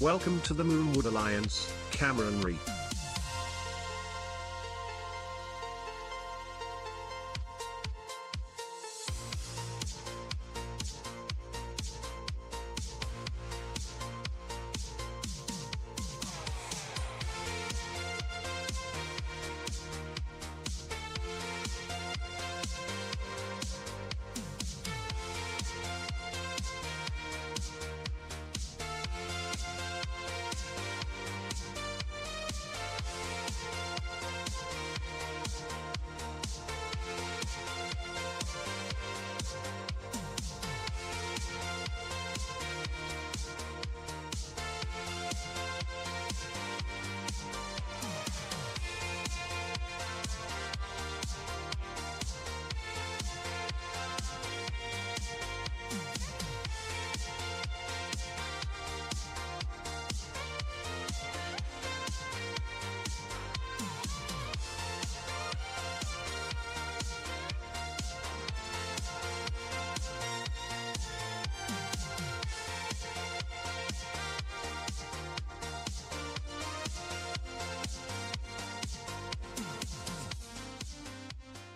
Welcome to the Moonwood Alliance, Cameron Reed.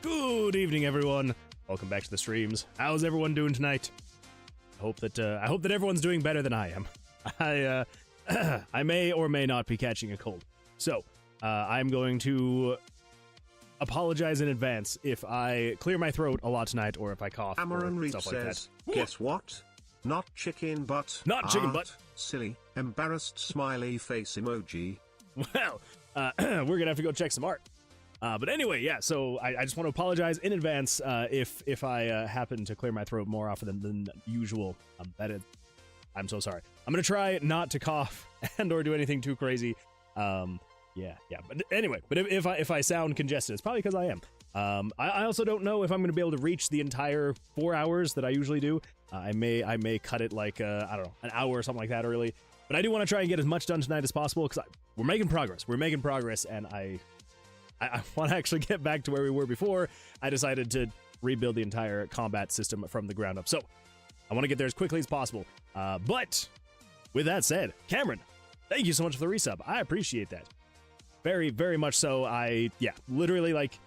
Good evening, everyone. Welcome back to the streams. How's everyone doing tonight? I hope that everyone's doing better than I am. I may or may not be catching a cold, so I'm going to apologize in advance if I clear my throat a lot tonight or if I cough Cameron or Reed stuff like says, that. guess what? Not chicken butt. Not chicken butt. Silly, embarrassed smiley face emoji. Well, we're gonna have to go check some art. But anyway, yeah, so I just want to apologize in advance if I happen to clear my throat more often than usual. I'm so sorry. I'm going to try not to cough and or do anything too crazy. Yeah. But anyway, but if I sound congested, it's probably because I am. I also don't know if I'm going to be able to reach the entire 4 hours that I usually do. I may cut it like, I don't know, an hour or something like that early. But I do want to try and get as much done tonight as possible because we're making progress. We're making progress, and I want to actually get back to where we were before I decided to rebuild the entire combat system from the ground up. So I want to get there as quickly as possible. But with that said, Cameron, thank you so much for the resub. I appreciate that. Very, very much so. Literally like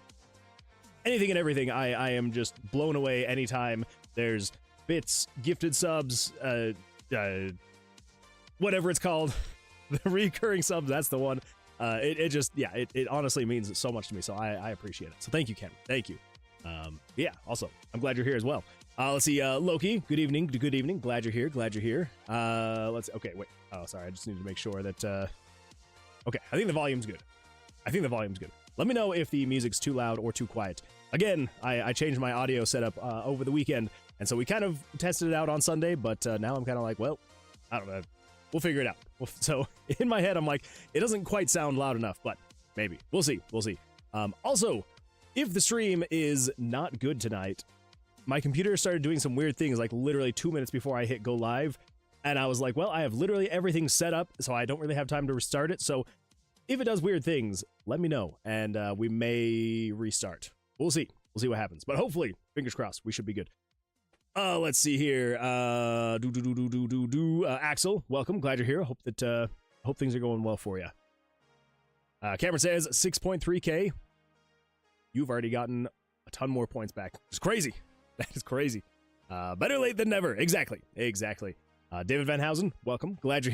anything and everything. I am just blown away anytime there's bits, gifted subs, whatever it's called, the recurring subs. That's the one. It honestly means so much to me, so I appreciate it. So thank you, Ken. Thank you. Also, I'm glad you're here as well. Let's see, Loki, good evening, glad you're here, okay, wait, oh, sorry, I just needed to make sure that, okay, I think the volume's good. Let me know if the music's too loud or too quiet. Again, I changed my audio setup over the weekend, and so we kind of tested it out on Sunday, but now I'm kind of like, well, I don't know. We'll figure it out. So in my head, I'm like, it doesn't quite sound loud enough, but maybe. We'll see. Also, if the stream is not good tonight, my computer started doing some weird things like literally 2 minutes before I hit go live. And I was like, well, I have literally everything set up, so I don't really have time to restart it. So if it does weird things, let me know, and we may restart. We'll see. We'll see what happens. But hopefully, fingers crossed, we should be good. Let's see here. Axel, welcome. Glad you're here. Hope things are going well for you. Cameron says 6.3k. You've already gotten a ton more points back. It's crazy. That is crazy. Better late than never. Exactly. David Van Housen, welcome. Glad you're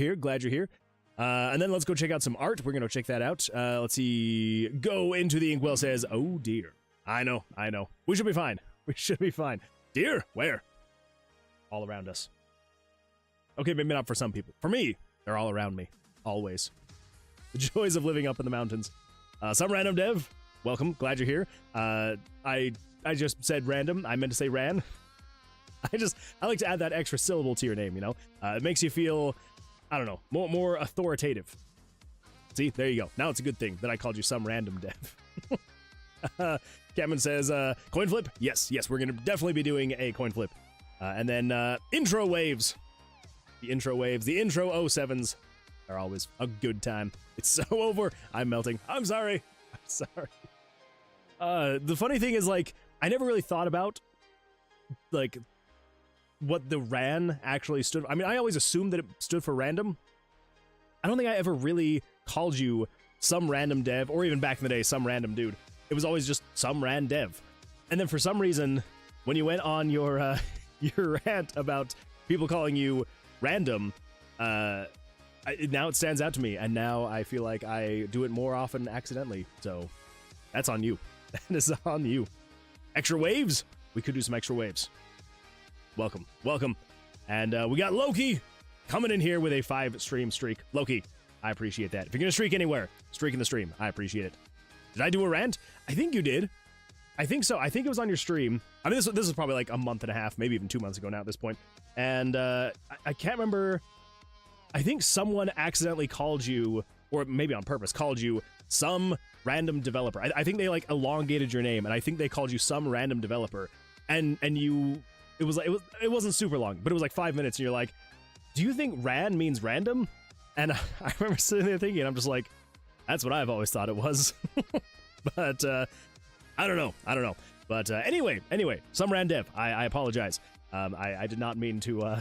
here. And then let's go check out some art. We're gonna check that out. Let's see. Go into the Inkwell says, oh dear. I know. We should be fine. Dear, where? All around us. Okay, maybe not for some people. For me, they're all around me. Always. The joys of living up in the mountains. Some random dev, welcome. Glad you're here. I just said random. I meant to say ran. I like to add that extra syllable to your name, you know? It makes you feel, I don't know, more authoritative. See, there you go. Now it's a good thing that I called you some random dev. Cameron says, coin flip? Yes, we're going to definitely be doing a coin flip. And then intro waves. The intro 07s are always a good time. It's so over. I'm melting. I'm sorry. The funny thing is, like, I never really thought about, like, what the RAN actually stood for. I mean, I always assumed that it stood for random, I don't think I ever really called you some random dev, or even back in the day, some random dude. It was always just some rand dev. And then for some reason, when you went on your your rant about people calling you random, now it stands out to me, and now I feel like I do it more often accidentally. So that's on you. That is on you. Extra waves? We could do some extra waves. Welcome, welcome. And we got Loki coming in here with a 5-stream streak. Loki, I appreciate that. If you're gonna streak anywhere, streak in the stream. I appreciate it. Did I do a rant? I think you did. I think so. I think it was on your stream. I mean, this is probably like a month and a half, maybe even 2 months ago now at this point. And I can't remember. I think someone accidentally called you, or maybe on purpose, called you some random developer. I think they like elongated your name, and I think they called you some random developer. And you, it wasn't super long, but it was like 5 minutes, and you're like, do you think ran means random? And I remember sitting there thinking, I'm just like, that's what I've always thought it was. But I don't know. But anyway, some ran dev. I apologize. I did not mean to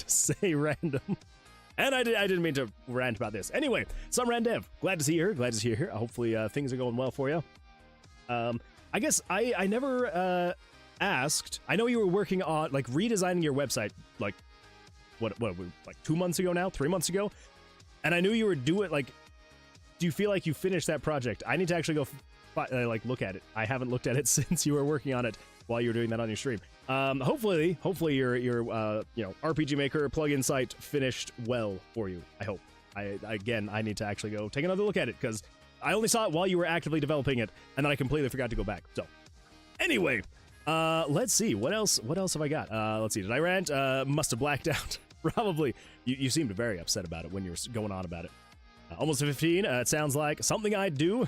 say random. And I didn't mean to rant about this. Anyway, some ran dev. Glad to see you here. Hopefully things are going well for you. I guess I never asked. I know you were working on like redesigning your website like what like 2 months ago now, 3 months ago. And I knew you were doing like, do you feel like you finished that project? I need to actually go like look at it. I haven't looked at it since you were working on it while you were doing that on your stream. Hopefully your you know, RPG Maker plugin site finished well for you. I hope. I need to actually go take another look at it because I only saw it while you were actively developing it, and then I completely forgot to go back. So anyway, let's see what else have I got. Let's see. Did I rant? Must have blacked out. Probably. You seemed very upset about it when you were going on about it. Almost to 15. It sounds like something I'd do.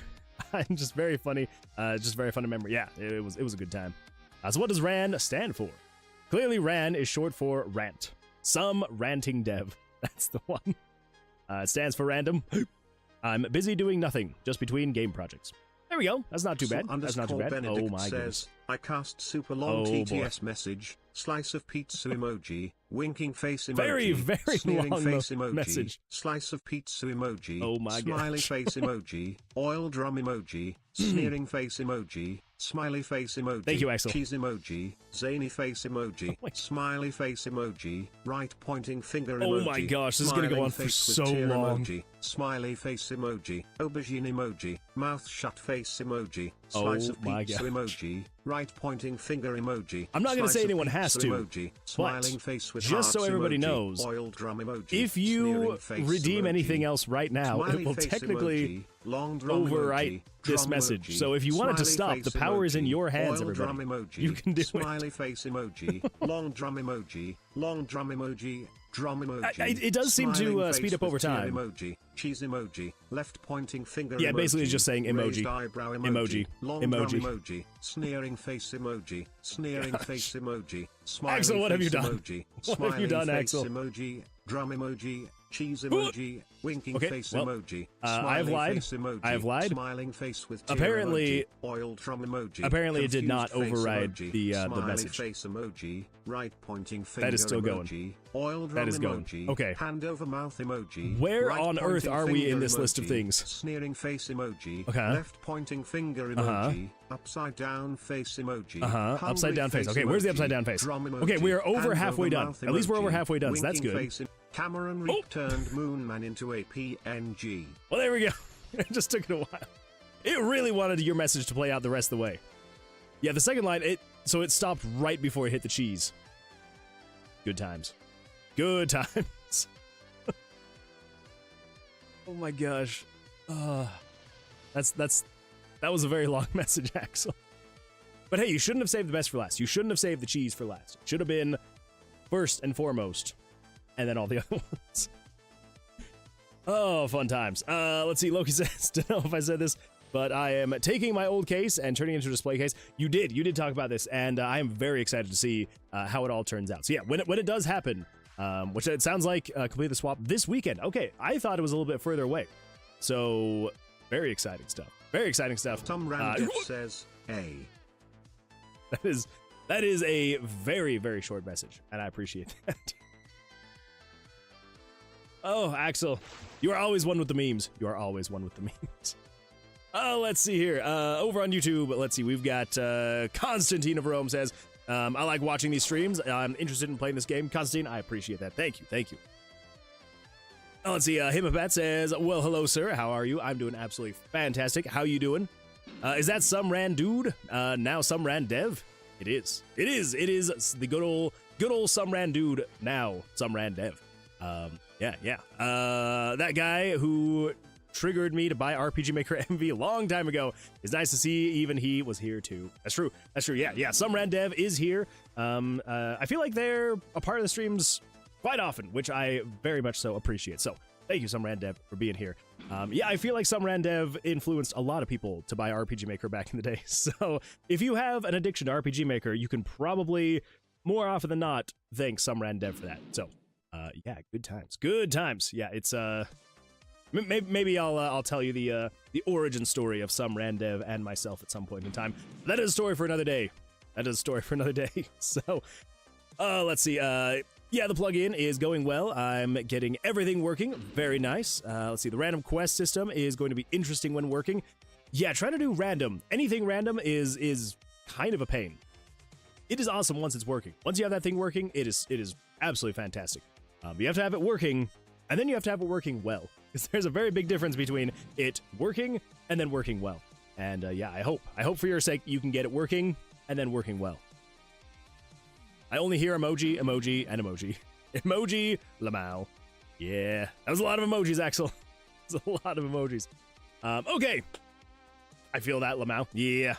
I'm just very funny. Just very funny memory. Yeah, it was a good time. So what does RAN stand for? Clearly RAN is short for rant. Some ranting dev. That's the one. It stands for random. I'm busy doing nothing, just between game projects. There we go. That's not too bad. That's not too bad. Benedict Oh my goodness. I cast super long TTS message, slice of pizza emoji, winking face emoji, very sneering long face emoji, message. slice of pizza emoji, Oh my smiley gosh. face emoji, oil drum emoji, sneering face emoji, smiley face emoji, Thank you, Axel. cheese emoji, zany face emoji, my- smiley face emoji, right pointing finger Oh emoji, my gosh, this is gonna go smiling on for face with so tear long. emoji, smiley face emoji, aubergine emoji, mouth shut face emoji, Oh slice of my pizza gosh. emoji, right pointing finger emoji. I'm not gonna slice say of anyone has pizza to, emoji, smiling face with just so hearts everybody emoji, knows, oil drum emoji, if you sneering face redeem emoji, anything else right now, smiley it will face technically emoji, long drum overwrite emoji, this drum message. emoji, So if you want it to smiley stop, the face power is in emoji, your hands, oil everybody. drum emoji, You can do it. smiley face emoji, long drum emoji, drum emoji. It does seem to smiling speed face up over with tear time. Emoji, cheese emoji, left pointing finger Yeah, emoji, basically it's just saying emoji, raised eyebrow emoji, long emoji. drum emoji, sneering face emoji, sneering face emoji, smiling Axel, what have you face done? emoji, What have you smiling done, face Axel? emoji, drum emoji, cheese emoji, winking Okay, face well, emoji, I have smiley lied. face emoji, I have lied. smiling face with tear Apparently- emoji, oil drum emoji, apparently it did not confused face override emoji, the smiley message. face emoji, right pointing finger That is still going. emoji, oil drum That is going. emoji, Okay. hand over mouth emoji, Where right on earth pointing are we in finger this list of emoji, things? Sneering face emoji, Okay. left pointing finger emoji, upside down face emoji, Upside down face. Okay, where's the upside down face? drum emoji, Okay, we are over hand halfway over done. mouth At least we're over emoji, halfway done, so that's winking good. face Cameron Reap turned Moonman into a PNG. Well, there we go. It just took it a while. It really wanted your message to play out the rest of the way. Yeah, the second line, it stopped right before it hit the cheese. Good times. Good times. Oh my gosh. That was a very long message, Axel. But hey, you shouldn't have saved the best for last. You shouldn't have saved the cheese for last. It should have been first and foremost, and then all the other ones. Oh, fun times. Let's see. Loki says, don't know if I said this, but I am taking my old case and turning it into a display case. You did talk about this, and I am very excited to see how it all turns out. So yeah, when it does happen, which it sounds like complete the swap this weekend. Okay, I thought it was a little bit further away. So very exciting stuff. Very exciting stuff. Tom Randiff says, "A." That is a very, very short message, and I appreciate that. Oh, Axel, you are always one with the memes. You are always one with the memes. Oh, let's see here. Over on YouTube, let's see. We've got Constantine of Rome says, I like watching these streams. I'm interested in playing this game. Constantine, I appreciate that. Thank you. Thank you. Oh, let's see. Himapat says, well, hello, sir. How are you? I'm doing absolutely fantastic. How you doing? Is that some ran dude? Now some ran dev? It is. It is. It is the good old some ran dude. Now some ran dev. Yeah. That guy who triggered me to buy RPG Maker MV a long time ago. It's nice to see even he was here too. That's true. Yeah. Some ran dev is here. I feel like they're a part of the streams quite often, which I very much so appreciate. So thank you, some ran dev, for being here. Yeah, I feel like some ran dev influenced a lot of people to buy RPG Maker back in the day. So if you have an addiction to RPG Maker, you can probably more often than not thank some ran dev for that. So yeah, good times. Yeah, it's maybe I'll tell you the origin story of some ran dev and myself at some point in time. That is a story for another day. So let's see. Yeah, the plugin is going well. I'm getting everything working. Very nice. Let's see. The random quest system is going to be interesting when working. Yeah, trying to do random. Anything random is kind of a pain. It is awesome once it's working. Once you have that thing working, it is absolutely fantastic. You have to have it working, and then you have to have it working well. Because there's a very big difference between it working and then working well. And yeah, I hope for your sake you can get it working and then working well. I only hear emoji, and emoji. Emoji, Lamau. Yeah, that was a lot of emojis, Axel. That's a lot of emojis. Okay. I feel that, Lamau. Yeah.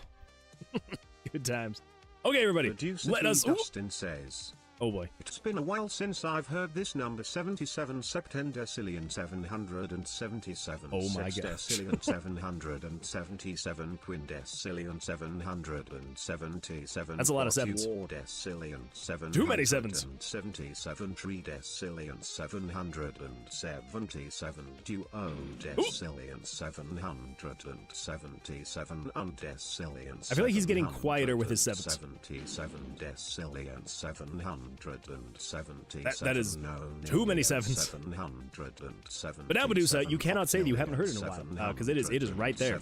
Good times. Okay, everybody. Producer let us. Dustin says, oh boy. It's been a while since I've heard this number 77 septendecillion 777. Oh my gosh. Sextecillion 777 quindecillion 777. That's a lot of sevens. Too many sevens. 77 tridecillion 777 duodecillion 777 undecillion. I feel like he's getting quieter with his sevens. 77 decillion 777. That is too many sevens. But now, Medusa, you cannot say that you haven't heard it in a while, because it is right there.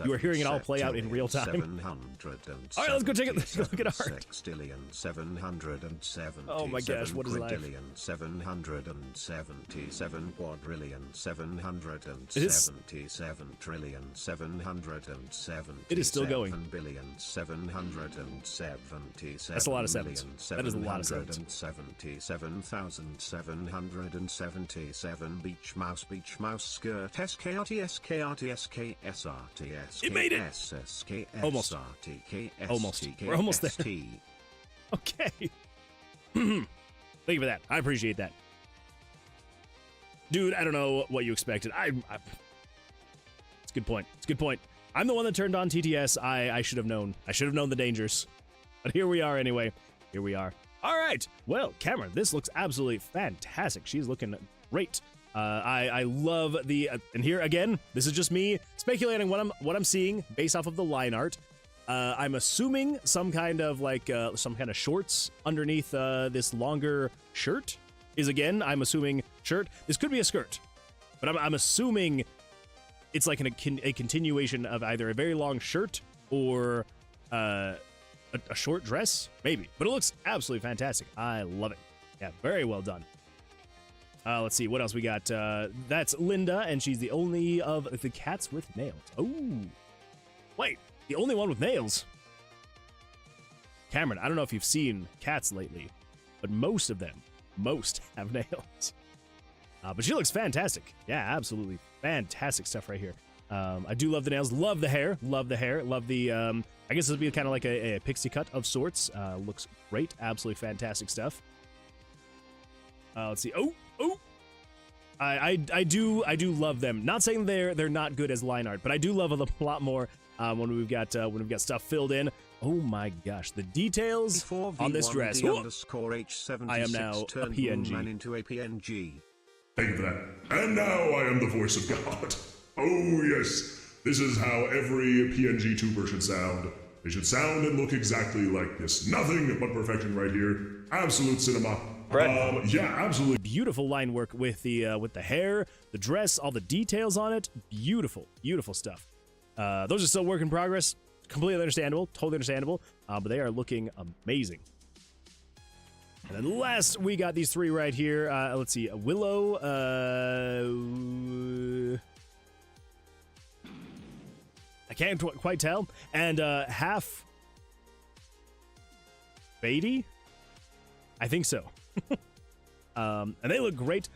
You are hearing it all play out in real time. All right, let's go take a look at art. Oh my gosh, what is life? 777 quadrillion 777 trillion 777. It is still going. Billion 777. That's a lot of sevens. That is a lot of sevens. 77,777 beach mouse skirt SKRT. It made it. Almost. We're almost there. Okay. Thank you for that. I appreciate that. Dude, I don't know what you expected. It's a good point. I'm the one that turned on TTS. I should have known. I should have known the dangers. But here we are anyway. Here we are. All right. Well, Cameron, this looks absolutely fantastic. She's looking great. I love the and here again, this is just me speculating what I'm seeing based off of the line art. I'm assuming some kind of shorts underneath this longer shirt is again. I'm assuming shirt. This could be a skirt, but I'm assuming it's like a continuation of either a very long shirt or a short dress, maybe. But it looks absolutely fantastic. I love it. Yeah, very well done. Let's see, what else we got? That's Linda, and she's the only of the cats with nails. Oh, wait, the only one with nails? Cameron, I don't know if you've seen cats lately, but most have nails. But she looks fantastic. Yeah, absolutely fantastic stuff right here. I do love the nails, love the hair, love the, I guess this would be kind of like a pixie cut of sorts. Looks great, absolutely fantastic stuff. Let's see. Oh, I do love them. Not saying they're not good as line art, but I do love them a lot more when we've got stuff filled in. Oh my gosh, the details on this dress. I am now a PNG. Into a PNG. Thank you for that. And now I am the voice of God. Oh yes, this is how every PNG tuber should sound. They should sound and look exactly like this. Nothing but perfection right here. Absolute cinema. Brett. Yeah, absolutely. Beautiful line work with the hair, the dress, all the details on it. Beautiful, beautiful stuff. Those are still work in progress. Completely understandable, totally understandable. But they are looking amazing. And then last, we got these three right here. Let's see, Willow. I can't quite tell. And half Beatty? I think so. And they look great.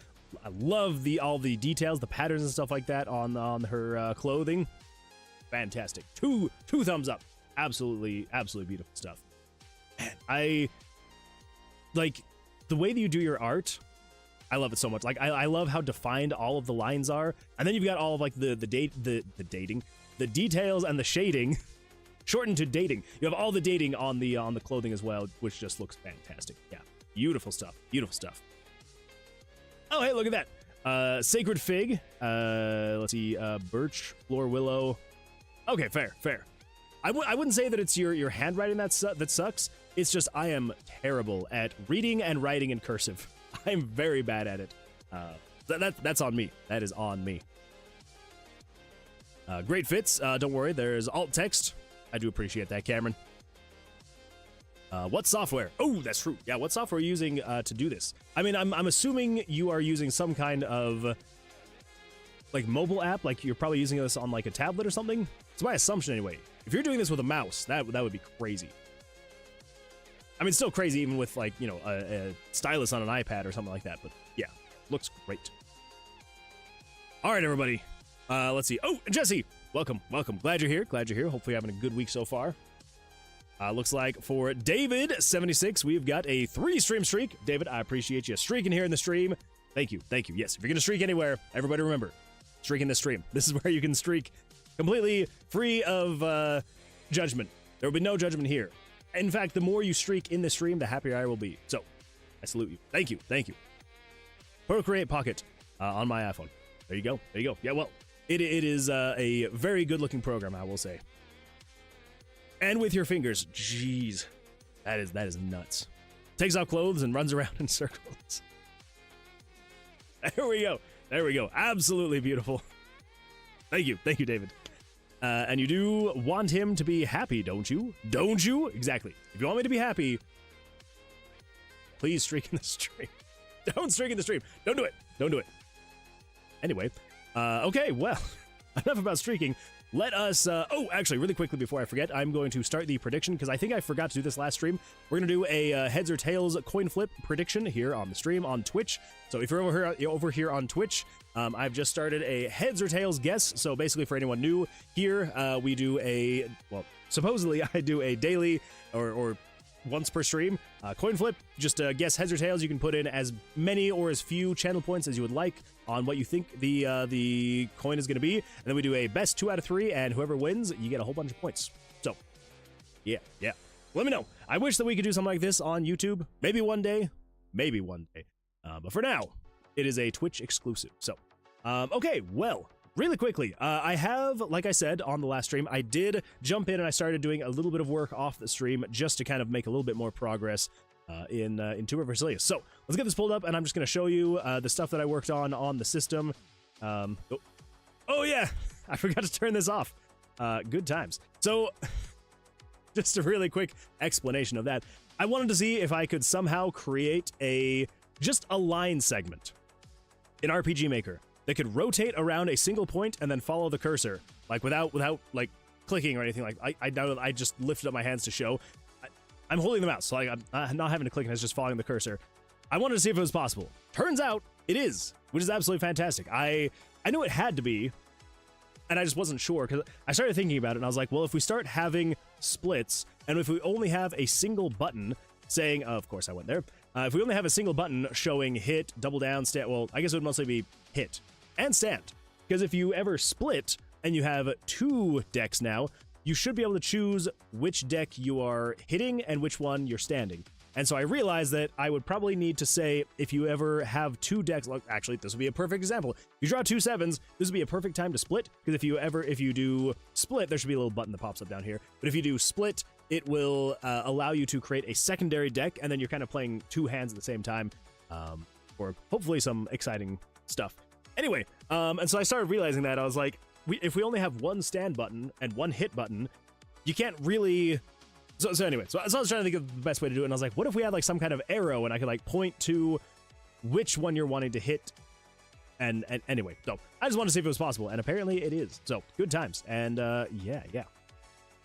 I love all the details, the patterns and stuff like that on her clothing. Fantastic. Two thumbs up. Absolutely beautiful stuff. Man, I like the way that you do your art. I love it so much. Like I love how defined all of the lines are, and then you've got all of like the dating, the details and the shading, shortened to dating. You have all the dating on the clothing as well, which just looks fantastic. Yeah, beautiful stuff. Beautiful stuff. Oh, hey, look at that. Sacred Fig. Let's see. Birch, Floor Willow. Okay, fair. I wouldn't say that it's your handwriting that sucks. It's just I am terrible at reading and writing in cursive. I'm very bad at it. That's on me. That is on me. Great fits. Don't worry. There's alt text. I do appreciate that, Cameron. What software? Oh, that's true. Yeah, what software are you using to do this? I mean, I'm assuming you are using some kind of like mobile app. Like you're probably using this on like a tablet or something. It's my assumption anyway. If you're doing this with a mouse, that would be crazy. I mean, still crazy even with like, you know, a stylus on an iPad or something like that. But yeah, looks great. All right, everybody. Let's see. Oh, Jesse, welcome. Glad you're here. Hopefully you're having a good week so far. Looks like for David76, we've got a 3-stream streak. David, I appreciate you streaking here in the stream. Thank you. Yes, if you're going to streak anywhere, everybody remember, streak in the stream. This is where you can streak completely free of judgment. There will be no judgment here. In fact, the more you streak in the stream, the happier I will be. So, I salute you. Thank you. Procreate Pocket on my iPhone. There you go. Yeah, well, it is a very good-looking program, I will say. And with your fingers, jeez, that is nuts. Takes off clothes and runs around in circles. There we go. Absolutely beautiful. Thank you, David. And you do want him to be happy, don't you? Don't you? Exactly. If you want me to be happy, please streak in the stream. Don't streak in the stream. Don't do it. Anyway, okay, well, enough about streaking. Let us, actually, really quickly before I forget, I'm going to start the prediction, because I think I forgot to do this last stream. We're going to do a heads or tails coin flip prediction here on the stream on Twitch. So if you're over here on Twitch, I've just started a heads or tails guess. So basically for anyone new here, we do supposedly I do a daily or once per stream coin flip. Just guess heads or tails. You can put in as many or as few channel points as you would like on what you think the coin is going to be, and then we do a best 2 out of 3, and whoever wins, you get a whole bunch of points. So yeah, let me know. I wish that we could do something like this on YouTube. Maybe one day, but for now it is a Twitch exclusive. So okay, well, really quickly, I have, like I said on the last stream, I did jump in and I started doing a little bit of work off the stream just to kind of make a little bit more progress in Tomb of Vercilias. So let's get this pulled up, and I'm just going to show you the stuff that I worked on the system. Oh yeah, I forgot to turn this off. Good times. So just a really quick explanation of that. I wanted to see if I could somehow create just a line segment in RPG Maker that could rotate around a single point and then follow the cursor, like without like clicking or anything. Like I just lifted up my hands to show. I'm holding the mouse, so like I'm not having to click, and it's just following the cursor. I wanted to see if it was possible. Turns out it is, which is absolutely fantastic. I knew it had to be, and I just wasn't sure, because I started thinking about it, and I was like, well, if we start having splits, and if we only have a single button saying, of course I went there, if we only have a single button showing hit, double down, stand, well, I guess it would mostly be hit and stand, because if you ever split and you have 2 decks now, you should be able to choose which deck you are hitting and which one you're standing. And so I realized that I would probably need to say, if you ever have 2 decks, like, actually, this would be a perfect example. If you draw 2 7s, this would be a perfect time to split, because if you do split, there should be a little button that pops up down here. But if you do split it will allow you to create a secondary deck, and then you're kind of playing two hands at the same time, for hopefully some exciting stuff. Anyway, and so I started realizing that I was like, if we only have one stand button and one hit button, you can't really. So anyway, so I was trying to think of the best way to do it, and I was like, what if we had like some kind of arrow, and I could like point to which one you're wanting to hit. And anyway, so I just wanted to see if it was possible, and apparently it is. So good times, and yeah.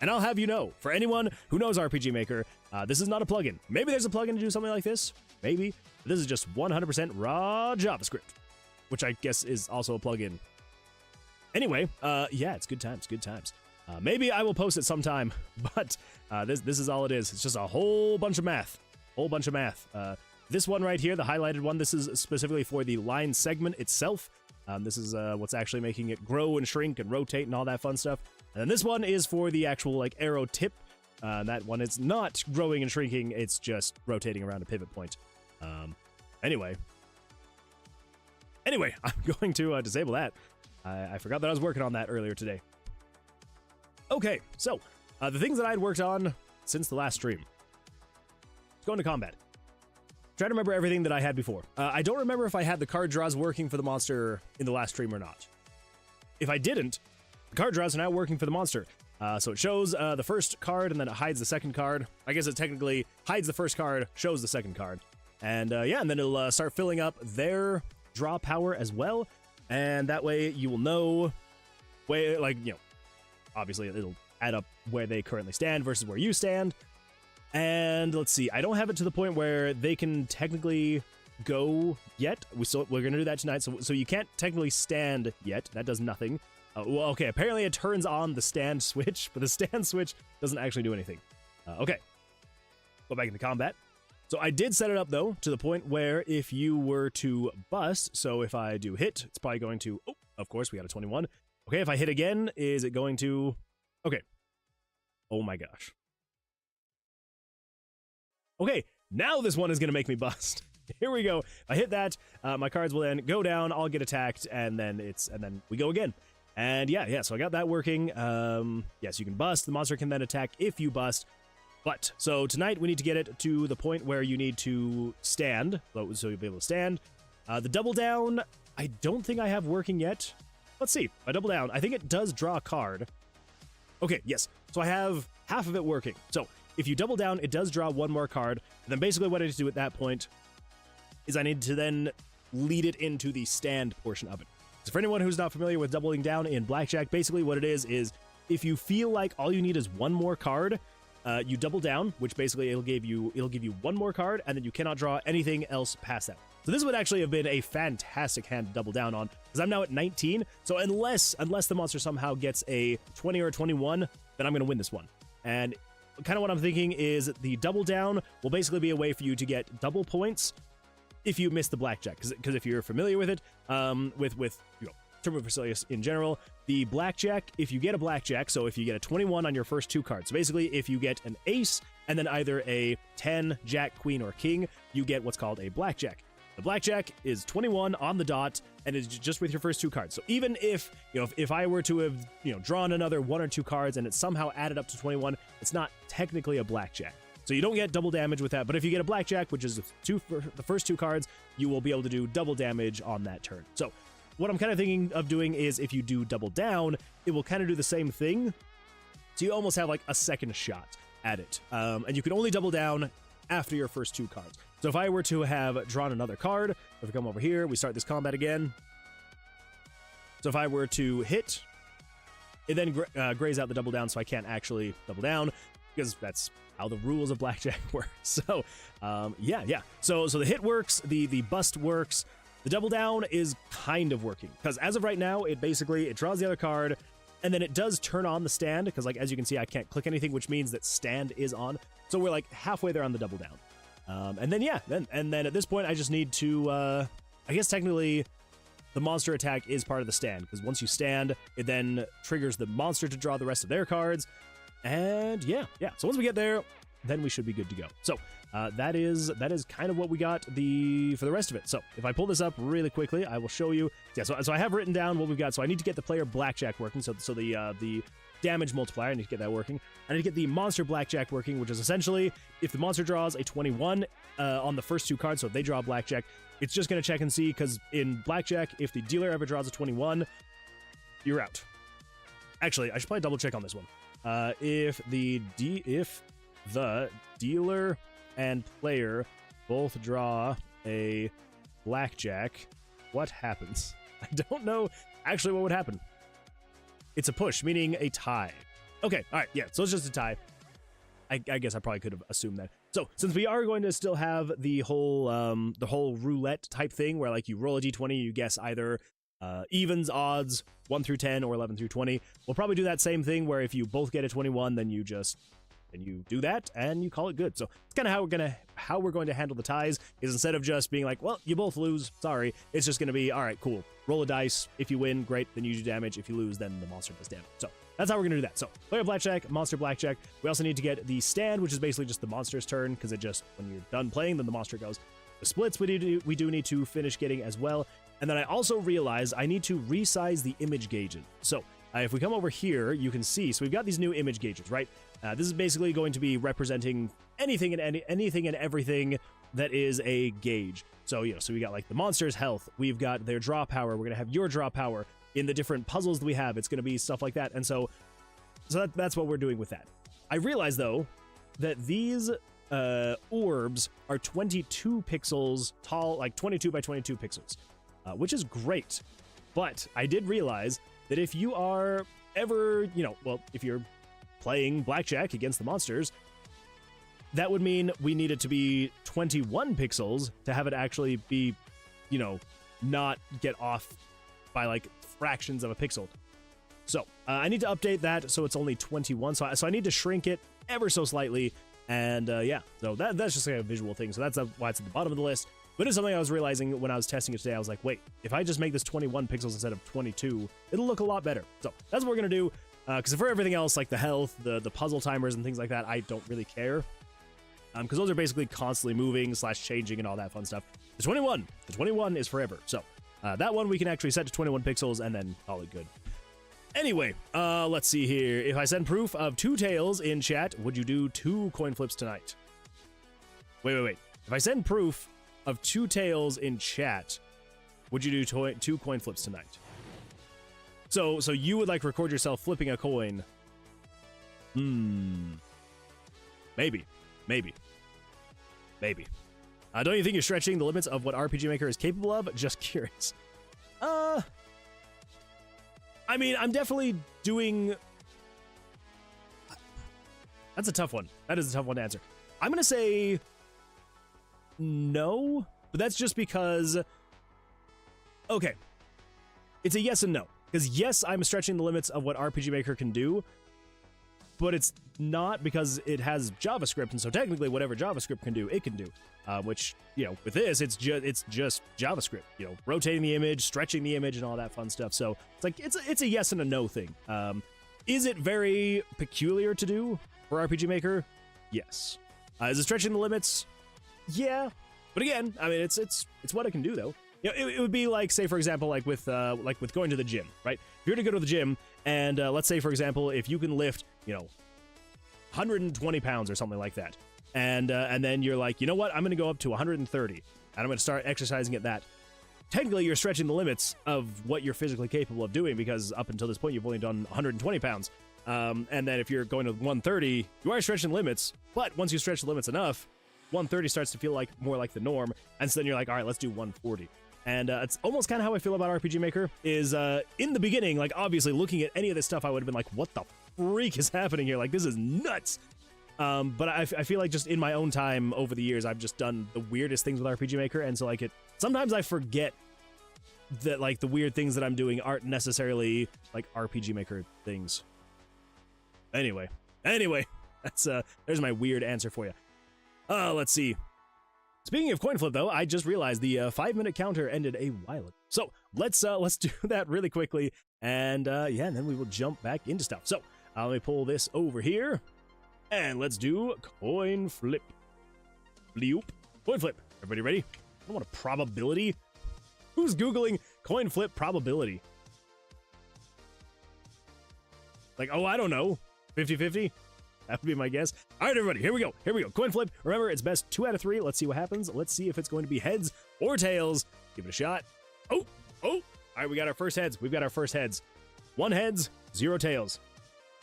And I'll have you know, for anyone who knows RPG Maker, this is not a plugin. Maybe there's a plugin to do something like this, maybe. But this is just 100% raw JavaScript, which I guess is also a plugin. Anyway, yeah, it's good times, good times. Maybe I will post it sometime, but this is all it is. It's just a whole bunch of math, This one right here, the highlighted one, this is specifically for the line segment itself. This is what's actually making it grow and shrink and rotate and all that fun stuff. And then this one is for the actual like arrow tip. That one, it's not growing and shrinking, it's just rotating around a pivot point. Anyway, I'm going to disable that. I forgot that I was working on that earlier today. Okay, so the things that I had worked on since the last stream. Let's go into combat. Try to remember everything that I had before. I don't remember if I had the card draws working for the monster in the last stream or not. If I didn't, the card draws are now working for the monster. So it shows the first card, and then it hides the second card. I guess it technically hides the first card, shows the second card. And yeah, and then it'll start filling up their draw power as well. And that way you will know, obviously it'll add up where they currently stand versus where you stand. And let's see, I don't have it to the point where they can technically go yet. We're gonna do that tonight. So you can't technically stand yet. That does nothing. Well, okay, apparently it turns on the stand switch, but the stand switch doesn't actually do anything. Okay, go back into combat. So I did set it up though to the point where if you were to bust, so if I do hit, it's probably going to, oh, of course we got a 21. Okay, if I hit again, is it going to, okay. Oh my gosh. Okay, now this one is going to make me bust. Here we go. If I hit that, my cards will then go down, I'll get attacked, and then we go again. And yeah, so I got that working. Yes, you can bust. The monster can then attack if you bust. But, so tonight we need to get it to the point where you need to stand, so you'll be able to stand. The double down, I don't think I have working yet. Let's see. If I double down, I think it does draw a card. Okay, yes. So I have half of it working. So if you double down, it does draw one more card. And then basically what I need to do at that point is I need to then lead it into the stand portion of it. So for anyone who's not familiar with doubling down in Blackjack, basically what it is if you feel like all you need is one more card, you double down, which basically it'll give you one more card, and then you cannot draw anything else past that. So this would actually have been a fantastic hand to double down on, because I'm now at 19. So unless the monster somehow gets a 20 or a 21, then I'm going to win this one. And kind of what I'm thinking is the double down will basically be a way for you to get double points if you miss the blackjack, because if you're familiar with it, with Tomb of Vercilias in general, the blackjack, if you get a blackjack, so if you get a 21 on your first two cards, so basically if you get an ace and then either a 10, jack, queen, or king, you get what's called a blackjack. The blackjack is 21 on the dot, and it's just with your first two cards. So even if I were to have drawn another one or two cards and it somehow added up to 21, it's not technically a blackjack. So you don't get double damage with that, but if you get a blackjack, which is the first two cards, you will be able to do double damage on that turn. So what I'm kind of thinking of doing is if you do double down, it will kind of do the same thing. So you almost have like a second shot at it. And you can only double down after your first two cards. So if I were to have drawn another card, if we come over here, we start this combat again. So if I were to hit, it then grays out the double down, so I can't actually double down, because that's how the rules of blackjack work. So yeah. So the hit works, the bust works. The double down is kind of working, because as of right now, it draws the other card, and then it does turn on the stand, because like as you can see, I can't click anything, which means that stand is on. So we're like halfway there on the double down. And then yeah, then at this point, I just need to, I guess technically, the monster attack is part of the stand, because once you stand, it then triggers the monster to draw the rest of their cards. And yeah. So once we get there, then we should be good to go. So that is kind of what we got for the rest of it. So if I pull this up really quickly, I will show you. Yeah, so I have written down what we've got. So I need to get the player blackjack working. So the damage multiplier, I need to get that working. I need to get the monster blackjack working, which is essentially if the monster draws a 21 on the first 2 cards, so if they draw blackjack, it's just going to check and see, because in blackjack, if the dealer ever draws a 21, you're out. Actually, I should probably double check on this one. If the dealer and player both draw a blackjack, what happens? I don't know actually what would happen. It's a push, meaning a tie. Okay, all right, yeah, so it's just a tie. I guess I probably could have assumed that. So since we are going to still have the whole roulette type thing where like you roll a d20, you guess either evens, odds, 1 through 10 or 11 through 20, we'll probably do that same thing where if you both get a 21, then you do that and you call it good. So it's kind of how we're going to handle the ties, is instead of just being like, well, you both lose, sorry, it's just going to be, all right, cool, roll a dice. If you win, great, then you do damage. If you lose, then the monster does damage. So that's how we're going to do that. So player blackjack, monster blackjack. We also need to get the stand, which is basically just the monster's turn, because it just, when you're done playing, then the monster goes. The splits we do need to finish getting as well. And then I also realize I need to resize the image gauges. So if we come over here, you can see, so we've got these new image gauges, right? This is basically going to be representing anything and everything that is a gauge. So, so we got like the monster's health, we've got their draw power, we're going to have your draw power. In the different puzzles that we have, it's going to be stuff like that. And so that's what we're doing with that. I realize, though, that these orbs are 22 pixels tall, like 22 by 22 pixels, which is great. But I did realize that if you are ever, if you're playing blackjack against the monsters, that would mean we need it to be 21 pixels to have it actually be, not get off by like fractions of a pixel. So I need to update that so it's only 21. So I need to shrink it ever so slightly. And yeah, so that's just like a visual thing. So that's why it's at the bottom of the list. But it's something I was realizing when I was testing it today. I was like, wait, if I just make this 21 pixels instead of 22, it'll look a lot better. So that's what we're going to do. Because for everything else, like the health, the puzzle timers and things like that, I don't really care. Because those are basically constantly moving / changing and all that fun stuff. The 21 is forever. So that one we can actually set to 21 pixels and then call it good. Anyway, let's see here. If I send proof of 2 tails in chat, would you do 2 coin flips tonight? Wait. If I send proof of 2 tails in chat, would you do 2 coin flips tonight? So you would like record yourself flipping a coin? Maybe. Don't you think you're stretching the limits of what RPG Maker is capable of? Just curious. I mean, I'm definitely doing... That's a tough one. That is a tough one to answer. I'm going to say no, but that's just because... Okay. It's a yes and no. Because yes, I'm stretching the limits of what RPG Maker can do, but it's not because it has JavaScript, and so technically whatever JavaScript can do, it can do. Which, with this, it's just JavaScript. Rotating the image, stretching the image, and all that fun stuff. So it's like it's a yes and a no thing. Is it very peculiar to do for RPG Maker? Yes. Is it stretching the limits? Yeah. But again, I mean, it's what it can do though. It would be like, say for example, like with going to the gym, right? If you're to go to the gym, and let's say for example, if you can lift, 120 pounds or something like that. And then you're like, you know what? I'm going to go up to 130, and I'm going to start exercising at that. Technically, you're stretching the limits of what you're physically capable of doing, because up until this point, you've only done 120 pounds. And then if you're going to 130, you are stretching limits. But once you stretch the limits enough, 130 starts to feel like more like the norm. And so then you're like, all right, let's do 140. And it's almost kind of how I feel about RPG Maker, is in the beginning, like obviously looking at any of this stuff, I would have been like, what the freak is happening here? Like, this is nuts. But I feel like just in my own time over the years, I've just done the weirdest things with RPG Maker. And so like sometimes I forget that like the weird things that I'm doing aren't necessarily like RPG Maker things. Anyway, that's there's my weird answer for you. Let's see. Speaking of coin flip, though, I just realized the 5-minute counter ended a while ago. So let's do that really quickly, and yeah, and then we will jump back into stuff. So let me pull this over here. And let's do coin flip. Bleep. Coin flip. Everybody ready? I don't want a probability. Who's Googling coin flip probability? Like, oh, I don't know. 50-50? That would be my guess. All right, everybody, here we go. Here we go. Coin flip. Remember, it's best 2 out of 3. Let's see what happens. Let's see if it's going to be heads or tails. Give it a shot. Oh. All right, we got our first heads. We've got our first heads. 1 heads, 0 tails.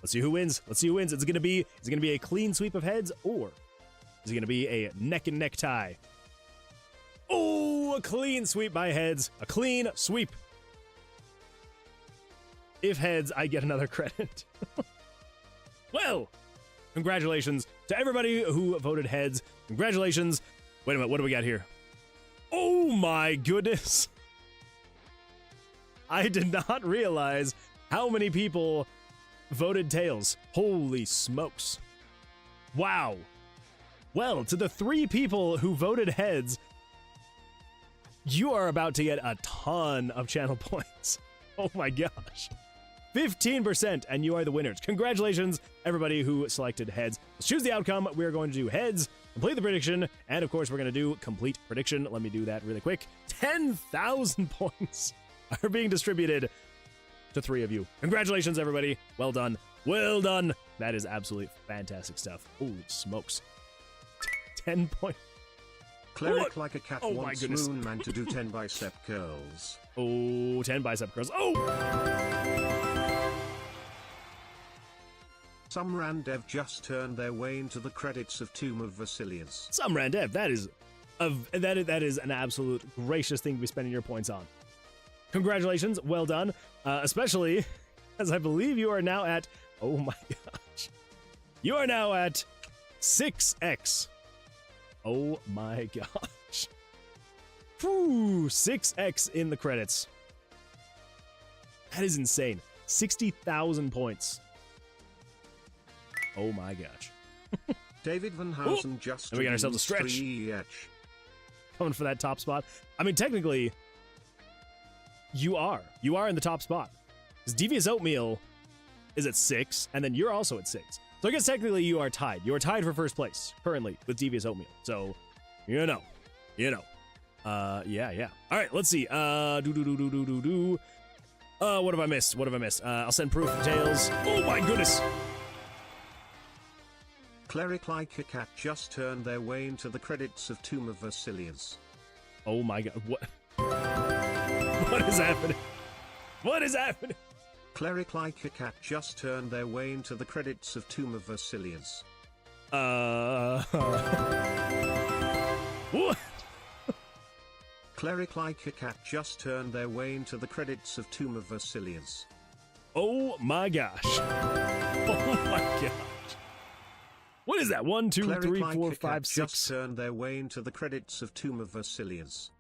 Let's see who wins. Let's see who wins. Is it going to be a clean sweep of heads, or is it going to be a neck and neck tie? Oh, a clean sweep by heads. A clean sweep. If heads, I get another credit. Well, congratulations to everybody who voted heads. Congratulations. Wait a minute, what do we got here? Oh my goodness. I did not realize how many people voted tails. Holy smokes. Wow. Well, to the 3 people who voted heads, you are about to get a ton of channel points. Oh my gosh. 15%, and you are the winners. Congratulations, everybody who selected heads. Let's choose the outcome. We're going to do heads, complete the prediction, and of course, we're going to do complete prediction. Let me do that really quick. 10,000 points are being distributed to 3 of you. Congratulations, everybody. Well done. Well done. That is absolutely fantastic stuff. Holy smokes. 10 points. Cleric What? like a cat Oh my wants goodness. Moonman to do 10 bicep curls. Oh, 10 bicep curls. Oh! Some randev just turned their way into the credits of Tomb of Vercilias. Some randev. That is an absolute gracious thing to be spending your points on. Congratulations. Well done. Especially as I believe you are now at, oh my gosh. You are now at 6x. Oh my gosh. Whew, 6x in the credits. That is insane. 60,000 points. Oh my gosh. David Van Housen just And we got ourselves a used stretch. 3 edge. Coming for that top spot. I mean, technically, you are in the top spot. Because Devious Oatmeal is at 6, and then you're also at 6. So I guess technically you are tied. You are tied for first place currently with Devious Oatmeal. So, you know. Yeah. All right, let's see. What have I missed? I'll send proof of tails. Oh my goodness. Cleric like a cat just turned their way into the credits of Tomb of Vercilias. Oh my god. What? What is happening? What is happening? Cleric like a cat just turned their way into the credits of Tomb of Vercilias. What? Cleric like a cat just turned their way into the credits of Tomb of Vercilias. Oh my gosh. Oh my gosh. What is that? 1, 2, Cleric 3, like 4, a 5, cat 6. just turned their way into the credits of Tomb of Vercilias.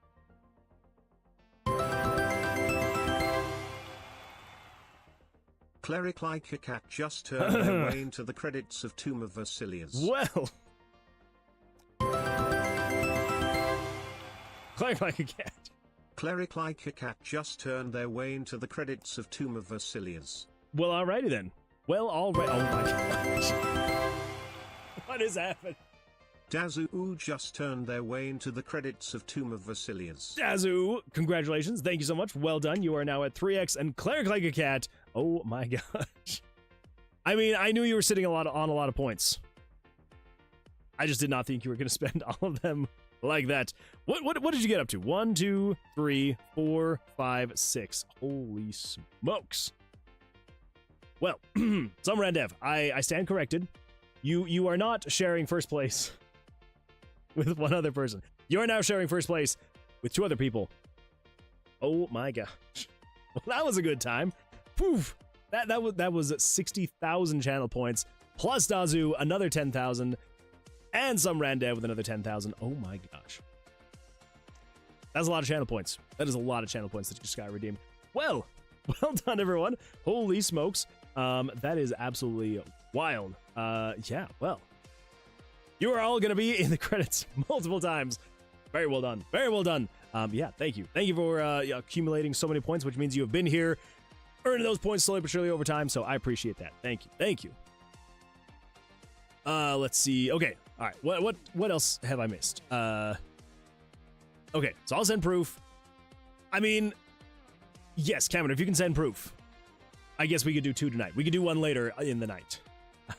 Cleric like a cat just turned their way into the credits of Tomb of Vercilias. Well. Cleric like a cat. Cleric like a cat just turned their way into the credits of Tomb of Vercilias. Well, alrighty then. Well, alright. Oh my gosh. What is happening? Dazu just turned their way into the credits of Tomb of Vercilias. Dazu, congratulations. Thank you so much. Well done. You are now at 3x. And Cleric like a cat. Oh my gosh. I mean, I knew you were sitting on a lot of points. I just did not think you were going to spend all of them like that. What did you get up to? 1, 2, 3, 4, 5, 6. Holy smokes. Well, some randev. I stand corrected. You are not sharing first place with one other person. You are now sharing first place with 2 other people. Oh my gosh. Well, that was a good time. Poof. That was 60,000 channel points. Plus Dazu, another 10,000. And some randev with another 10,000. Oh my gosh. That's a lot of channel points. That is a lot of channel points that you just got redeemed. Well done, everyone. Holy smokes. That is absolutely wild. Yeah, well. You are all going to be in the credits multiple times. Very well done. Very well done. Yeah, thank you. Thank you for accumulating so many points, which means you have been here, earning those points slowly but surely over time, so I appreciate that. Thank you. Thank you. Let's see. Okay. All right. What else have I missed? Okay. So I'll send proof. I mean, yes, Cameron, if you can send proof, I guess we could do 2 tonight. We could do 1 later in the night.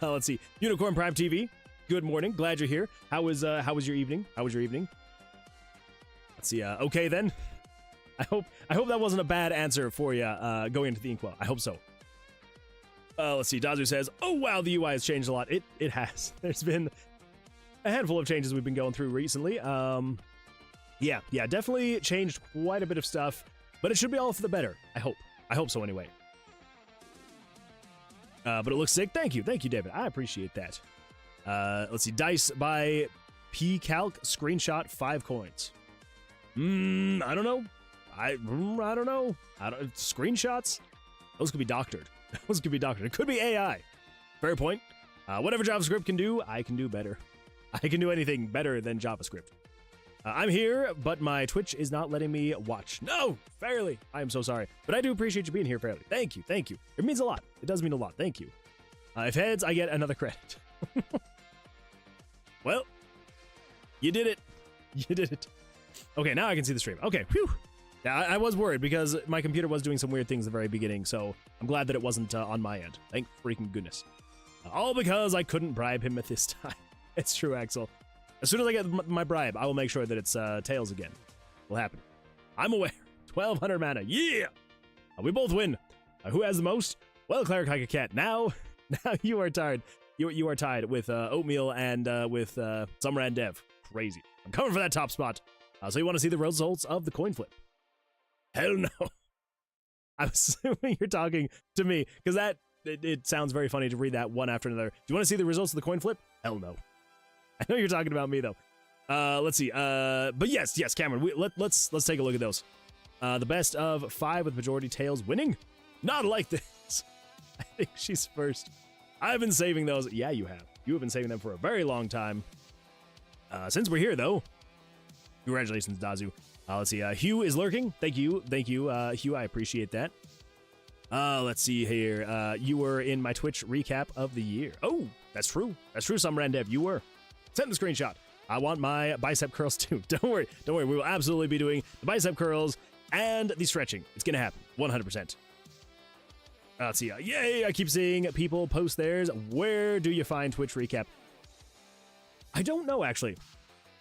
Let's see. Unicorn Prime TV. Good morning. Glad you're here. How was your evening? How was your evening? Let's see. Okay then. I hope that wasn't a bad answer for you going into the inkwell. I hope so. Let's see. Dazu says, "Oh wow, the UI has changed a lot." It has. There's been a handful of changes we've been going through recently. Yeah, definitely changed quite a bit of stuff, but it should be all for the better. I hope so anyway. But it looks sick. Thank you, David. I appreciate that. Let's see. Dice by PCalc screenshot 5 coins. I don't know. I don't know. Screenshots? Those could be doctored. It could be AI. Fair point. Whatever JavaScript can do, I can do better. I can do anything better than JavaScript. I'm here, but my Twitch is not letting me watch. No, Fairly. I am so sorry. But I do appreciate you being here, Fairly. Thank you. It means a lot. It does mean a lot. Thank you. If heads, I get another credit. Well, you did it. Okay, now I can see the stream. Okay, whew. Yeah, I was worried because my computer was doing some weird things at the very beginning, so I'm glad that it wasn't on my end. Thank freaking goodness. All because I couldn't bribe him at this time. It's true, Axel. As soon as I get my bribe, I will make sure that it's tails again. Will happen. I'm aware. 1,200 mana. Yeah! We both win. Who has the most? Well, Cleric Hike a Cat. Now you are tied. You are tied with Oatmeal and with Summer and Dev. Crazy. I'm coming for that top spot. So you want to see the results of the coin flip? Hell no. I'm assuming you're talking to me, because it sounds very funny to read that one after another. Do you want to see the results of the coin flip? Hell no. I know you're talking about me though. Let's see. But yes, Cameron. Let's take a look at those. The best of 5 with majority tails winning. Not like this. I think she's first. I've been saving those. Yeah, you have. You have been saving them for a very long time. Since we're here though, congratulations, Dazu. Let's see. Hugh is lurking. Thank you, Hugh. I appreciate that. Let's see here. You were in my Twitch recap of the year. Oh, that's true. Summer and Dev, you were. Send the screenshot. I want my bicep curls too. Don't worry. We will absolutely be doing the bicep curls and the stretching. It's gonna happen. 100%. Let's see. Yay! I keep seeing people post theirs. Where do you find Twitch recap? I don't know actually.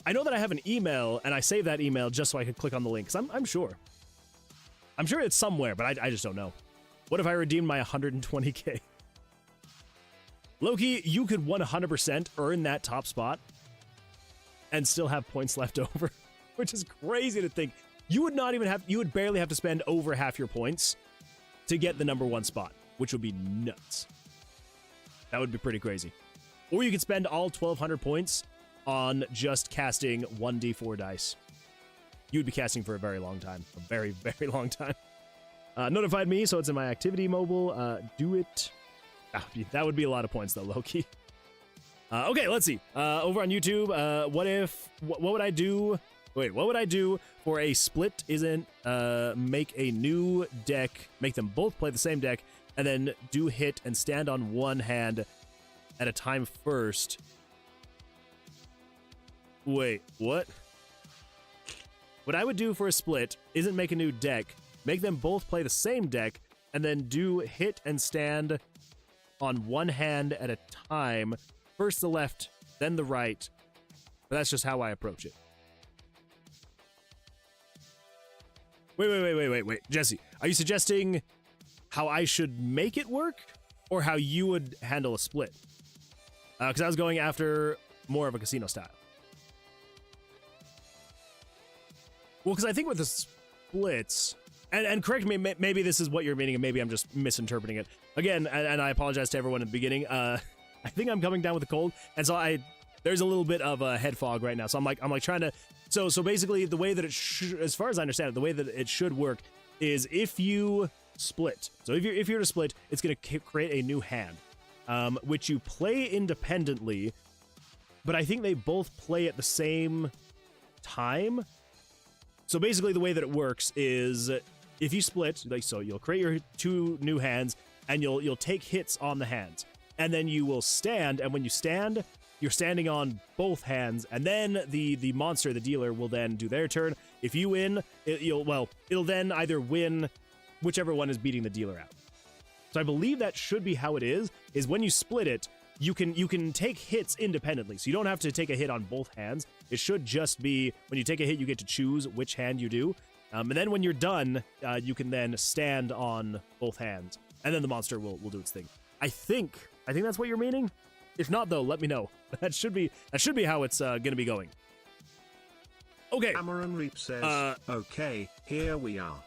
I know that I have an email, and I save that email just so I can click on the link. Cause I'm sure. I'm sure it's somewhere, but I just don't know. What if I redeemed my 120k? Loki, you could 100% earn that top spot and still have points left over, which is crazy to think. You would barely have to spend over half your points to get the #1 spot, which would be nuts. That would be pretty crazy. Or you could spend all 1,200 points on just casting 1d4 dice. You'd be casting for a very long time. A very, very long time. Notified me, so it's in my activity mobile. Do it. That would be a lot of points, though, Loki. Okay, let's see. Over on YouTube, what would I do? Wait, what would I do for a split isn't make a new deck, make them both play the same deck, and then do hit and stand on one hand at a time first? Wait, what? What I would do for a split isn't make a new deck, make them both play the same deck, and then do hit and stand on one hand at a time. First the left, then the right. But that's just how I approach it. Wait. Jesse, are you suggesting how I should make it work? Or how you would handle a split? Because I was going after more of a casino style. Well, because I think with the splits, and correct me, maybe this is what you're meaning, and maybe I'm just misinterpreting it. Again, and I apologize to everyone in the beginning. I think I'm coming down with a cold, and so there's a little bit of a head fog right now. So I'm like trying to. So basically, the way that it as far as I understand it, the way that it should work is if you split. So if you're to split, it's going to create a new hand, which you play independently, but I think they both play at the same time. So basically the way that it works is if you split, like so, you'll create your 2 new hands and you'll take hits on the hands. and then you will stand, and when you stand, you're standing on both hands, and then the monster, the dealer, will then do their turn. If you win, it'll then either win whichever one is beating the dealer out. So I believe that should be how it is when you split it, you can take hits independently. So you don't have to take a hit on both hands. It should just be when you take a hit, you get to choose which hand you do. And then when you're done, you can then stand on both hands, and then the monster will do its thing. I think that's what you're meaning. If not, though, let me know. That should be how it's gonna be going. Okay. Cameron Reap says, okay, here we are.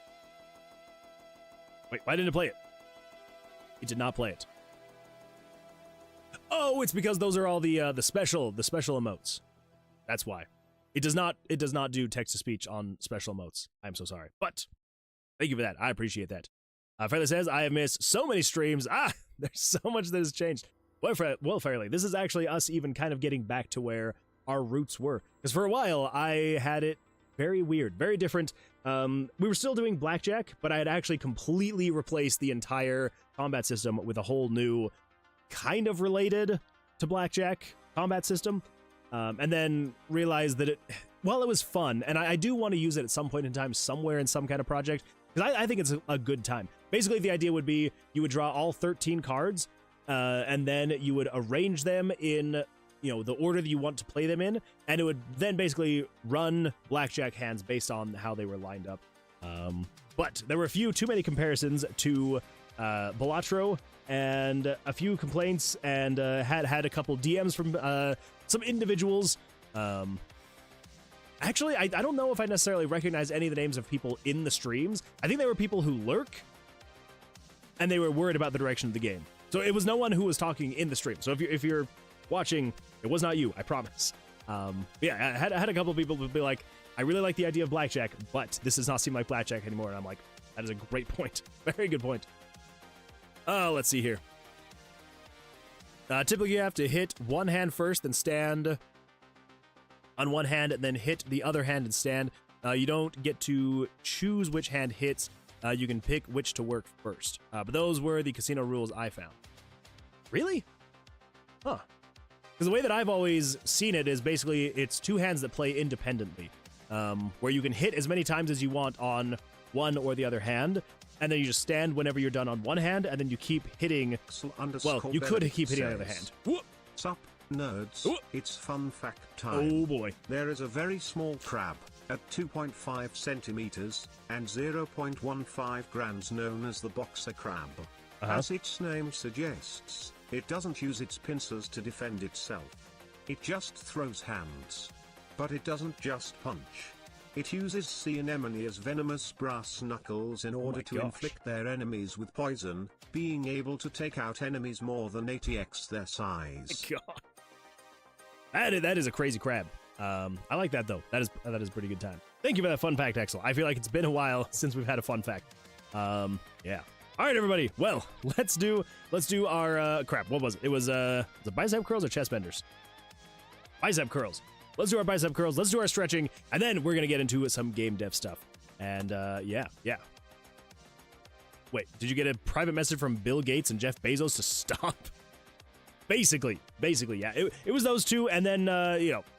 Wait, why didn't it play it? It did not play it. Oh, it's because those are all the special emotes. That's why. It does not do text to speech on special emotes. I'm so sorry, but thank you for that. I appreciate that. Fairly says, I have missed so many streams. There's so much that has changed. Well, Fairly, this is actually us even kind of getting back to where our roots were. Because for a while, I had it very weird, very different. We were still doing Blackjack, but I had actually completely replaced the entire combat system with a whole new, kind of related to Blackjack combat system. And then realized that it was fun, and I do want to use it at some point in time somewhere in some kind of project, because I think it's a good time. Basically, the idea would be you would draw all 13 cards, and then you would arrange them in, the order that you want to play them in, and it would then basically run Blackjack hands based on how they were lined up. But there were too many comparisons to Balatro, and a few complaints, and had a couple DMs from some individuals. Actually, I don't know if I necessarily recognize any of the names of people in the streams. I think they were people who lurk, and they were worried about the direction of the game. So it was no one who was talking in the stream. So if you're watching, it was not you, I promise. Yeah, I had a couple of people who be like, I really like the idea of Blackjack, but this does not seem like Blackjack anymore. And I'm like, that is a great point. Very good point. Let's see here. Typically, you have to hit one hand first, then stand on one hand, and then hit the other hand and stand. You don't get to choose which hand hits. You can pick which to work first. But those were the casino rules I found. Really? Huh. Because the way that I've always seen it is basically it's two hands that play independently, where you can hit as many times as you want on one or the other hand, and then you just stand whenever you're done on one hand, and then you keep hitting. Well, you could keep hitting on the other hand. Sup, nerds? It's fun fact time. Oh boy. There is a very small crab at 2.5 centimeters and 0.15 grams known as the boxer crab. As its name suggests, it doesn't use its pincers to defend itself. It just throws hands. But it doesn't just punch. It uses sea anemone as venomous brass knuckles in order to inflict their enemies with poison, being able to take out enemies more than 80x their size. God. That is a crazy crab. I like that though. That is a pretty good time. Thank you for that fun fact, Axel. I feel like it's been a while since we've had a fun fact. Yeah. All right, everybody. Well, let's do our crap. What was it? It was the bicep curls or chest benders? Bicep curls. Let's do our bicep curls. Let's do our stretching, and then we're gonna get into some game dev stuff. And yeah. Wait, did you get a private message from Bill Gates and Jeff Bezos to stop? Basically, yeah. It was those two, and then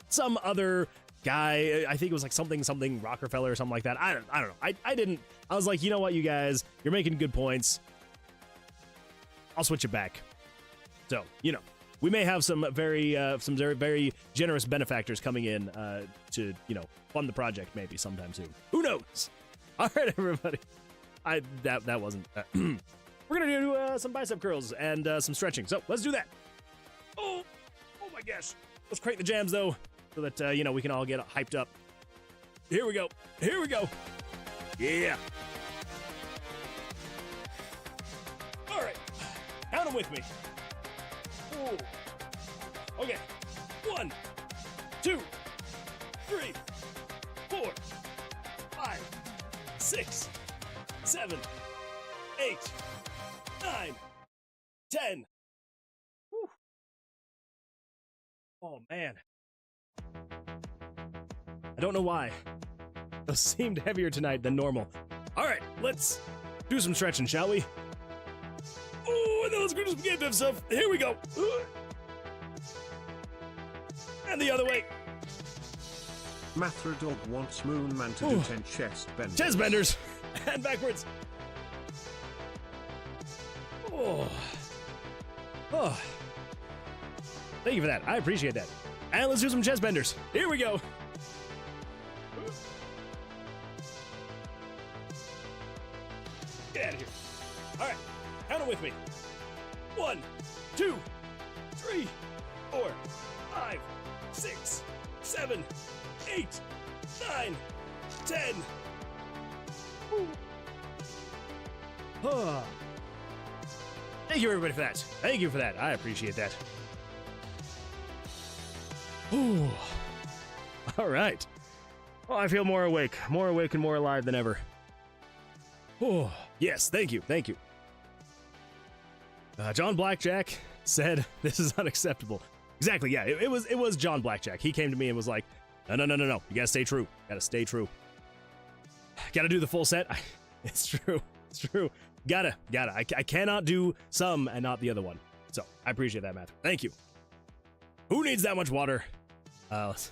some other guy. I think it was like something Rockefeller or something like that. I don't know. I didn't. I was like, you know what, you guys, you're making good points. I'll switch it back. So we may have some very generous benefactors coming in to fund the project maybe sometime soon. Who knows? All right, everybody. That wasn't. We're gonna do some bicep curls and some stretching. So let's do that. Oh my gosh. Let's crank the jams though, so that we can all get hyped up. Here we go. Yeah. All right. Count them with me. Ooh. Okay. 1, 2, 3, 4, 5, 6, 7, 8, 9, 10. Whew. Oh man. I don't know why. Those seemed heavier tonight than normal. All right, let's do some stretching, shall we? Ooh, and then let's go do some game dev stuff. Here we go. And the other way. Mathra Dog wants Moonman to do 10 chest benders. Chest benders. And backwards. Oh. Oh. Thank you for that. I appreciate that. And let's do some chest benders. Here we go. Get out of here. All right. Count it with me. 1, 2, 3, 4, 5, 6, 7, 8, 9, 10. Thank you, everybody, for that. Thank you for that. I appreciate that. Ooh. All right. Oh, I feel more awake and more alive than ever. Oh, yes. Thank you. Thank you. John Blackjack said this is unacceptable. Exactly. Yeah, it was John Blackjack. He came to me and was like, no. You gotta stay true. Gotta stay true. Gotta do the full set. It's true. It's true. Gotta. I cannot do some and not the other one. So I appreciate that, Matthew. Thank you. Who needs that much water? With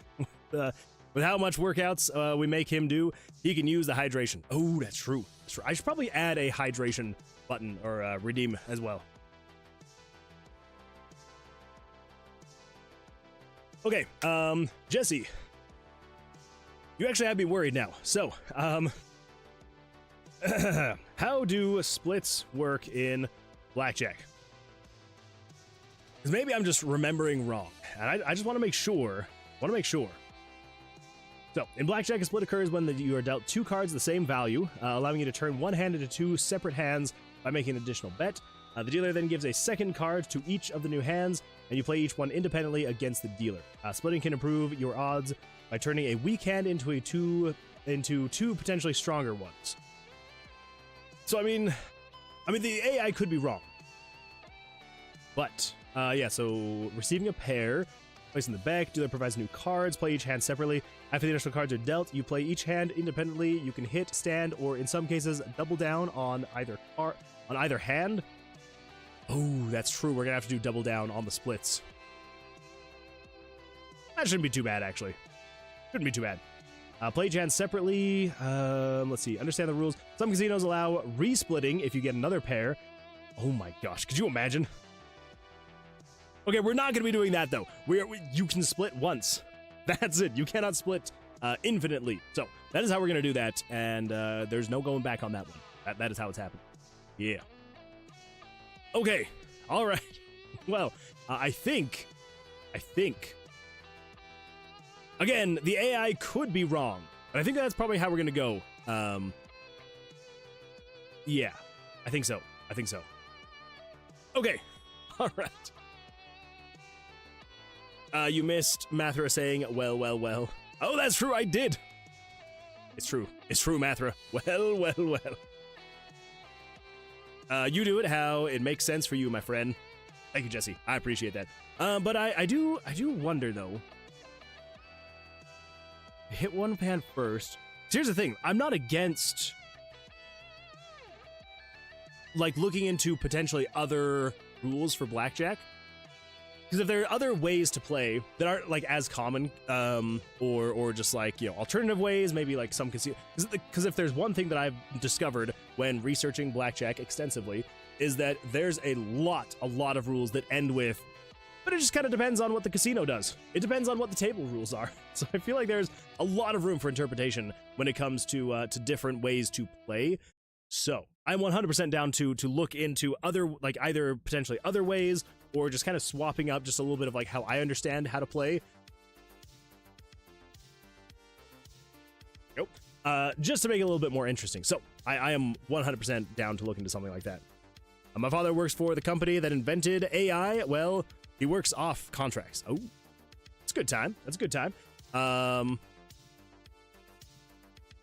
how much workouts we make him do, he can use the hydration. Oh, that's true. That's true. I should probably add a hydration button or redeem as well. Okay, Jesse, you actually have me worried now. So, how do splits work in Blackjack? Because maybe I'm just remembering wrong, and I just want to make sure. So, in Blackjack, a split occurs when you are dealt 2 cards of the same value, allowing you to turn one hand into 2 separate hands by making an additional bet. The dealer then gives a second card to each of the new hands, and you play each one independently against the dealer. Splitting can improve your odds by turning a weak hand into two potentially stronger ones. So, I mean, the AI could be wrong. But, yeah, so receiving a pair, placing the back, dealer provides new cards, play each hand separately. After the initial cards are dealt, you play each hand independently. You can hit, stand, or in some cases, double down on either hand. Oh, that's true. We're gonna have to do double down on the splits. That shouldn't be too bad, actually. Shouldn't be too bad. Play each hand separately. Let's see. Understand the rules. Some casinos allow resplitting if you get another pair. Oh my gosh, could you imagine? Okay, we're not gonna be doing that though. You can split once. That's it. You cannot split infinitely. So that is how we're gonna do that, and there's no going back on that one. That is how it's happening. Yeah. Okay. All right. Well, I think. Again, the AI could be wrong, but I think that's probably how we're gonna go. Yeah, I think so. Okay. All right. You missed Mathra saying, well. Oh, that's true, I did. It's true, Mathra. Well. You do it how it makes sense for you, my friend. Thank you, Jesse. I appreciate that. But I do wonder, though. Hit one hand first. Here's the thing. I'm not against, like, looking into potentially other rules for Blackjack. Because if there are other ways to play that aren't, like, as common, or just, like, you know, alternative ways, maybe, like, some casino... Because if there's one thing that I've discovered when researching Blackjack extensively, is that there's a lot of rules that end with, but it just kind of depends on what the casino does. It depends on what the table rules are. So I feel like there's a lot of room for interpretation when it comes to different ways to play. So I'm 100% down to look into other, like, either potentially other ways, or just kind of swapping up just a little bit of, like, how I understand how to play. Nope. Just to make it a little bit more interesting. So I am 100% down to look into something like that. My father works for the company that invented AI. Well, he works off contracts. Oh, it's a good time. That's a good time.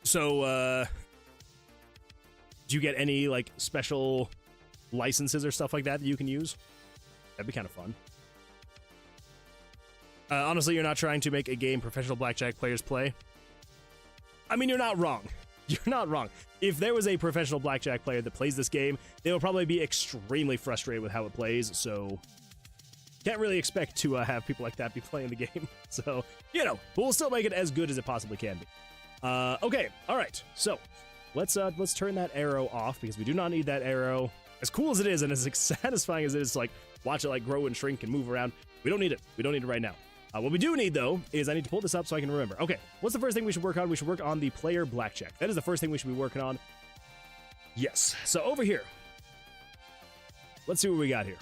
So, do you get any, like, special licenses or stuff like that you can use? That'd be kind of fun. Honestly, you're not trying to make a game professional Blackjack players play. I mean, you're not wrong. you're not wrong. If there was a professional blackjack player that plays this game, they will probably be extremely frustrated with how it plays, so can't really expect to have people like that be playing the game. So, you know, but we'll still make it as good as it possibly can be. Okay, all right, so let's turn that arrow off, because we do not need that arrow. As cool as it is and as satisfying as it is to like watch it like grow and shrink and move around, we don't need it. We don't need it right now. What we do need, though, is I need to pull this up so I can remember. Okay, what's the first thing we should work on? We should work on the player blackjack. That is the first thing we should be working on. Yes. So over here, let's see what we got here.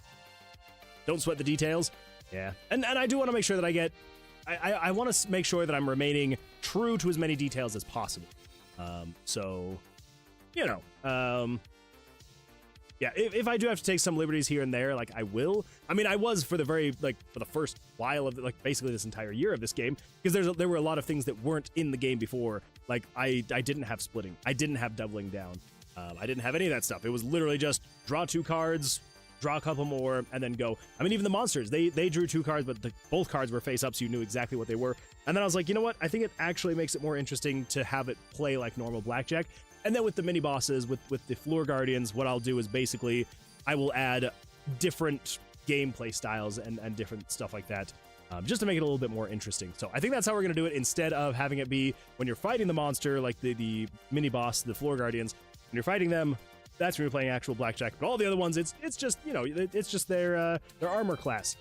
Don't sweat the details. Yeah. And I do want to make sure that I want to make sure that I'm remaining true to as many details as possible. So, you know, yeah, if I do have to take some liberties here and there, like, I will. I mean, I was for the first while of, like, basically this entire year of this game, because there were a lot of things that weren't in the game before. Like, I didn't have splitting. I didn't have doubling down. I didn't have any of that stuff. It was literally just draw 2 cards, draw a couple more, and then go. I mean, even the monsters, they drew 2 cards, but both cards were face up, so you knew exactly what they were. And then I was like, you know what? I think it actually makes it more interesting to have it play like normal blackjack. And then with the mini bosses, with the floor guardians, what I'll do is basically I will add different gameplay styles and different stuff like that, just to make it a little bit more interesting. So I think that's how we're going to do it, instead of having it be when you're fighting the monster, like the mini boss, the floor guardians, when you're fighting them, that's when you're playing actual blackjack. But all the other ones, it's just, you know, it's just their armor class.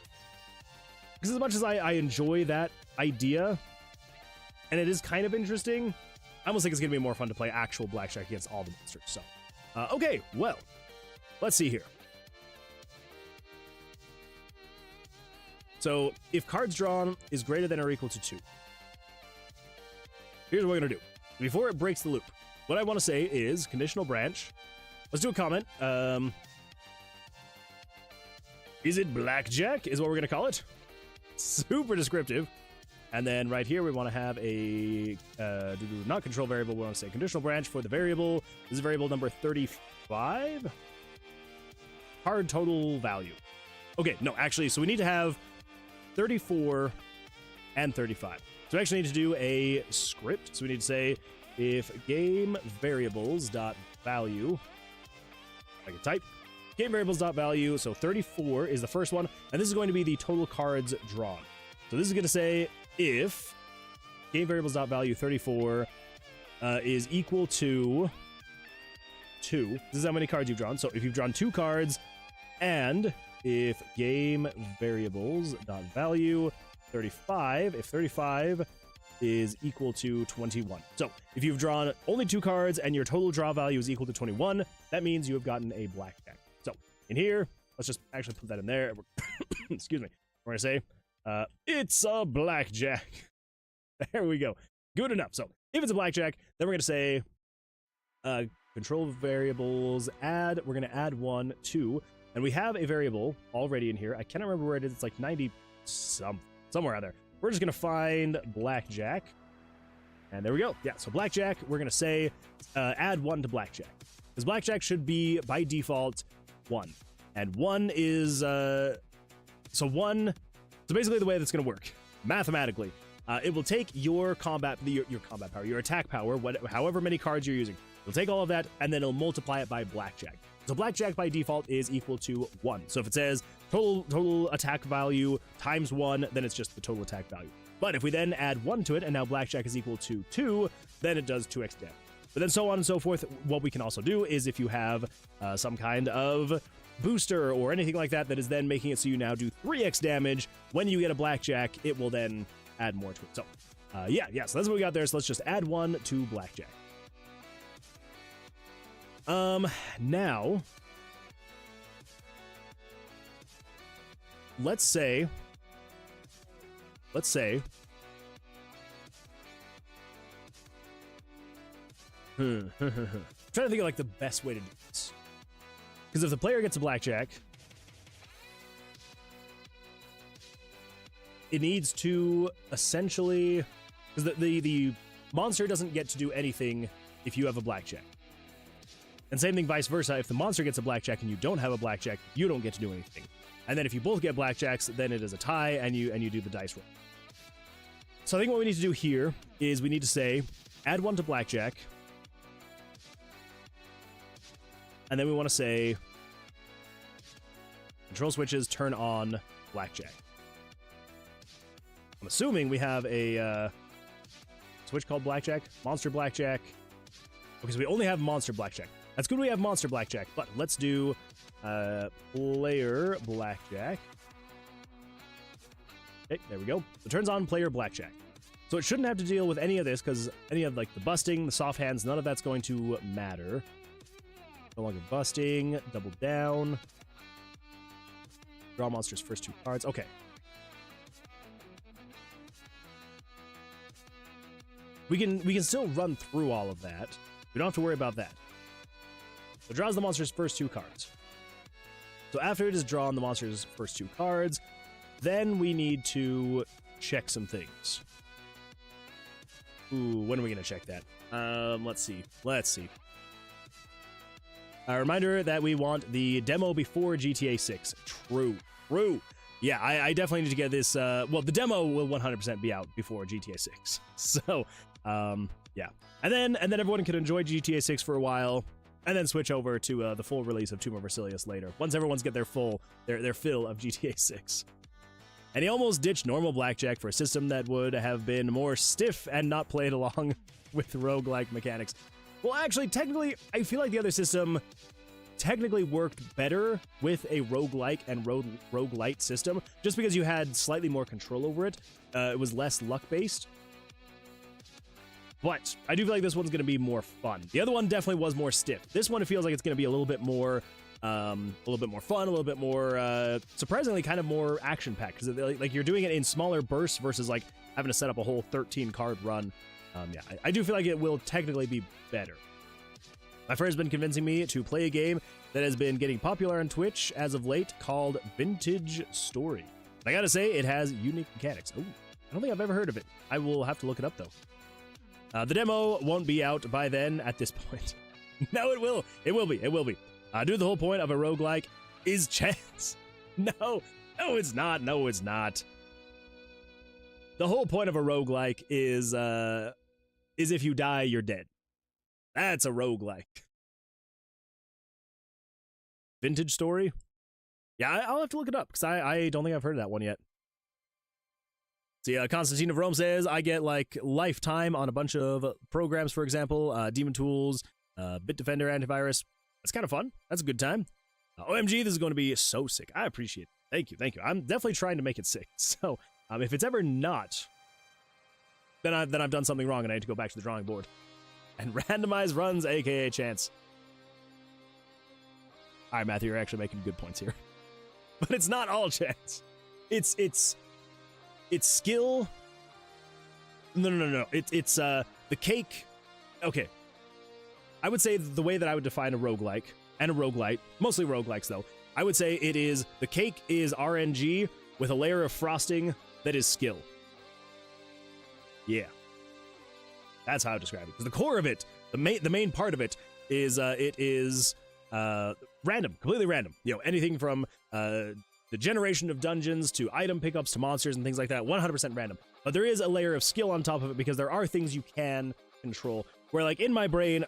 Because as much as I enjoy that idea, and it is kind of interesting, I almost think it's going to be more fun to play actual blackjack against all the monsters. So, okay, well, let's see here. So, if cards drawn is greater than or equal to 2, here's what we're going to do. Before it breaks the loop, what I want to say is conditional branch. Let's do a comment. Is it blackjack is what we're going to call it. Super descriptive. And then right here, we want to have a, not control variable, we want to say conditional branch for the variable. This is variable number 35. Card total value. Okay, no, actually, so we need to have 34 and 35. So we actually need to do a script. So we need to say if game variables dot value, I can type, game variables dot value, so 34 is the first one, and this is going to be the total cards drawn. So this is going to say if game variables dot value 34 is equal to 2. This is how many cards you've drawn. So if you've drawn 2 cards, and if game variables dot value 35, if 35 is equal to 21. So if you've drawn only 2 cards and your total draw value is equal to 21, that means you have gotten a blackjack. So in here, let's just actually put that in there. Excuse me. We're going to say it's a blackjack. There we go. Good enough. So if it's a blackjack, then we're going to say control variables add. We're going to add 1, 2, and we have a variable already in here. I cannot remember where it is. It's like 90 somewhere out there. We're just going to find blackjack, and there we go. Yeah, so blackjack, we're going to say add 1 to blackjack, because blackjack should be by default 1, and 1 is so basically the way that's going to work mathematically, it will take your combat power, your attack power, however many cards you're using. It'll take all of that, and then it'll multiply it by blackjack. So blackjack by default is equal to 1. So if it says total attack value times 1, then it's just the total attack value. But if we then add 1 to it, and now blackjack is equal to 2, then it does 2x damage. But then so on and so forth. What we can also do is if you have some kind of booster or anything like that that is then making it so you now do 3x damage, when you get a blackjack, it will then add more to it. So yeah, so that's what we got there. So let's just add 1 to blackjack. Now let's say trying to think of like the best way to do this, because if the player gets a blackjack, it needs to essentially, because the monster doesn't get to do anything if you have a blackjack. And same thing vice versa. If the monster gets a blackjack and you don't have a blackjack, you don't get to do anything. And then if you both get blackjacks, then it is a tie, and you do the dice roll. So I think what we need to do here is we need to say add 1 to blackjack, And then we want to say control switches turn on Blackjack. I'm assuming we have a switch called Blackjack, Monster Blackjack. Okay, so we only have Monster Blackjack. That's good we have Monster Blackjack, but let's do Player Blackjack. Okay, there we go. So it turns on Player Blackjack. So it shouldn't have to deal with any of this, because any of like the busting, the soft hands, none of that's going to matter. No longer busting, double down. Draw monster's first 2 cards. Okay. We can still run through all of that. We don't have to worry about that. So it draws the monster's first 2 cards. So after it has drawn the monster's first 2 cards, then we need to check some things. Ooh, when are we going to check that? Let's see. A reminder that we want the demo before GTA 6. True. Yeah, I definitely need to get this. Well, the demo will 100% be out before GTA 6. So, yeah. And then everyone can enjoy GTA 6 for a while, and then switch over to the full release of Tomb of Vercilias later. Once everyone's get their fill of GTA 6. And he almost ditched normal Blackjack for a system that would have been more stiff and not played along with roguelike mechanics. Well, actually, technically, I feel like the other system technically worked better with a roguelike and roguelite system, just because you had slightly more control over it. It was less luck-based. But I do feel like this one's going to be more fun. The other one definitely was more stiff. This one, it feels like it's going to be a little bit more fun, a little bit more, surprisingly, kind of more action-packed, because like you're doing it in smaller bursts versus like having to set up a whole 13-card run. Yeah, I do feel like it will technically be better. My friend's been convincing me to play a game that has been getting popular on Twitch as of late called Vintage Story. I gotta say, it has unique mechanics. Oh, I don't think I've ever heard of it. I will have to look it up, though. The demo won't be out by then at this point. No, it will. It will be. Dude, the whole point of a roguelike is chance. No, it's not. The whole point of a roguelike is if you die, you're dead. That's a roguelike. Vintage Story? Yeah, I'll have to look it up, because I don't think I've heard of that one yet. See, Constantine of Rome says, I get, like, lifetime on a bunch of programs, for example, Demon Tools, Bitdefender Antivirus. That's kind of fun. That's a good time. OMG, this is going to be so sick. I appreciate it. Thank you. I'm definitely trying to make it sick. So, if it's ever not, then I've done something wrong and I need to go back to the drawing board. And randomize runs, aka chance. All right, Matthew, you're actually making good points here. But it's not all chance. It's skill. No. It's the cake. Okay. I would say the way that I would define a roguelike and a roguelite, mostly roguelikes though, I would say it is the cake is RNG with a layer of frosting that is skill. Yeah. That's how I describe it. Because the core of it, the main part of it is random, completely random. You know, anything from the generation of dungeons to item pickups to monsters and things like that, 100% random. But there is a layer of skill on top of it, because there are things you can control. Where, like, in my brain,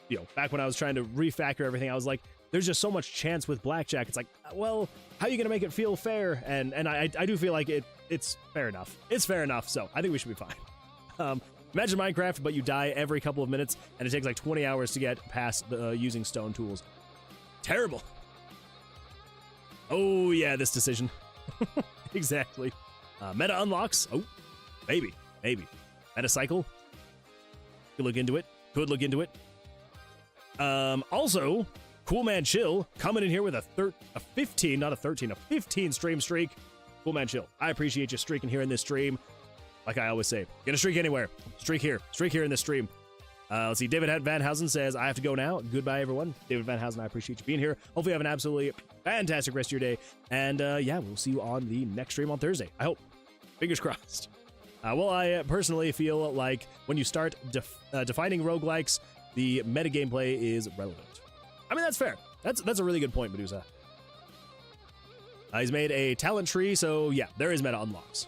you know, back when I was trying to refactor everything, I was like, there's just so much chance with Blackjack. It's like, well, how are you going to make it feel fair? And I do feel like it's fair enough. It's fair enough, so I think we should be fine. Imagine Minecraft, but you die every couple of minutes, and it takes like 20 hours to get past using stone tools. Terrible. Oh, yeah, this decision. Exactly. Meta unlocks. Oh, maybe. Meta cycle. Could look into it. Also, Cool Man Chill coming in here with a 15, not a 13, a 15 stream streak. Cool Man Chill, I appreciate you streaking here in this stream. Like I always say, get a streak anywhere. Streak here in this stream. Let's see, David Van Housen says, I have to go now. Goodbye, everyone. David Van Housen, I appreciate you being here. Hopefully you have an absolutely fantastic rest of your day. And yeah, we'll see you on the next stream on Thursday. I hope. Fingers crossed. Well, I personally feel like when you start defining roguelikes, the meta gameplay is relevant. I mean, that's fair. That's a really good point, Medusa. He's made a talent tree, so yeah, there is meta unlocks.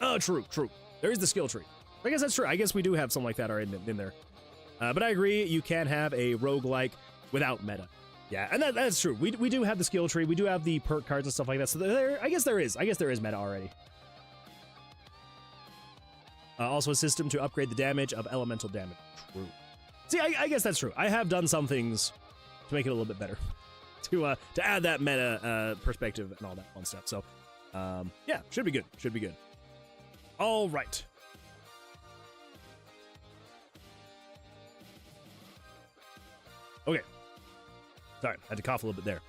Oh, true. There is the skill tree. I guess that's true. I guess we do have something like that already in there. But I agree, you can have a roguelike without meta. Yeah, and that's true. We do have the skill tree. We do have the perk cards and stuff like that. So I guess there is meta already. Also a system to upgrade the damage of elemental damage. True. See, I guess that's true. I have done some things to make it a little bit better. To add that meta perspective and all that fun stuff. So, yeah, should be good. Should be good. All right. Okay. Sorry, I had to cough a little bit there.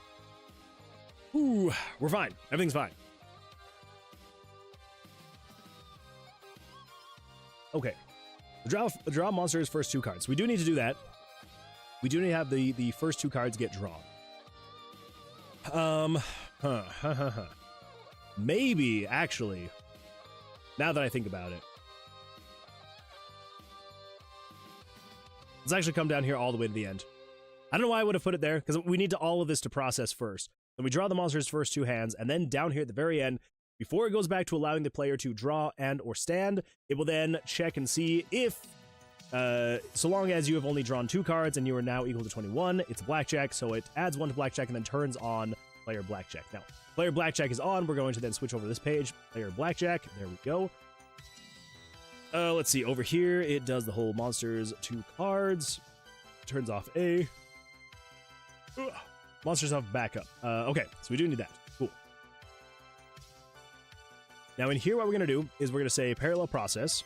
Ooh, we're fine. Everything's fine. Okay. Draw monsters' first 2 cards. We do need to do that. We do need to have the first 2 cards get drawn. Maybe, actually, now that I think about it, let's actually come down here all the way to the end. I don't know why I would have put it there, because we need all of this to process first. Then we draw the monster's first 2 hands, and then down here at the very end, before it goes back to allowing the player to draw and or stand, it will then check and see if, so long as you have only drawn 2 cards and you are now equal to 21, it's blackjack, so it adds 1 to blackjack and then turns on player blackjack. Now, player blackjack is on. We're going to then switch over to this page. Player blackjack. There we go. Let's see. Over here, it does the whole monsters 2 cards. Turns off A. Ugh. Monsters have backup. Okay, so we do need that. Cool. Now in here, what we're going to do is we're going to say parallel process.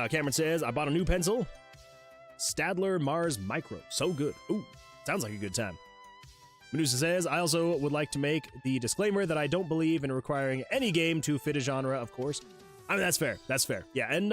Cameron says, I bought a new pencil. Stadler Mars Micro. So good. Ooh, sounds like a good time. Medusa says, I also would like to make the disclaimer that I don't believe in requiring any game to fit a genre, of course. I mean, that's fair. That's fair. Yeah, and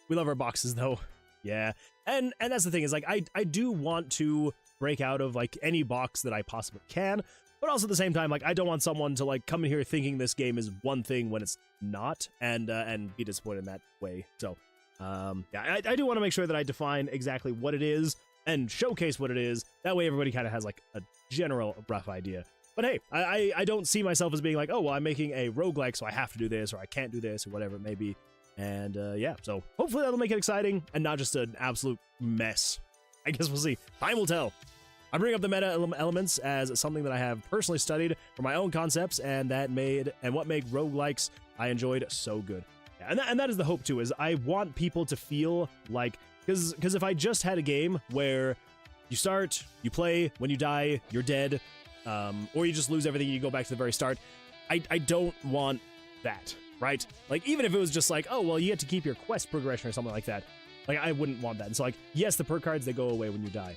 we love our boxes, though. Yeah, and that's the thing, is like, I do want to break out of, like, any box that I possibly can, but also at the same time, like, I don't want someone to, like, come in here thinking this game is one thing when it's not, and be disappointed in that way. So, yeah, I do want to make sure that I define exactly what it is and showcase what it is. That way everybody kind of has, like, a general rough idea. But hey, I don't see myself as being like, oh, well, I'm making a roguelike, so I have to do this, or I can't do this, or whatever it may be. And, yeah, so hopefully that'll make it exciting and not just an absolute mess. I guess we'll see. Time will tell. I bring up the meta elements as something that I have personally studied for my own concepts, and what made roguelikes I enjoyed so good. Yeah, and that is the hope, too, is I want people to feel like, because if I just had a game where you start, you play, when you die, you're dead, or you just lose everything and you go back to the very start, I don't want that, right? Like, even if it was just like, oh, well, you get to keep your quest progression or something like that, like, I wouldn't want that. And so, like, yes, the perk cards, they go away when you die.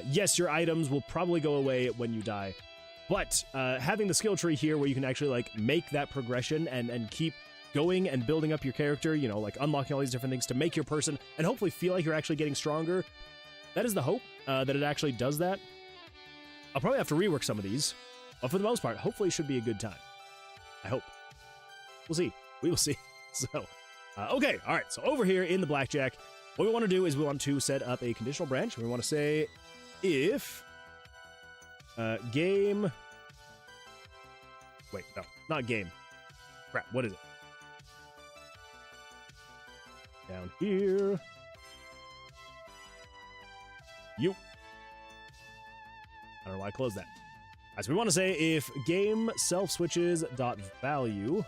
Yes, your items will probably go away when you die, but having the skill tree here where you can actually, like, make that progression and keep going and building up your character, you know, like unlocking all these different things to make your person and hopefully feel like you're actually getting stronger. That is the hope, that it actually does that. I'll probably have to rework some of these, but for the most part, hopefully it should be a good time. I hope. We'll see. We will see. So, okay, all right. So over here in the blackjack, what we want to do is we want to set up a conditional branch. We want to say if game... Wait, no, not game. Crap, what is it? Down here. I don't know why I closed that. All right, so we want to say if game self switches dot value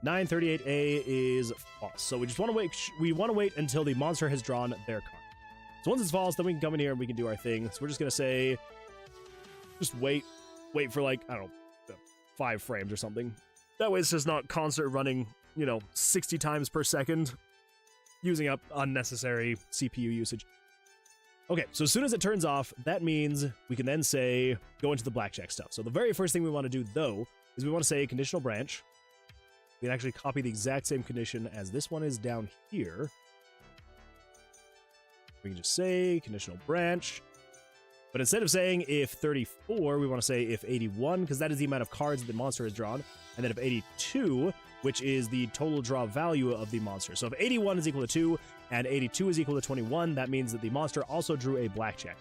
938A is false. So we just want to wait. We want to wait until the monster has drawn their card. So once it's false, then we can come in here and we can do our thing. So we're just gonna say, just wait for like, I don't know, 5 frames or something. That way it's just not constant running, you know, 60 times per second, using up unnecessary CPU usage. Okay, so as soon as it turns off, that means we can then say, go into the blackjack stuff. So the very first thing we want to do, though, is we want to say conditional branch. We can actually copy the exact same condition as this one is down here. We can just say conditional branch. But instead of saying if 34, we want to say if 81, because that is the amount of cards that the monster has drawn. And then if 82, which is the total draw value of the monster. So if 81 is equal to 2 and 82 is equal to 21, that means that the monster also drew a blackjack.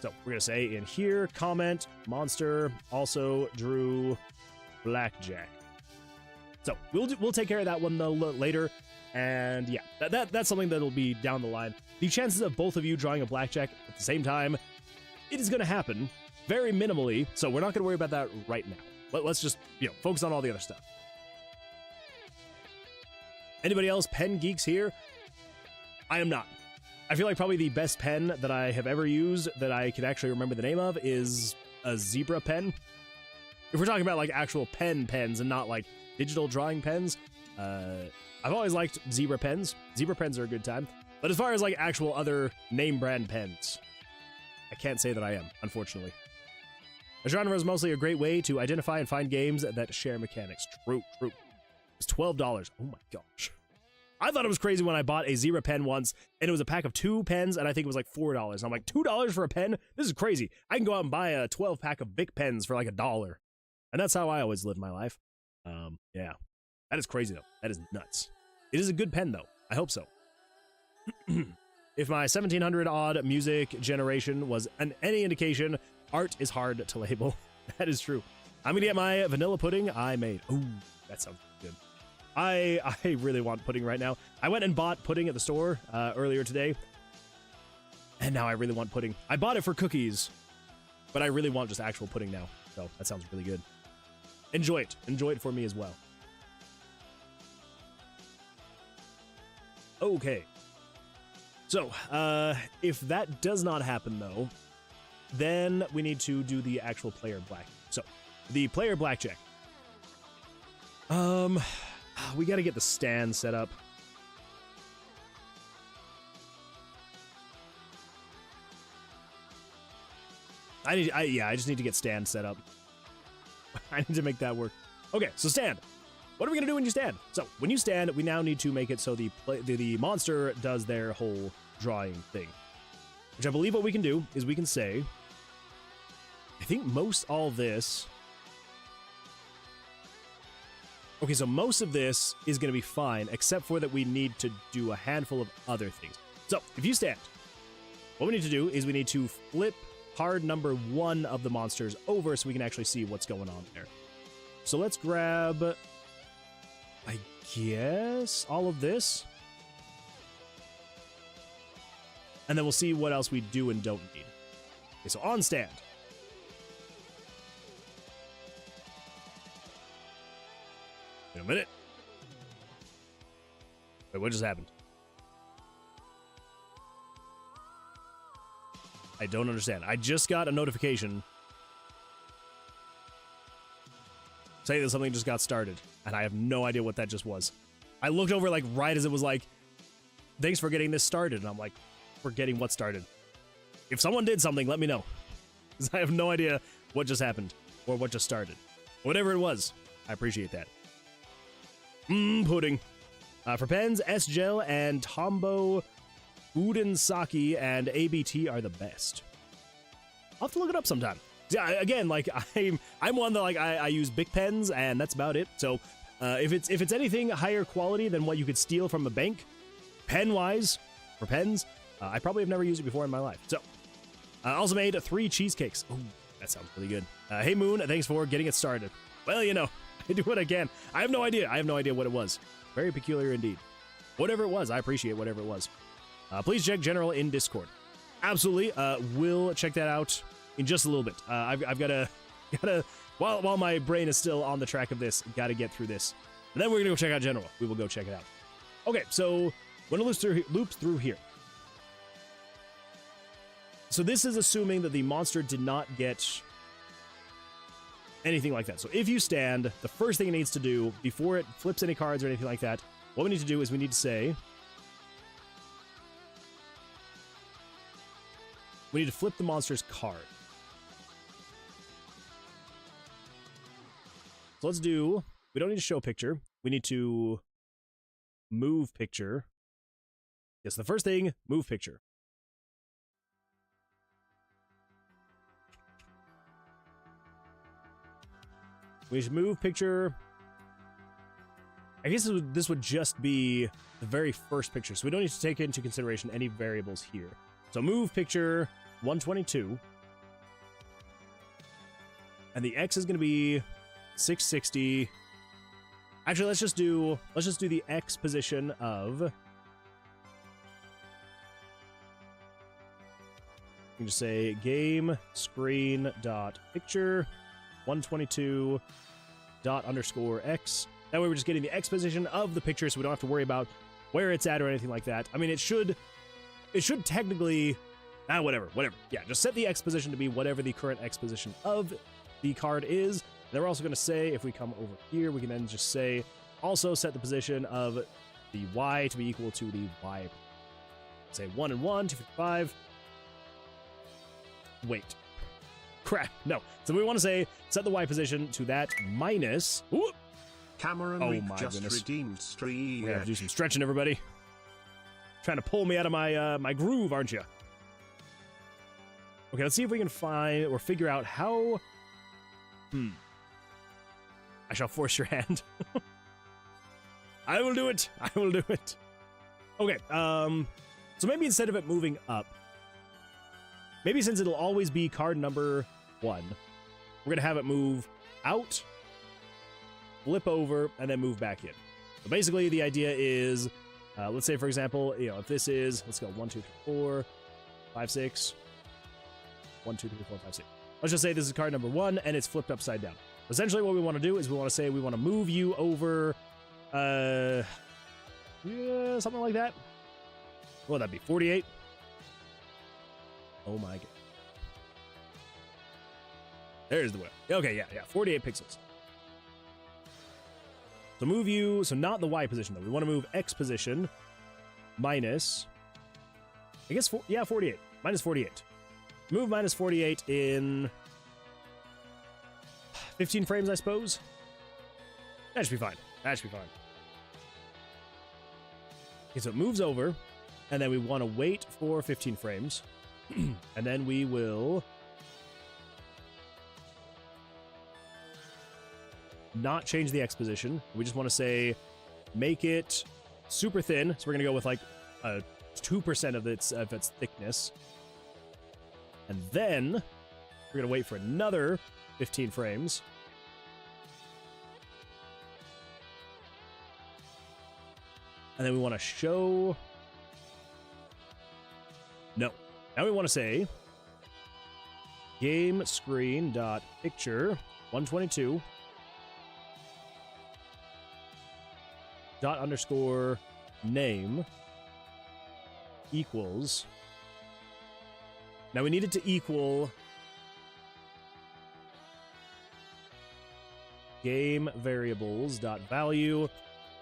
So we're going to say in here, comment, monster also drew blackjack. So we'll take care of that one though later. And yeah, that's something that'll be down the line. The chances of both of you drawing a blackjack at the same time, it is going to happen very minimally, so we're not going to worry about that right now. Let's just, focus on all the other stuff. Anybody else pen geeks here? I am not. I feel like probably the best pen that I have ever used that I can actually remember the name of is a zebra pen. If we're talking about like actual pens and not like digital drawing pens, I've always liked zebra pens. Zebra pens are a good time. But as far as like actual other name brand pens, I can't say that I am, unfortunately. A genre is mostly a great way to identify and find games that share mechanics. True. It's $12. Oh my gosh. I thought it was crazy when I bought a zebra pen once, and it was a pack of 2 pens, and I think it was like $4. And I'm like, $2 for a pen? This is crazy. I can go out and buy a 12-pack of Bic pens for like $1. And that's how I always live my life. Yeah. That is crazy, though. That is nuts. It is a good pen, though. I hope so. If my 1700-odd music generation was any indication, art is hard to label. That is true. I'm gonna get my vanilla pudding I made. Ooh, that sounds good. I really want pudding right now. I went and bought pudding at the store earlier today, and now I really want pudding. I bought it for cookies, but I really want just actual pudding now. So that sounds really good. Enjoy it. Enjoy it for me as well. Okay. So, if that does not happen, though, then we need to do the actual player black. So, the player blackjack. We gotta get the stand set up. I just need to get stand set up. I need to make that work. Okay, so stand. What are we gonna do when you stand? So when you stand, we now need to make it so the monster does their whole drawing thing, which I believe what we can do is we can say, I think most all this. Okay, so most of this is gonna be fine, except for that we need to do a handful of other things. So if you stand, what we need to do is we need to flip card number 1 of the monsters over so we can actually see what's going on there. So let's grab, I guess, all of this. And then we'll see what else we do and don't need. Okay, so on stand. Wait a minute. Wait, what just happened? I don't understand. I just got a notification saying that something just got started, and I have no idea what that just was. I looked over like right as it was like, thanks for getting this started, and I'm like, for getting what started? If someone did something, let me know, because I have no idea what just happened or what just started. Whatever it was, I appreciate that. Pudding. For pens, S-Gel and Tombow Udensaki and ABT are the best. I'll have to look it up sometime. Yeah, again, like I'm one that like I use Bic pens and that's about it. So if it's anything higher quality than what you could steal from a bank, pen wise for pens, I probably have never used it before in my life. So I also made 3 cheesecakes. Oh, that sounds really good. Hey Moon, thanks for getting it started. Well, you know, I do what I can. I have no idea. I have no idea what it was. Very peculiar indeed. Whatever it was, I appreciate whatever it was. Please check general in Discord. Absolutely, we'll check that out in just a little bit. I've gotta while my brain is still on the track of this, gotta get through this, and then we're gonna go check out general. We will go check it out. Okay, so when it loops through here. So this is assuming that the monster did not get anything like that. So if you stand, the first thing it needs to do before it flips any cards or anything like that, what we need to do is we need to say, we need to flip the monster's card. So let's do, we don't need to show picture. We need to move picture. Yes, the first thing, move picture. We should move picture. I guess this would just be the very first picture, so we don't need to take into consideration any variables here. So move picture 122. And the X is going to be 660. Actually, let's just do the X position of. You can just say game screen dot picture 122 dot underscore X. That way we're just getting the X position of the picture, so we don't have to worry about where it's at or anything like that. I mean, it should technically, whatever. Yeah, just set the X position to be whatever the current X position of the card is. And then we're also going to say, if we come over here, we can then just say, also set the position of the Y to be equal to the Y. Say 1 and 1, 255. Wait. Crap, no. So we want to say, set the Y position to that minus. Ooh, Cameron Reek just goodness. redeemed 3. We're gonna have to do some stretching, everybody. Trying to pull me out of my my groove, aren't you? Okay, let's see if we can find or figure out how. I shall force your hand. I will do it. I will do it. Okay. So maybe instead of it moving up, maybe since it'll always be card number 1, we're gonna have it move out, flip over, and then move back in. So basically, the idea is, let's say, for example, if this is, let's go 1, 2, 3, 4, 5, 6. 1, 2, 3, 4, 5, 6. Let's just say this is card number 1, and it's flipped upside down. Essentially, what we want to do is we want to say we want to move you over, yeah, something like that. What would that be? 48? Oh my god. There's the way. Okay, yeah, 48 pixels. So move you, so not the Y position though. We want to move X position minus, I guess, 48. Minus 48. Move minus 48 in 15 frames, I suppose. That should be fine. That should be fine. Okay, so it moves over, and then we want to wait for 15 frames, and then we will not change the X position. We just want to say make it super thin. So we're gonna go with like a 2% of its thickness, and then we're gonna wait for another 15 frames. And then we want to show. No. Now we want to say game screen dot picture 122 dot underscore name equals. Now we need it to equal game variables dot value.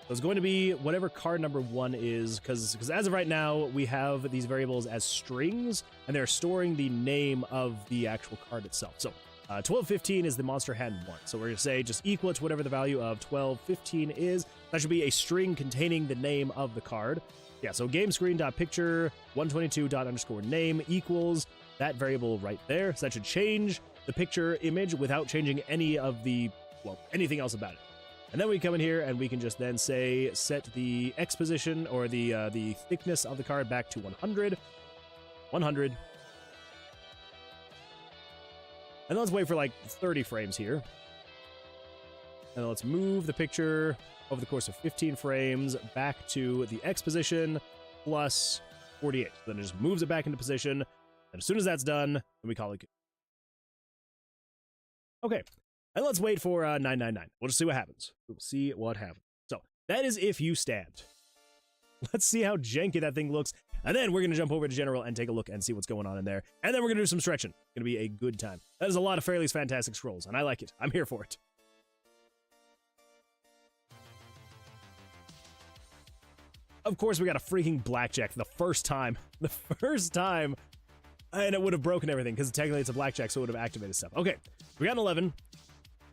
So it's going to be whatever card number 1 is, because as of right now we have these variables as strings, and they're storing the name of the actual card itself. So 1215 is the monster hand 1. So we're going to say just equal it to whatever the value of 1215 is. That should be a string containing the name of the card. Yeah, so game screen dot picture 122 dot underscore name equals that variable right there. So that should change the picture image without changing any of the, well, anything else about it. And then we come in here and we can just then say set the X position or the thickness of the card back to 100. 100. And then let's wait for like 30 frames here. And then let's move the picture over the course of 15 frames back to the X position plus 48. So then it just moves it back into position. And as soon as that's done, then we call it good. Okay. And let's wait for 999. We'll just see what happens. We'll see what happens. So that is if you stand. Let's see how janky that thing looks. And then we're going to jump over to General and take a look and see what's going on in there. And then we're going to do some stretching. It's going to be a good time. That is a lot of Fairly's Fantastic Scrolls, and I like it. I'm here for it. Of course, we got a freaking blackjack the first time. The first time. And it would have broken everything, because technically it's a blackjack, so it would have activated stuff. Okay, we got an 11.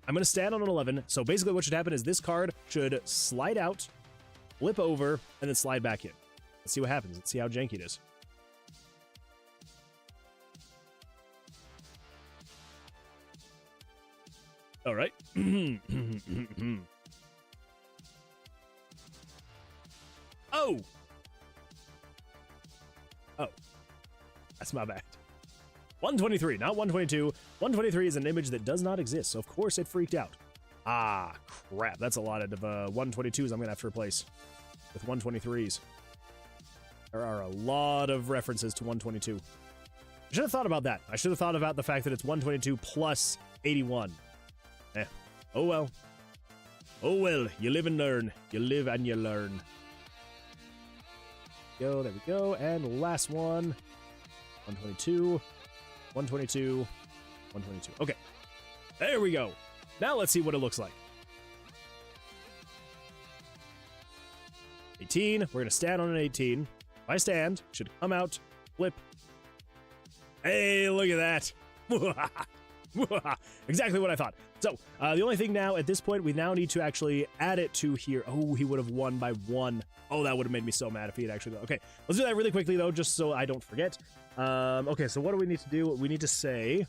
I'm going to stand on an 11. So basically what should happen is this card should slide out, flip over, and then slide back in. Let's see what happens. Let's see how janky it is. All right. Oh! Oh. That's my bad. 123, not 122. 123 is an image that does not exist, so of course it freaked out. Ah, crap. That's a lot of 122s I'm going to have to replace with 123s. There are a lot of references to 122. I should have thought about that. I should have thought about the fact that it's 122 plus 81. Oh well. Oh well. You live and learn. You live and you learn. There we go. And last one. 122. 122. 122. Okay. There we go. Now let's see what it looks like. 18. We're going to stand on an 18. If I stand, it should come out, flip. Hey, look at that. Exactly what I thought. So, the only thing now, at this point, we now need to actually add it to here. Oh, he would have won by 1. Oh, that would have made me so mad if he had actually... Okay, let's do that really quickly, though, just so I don't forget. Okay, so what do we need to do? We need to say...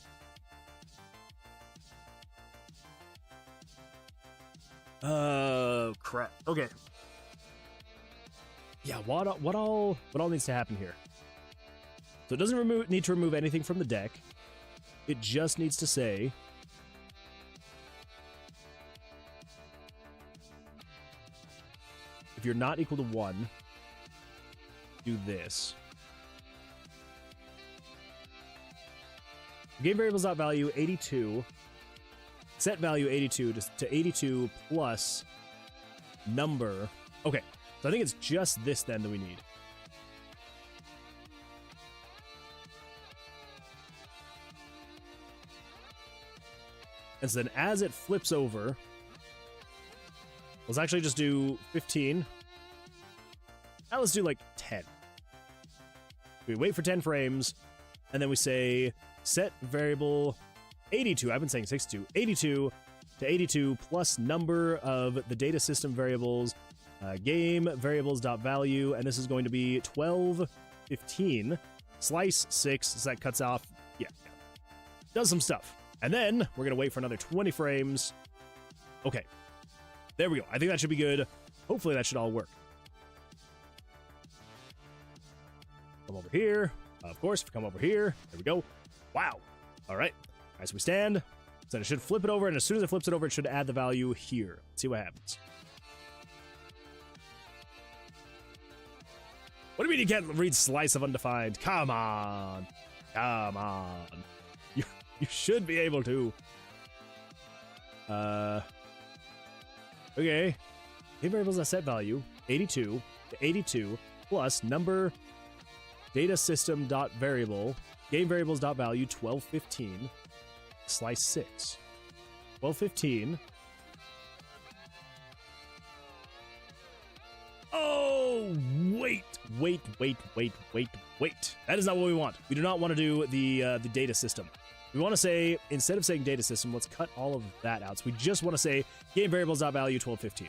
crap. Okay. Yeah, what all needs to happen here? So it doesn't need to remove anything from the deck. It just needs to say... If you're not equal to 1, do this. Game variables.value 82. Set value 82 to 82 plus number. Okay, so I think it's just this then that we need. And so then as it flips over, let's actually just do 15. Now let's do like 10. We wait for 10 frames, and then we say set variable 82. I've been saying 62. 82 to 82 plus number of the data system variables, game variables.value, and this is going to be 1215. Slice 6, so that cuts off, yeah. Does some stuff. And then we're going to wait for another 20 frames. Okay. There we go. I think that should be good. Hopefully that should all work. Come over here. Of course, come over here. There we go. Wow. All right. All right, so we stand. So it should flip it over, and as soon as it flips it over, it should add the value here. Let's see what happens. What do you mean you can't read slice of undefined? Come on. Come on. You should be able to. Okay. Game variables set value 82 to 82 plus number data system dot variable game variables dot value 1215 slice 6 1215. Oh, wait. That is not what we want. We do not want to do the data system. We want to say, instead of saying data system, let's cut all of that out. So we just want to say game variables.value 1215.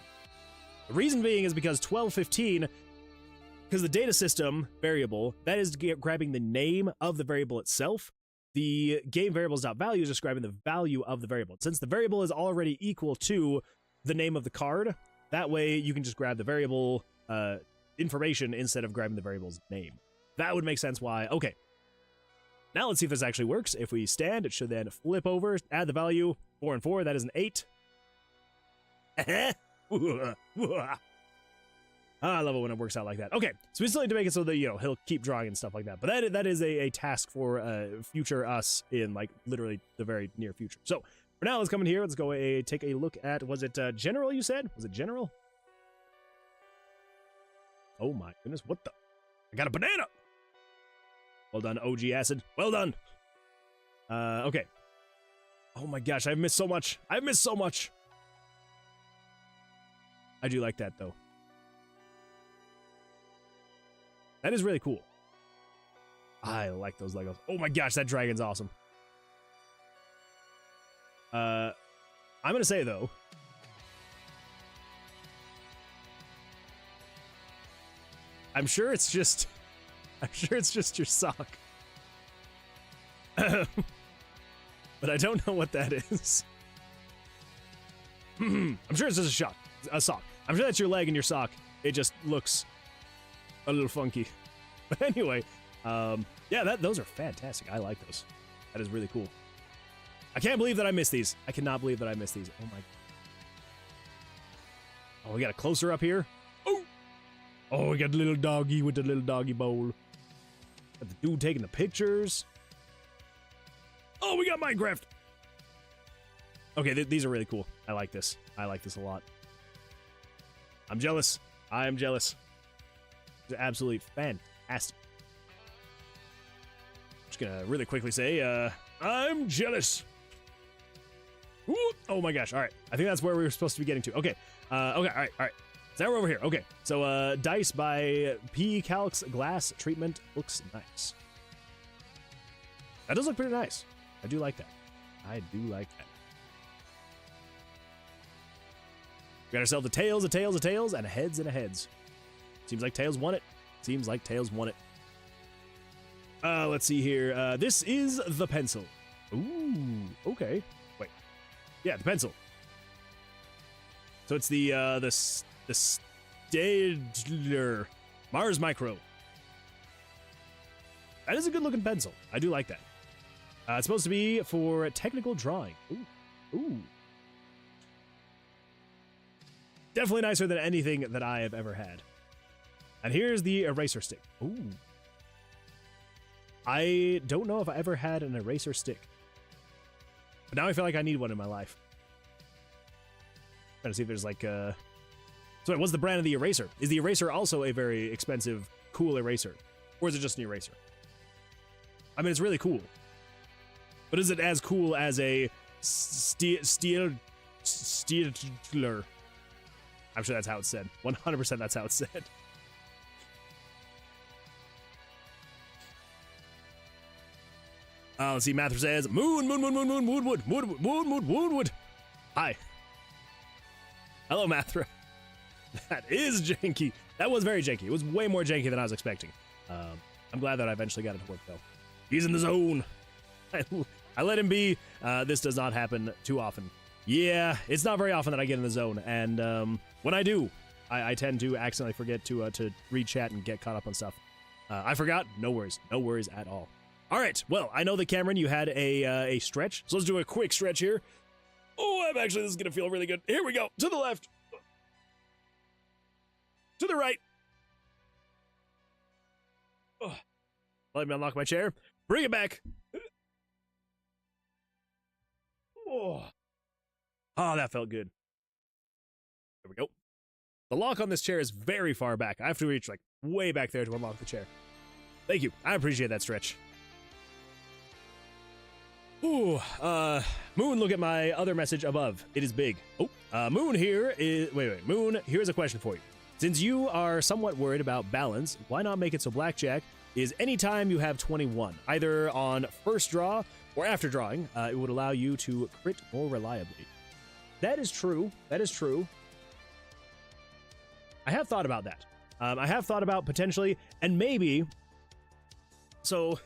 The reason being is because 1215, because the data system variable, that is grabbing the name of the variable itself. The game variables.value is just grabbing the value of the variable. Since the variable is already equal to the name of the card, that way you can just grab the variable information instead of grabbing the variable's name. That would make sense why. Okay. Now let's see if this actually works. If we stand, it should then flip over, add the value, 4 and 4, that is an 8. I love it when it works out like that. Okay, so we still need to make it so that, you know, he'll keep drawing and stuff like that. But that is a task for future us in, like, literally the very near future. So, for now, let's come in here. Let's go take a look at, was it general, you said? Was it general? Oh my goodness, what the? I got a banana! Well done, OG Acid. Well done. Okay. Oh my gosh, I've missed so much. I've missed so much. I do like that, though. That is really cool. I like those Legos. Oh my gosh, that dragon's awesome. I'm gonna say, though, I'm sure it's just your sock. But I don't know what that is. I'm sure it's just a sock. I'm sure that's your leg and your sock. It just looks a little funky. But anyway, yeah, those are fantastic. I like those. That is really cool. I can't believe that I missed these. I cannot believe that I missed these. Oh my. Oh, we got a closer up here. Oh, oh, we got the little doggy with the little doggy bowl. Got the dude taking the pictures. Oh, we got Minecraft. Okay, these are really cool. I like this. I like this a lot. I'm jealous. I am jealous. It's absolutely fantastic. Just gonna really quickly say, I'm jealous. Ooh, oh my gosh. All right. I think that's where we were supposed to be getting to. Okay. Okay. All right. So now we're over here. Okay. So, dice by P. Calx glass treatment looks nice. That does look pretty nice. I do like that. I do like that. We got ourselves a tails, a tails, a tails, and a heads and a heads. Seems like tails won it. Seems like tails won it. Let's see here. This is the pencil. Ooh, okay. Wait. Yeah, the pencil. So it's the Stadler Mars Micro. That is a good looking pencil. I do like that. It's supposed to be for technical drawing. Ooh. Ooh. Definitely nicer than anything that I have ever had. And here's the eraser stick. Ooh. I don't know if I ever had an eraser stick. But now I feel like I need one in my life. Trying to see if there's like So wait, what's the brand of the eraser? Is the eraser also a very expensive, cool eraser? Or is it just an eraser? I mean, it's really cool. But is it as cool as a Steeler? I'm sure that's how it's said. 100% that's how it's said. Let's see. Mather says, Moonwood. Hi. Hello, Mathra. That is janky. That was very janky. It was way more janky than I was expecting. I'm glad that I eventually got it to work, though. He's in the zone. I let him be. This does not happen too often. Yeah, it's not very often that I get in the zone, and when I do, I tend to accidentally forget to read chat and get caught up on stuff. I forgot. No worries at all. All right. Well, I know that Cameron, you had a stretch, so let's do a quick stretch here. Oh, this is gonna feel really good. Here we go. To the left. To the right. Oh. Let me unlock my chair. Bring it back. Oh. Oh, that felt good. There we go. The lock on this chair is very far back. I have to reach like way back there to unlock the chair. Thank you. I appreciate that stretch. Ooh, Moon, look at my other message above. It is big. Oh, Moon here is... Wait. Moon, here's a question for you. Since you are somewhat worried about balance, why not make it so Blackjack is anytime you have 21, either on first draw or after drawing, it would allow you to crit more reliably. That is true. That is true. I have thought about that. I have thought about potentially, and maybe... So...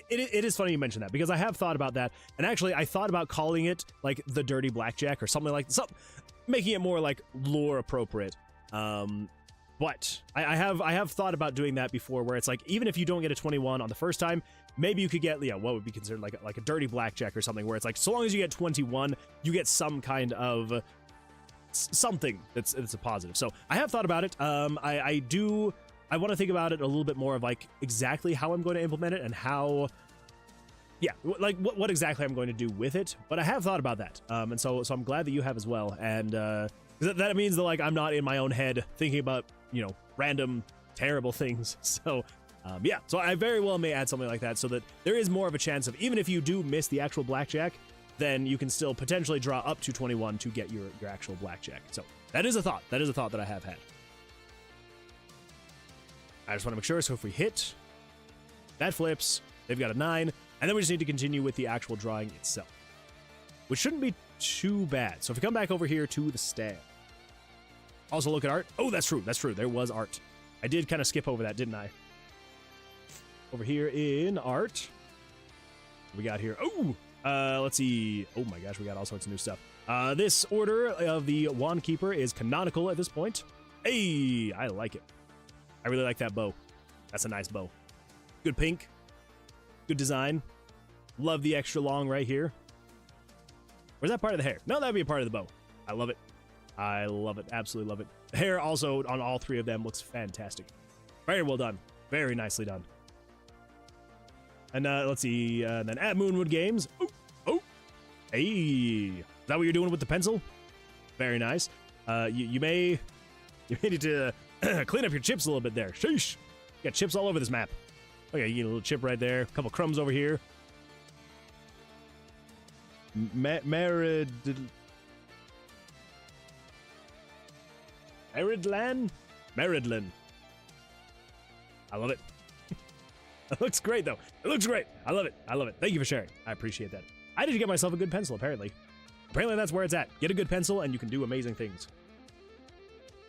It is funny you mention that, because I have thought about that, and actually I thought about calling it like the Dirty Blackjack or something like that, making it more like lore appropriate. But I have thought about doing that before, where it's like, even if you don't get a 21 on the first time, maybe you could get, yeah, what would be considered like a Dirty Blackjack or something, where it's like, so long as you get 21, you get some kind of something that's a positive. So I have thought about it. I want to think about it a little bit more of like exactly how I'm going to implement it and how, yeah, like what exactly I'm going to do with it. But I have thought about that, and so I'm glad that you have as well. And that means that like I'm not in my own head thinking about, you know, random terrible things. So yeah, so I very well may add something like that, so that there is more of a chance of, even if you do miss the actual blackjack, then you can still potentially draw up to 21 to get your actual blackjack. So that is a thought. That is a thought that I have had. I just want to make sure, so if we hit, that flips, they've got a 9, and then we just need to continue with the actual drawing itself, which shouldn't be too bad. So if we come back over here to the stand, also look at art. Oh, that's true, there was art. I did kind of skip over that, didn't I? Over here in art, we got here, let's see, oh my gosh, we got all sorts of new stuff. This order of the Wand Keeper is canonical at this point. Hey, I like it. I really like that bow. That's a nice bow. Good pink. Good design. Love the extra long right here. Where's that part of the hair? No, that'd be a part of the bow. I love it. I love it. Absolutely love it. The hair also on all three of them looks fantastic. Very well done. Very nicely done. And let's see. Then at Moonwood Games. Oh. Hey. Is that what you're doing with the pencil? Very nice. You may need to clean up your chips a little bit there. Sheesh. You got chips all over this map. Okay, you get a little chip right there. A couple crumbs over here. Meridlan? I love it. It looks great, though. It looks great. I love it. I love it. Thank you for sharing. I appreciate that. I need to get myself a good pencil, apparently. Apparently, that's where it's at. Get a good pencil, and you can do amazing things.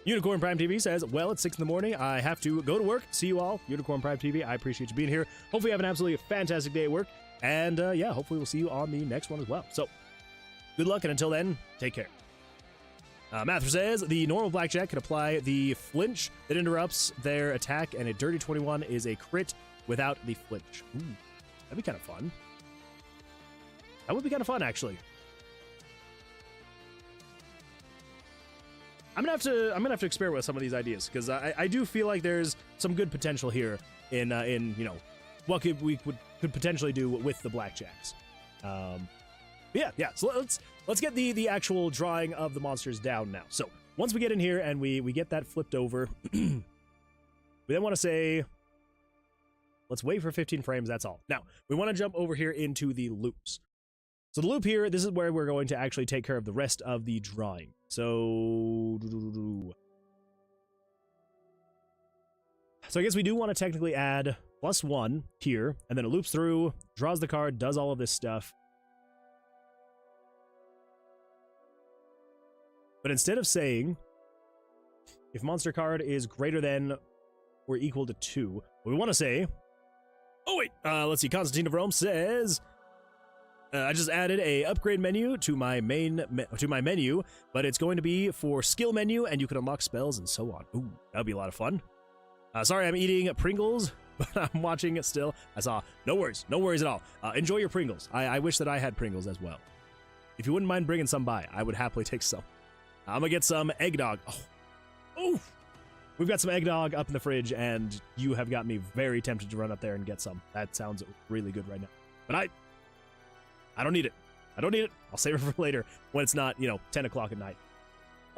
Unicorn Prime TV says, well, it's 6 in the morning. I have to go to work. See you all. Unicorn Prime TV, I appreciate you being here. Hopefully, you have an absolutely fantastic day at work. And, yeah, hopefully, we'll see you on the next one as well. So, good luck, and until then, take care. Mather says, the normal blackjack can apply the flinch that interrupts their attack, and a dirty 21 is a crit without the flinch. Ooh, that'd be kind of fun. That would be kind of fun, actually. I'm gonna have to experiment with some of these ideas, because I do feel like there's some good potential here in you know, what we could potentially do with the blackjacks. Yeah. So let's get the actual drawing of the monsters down now. So once we get in here and we get that flipped over, we then want to say, let's wait for 15 frames. That's all. Now we want to jump over here into the loops. So the loop here, this is where we're going to actually take care of the rest of the drawing. So I guess we do want to technically add +1 here, and then it loops through, draws the card, does all of this stuff. But instead of saying, if monster card is greater than or equal to 2, what we want to say, oh wait, let's see, Constantine of Rome says, I just added a upgrade menu to my menu, but it's going to be for skill menu, and you can unlock spells and so on. Ooh, that'll be a lot of fun. Sorry, I'm eating Pringles, but I'm watching it still. I saw. No worries at all. Enjoy your Pringles. I wish that I had Pringles as well. If you wouldn't mind bringing some by, I would happily take some. I'm gonna get some eggnog. Oh, we've got some eggnog up in the fridge, and you have got me very tempted to run up there and get some. That sounds really good right now. But I don't need it. I'll save it for later when it's not, 10 o'clock at night.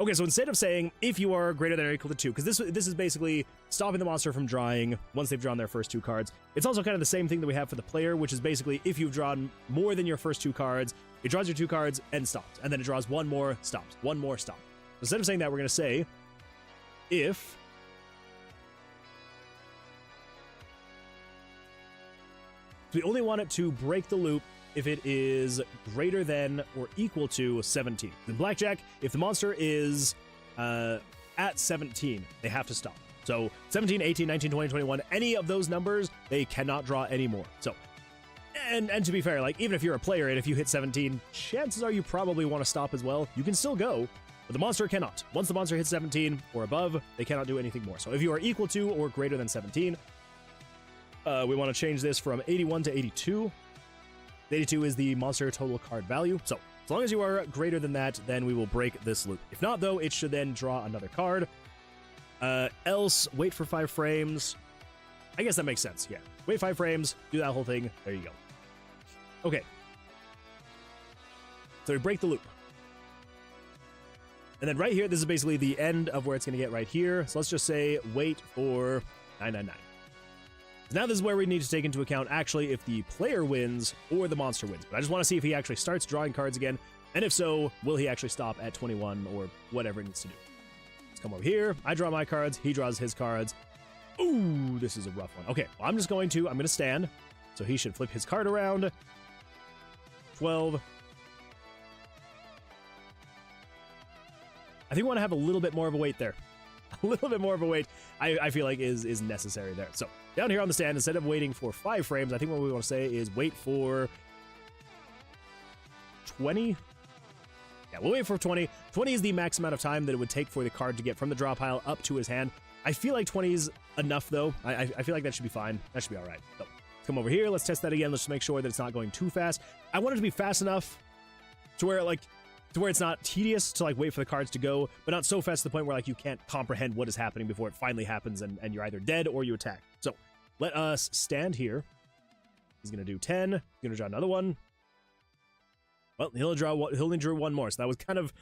Okay, so instead of saying if you are greater than or equal to 2, because this is basically stopping the monster from drawing once they've drawn their first 2 cards. It's also kind of the same thing that we have for the player, which is basically if you've drawn more than your first 2 cards, it draws your 2 cards and stops, and then it draws 1 more, stops, 1 more, stop. So instead of saying that, we're going to say if we only want it to break the loop if it is greater than or equal to 17. In Blackjack, if the monster is at 17, they have to stop. So 17, 18, 19, 20, 21, any of those numbers, they cannot draw anymore. So, and to be fair, like even if you're a player and if you hit 17, chances are you probably want to stop as well. You can still go, but the monster cannot. Once the monster hits 17 or above, they cannot do anything more. So if you are equal to or greater than 17, we want to change this from 81 to 82. 82 is the monster total card value. So as long as you are greater than that, then we will break this loop. If not, though, it should then draw another card. Else, wait for 5 frames. I guess that makes sense, yeah. Wait 5 frames, do that whole thing. There you go. Okay. So we break the loop. And then right here, this is basically the end of where it's going to get right here. So let's just say wait for 999. Now this is where we need to take into account actually if the player wins or the monster wins. But I just want to see if he actually starts drawing cards again. And if so, will he actually stop at 21 or whatever it needs to do? Let's come over here. I draw my cards. He draws his cards. Ooh, this is a rough one. Okay, well, I'm going to stand. So he should flip his card around. 12. I think we want to have a little bit more of a weight there. A little bit more of a weight, I feel like is necessary there. So down here on the stand, instead of waiting for 5 frames, I think what we want to say is wait for 20. Yeah, we'll wait for 20. 20 is the max amount of time that it would take for the card to get from the draw pile up to his hand. I feel like 20 is enough, though. I feel like that should be fine. That should be all right. So let's come over here. Let's test that again. Let's just make sure that it's not going too fast. I want it to be fast enough to where, like, to where it's not tedious to like wait for the cards to go, but not so fast to the point where like you can't comprehend what is happening before it finally happens and you're either dead or you attack. So let us stand here. He's gonna do 10. He's gonna draw another one. Well, he'll only drew one more, so that was kind of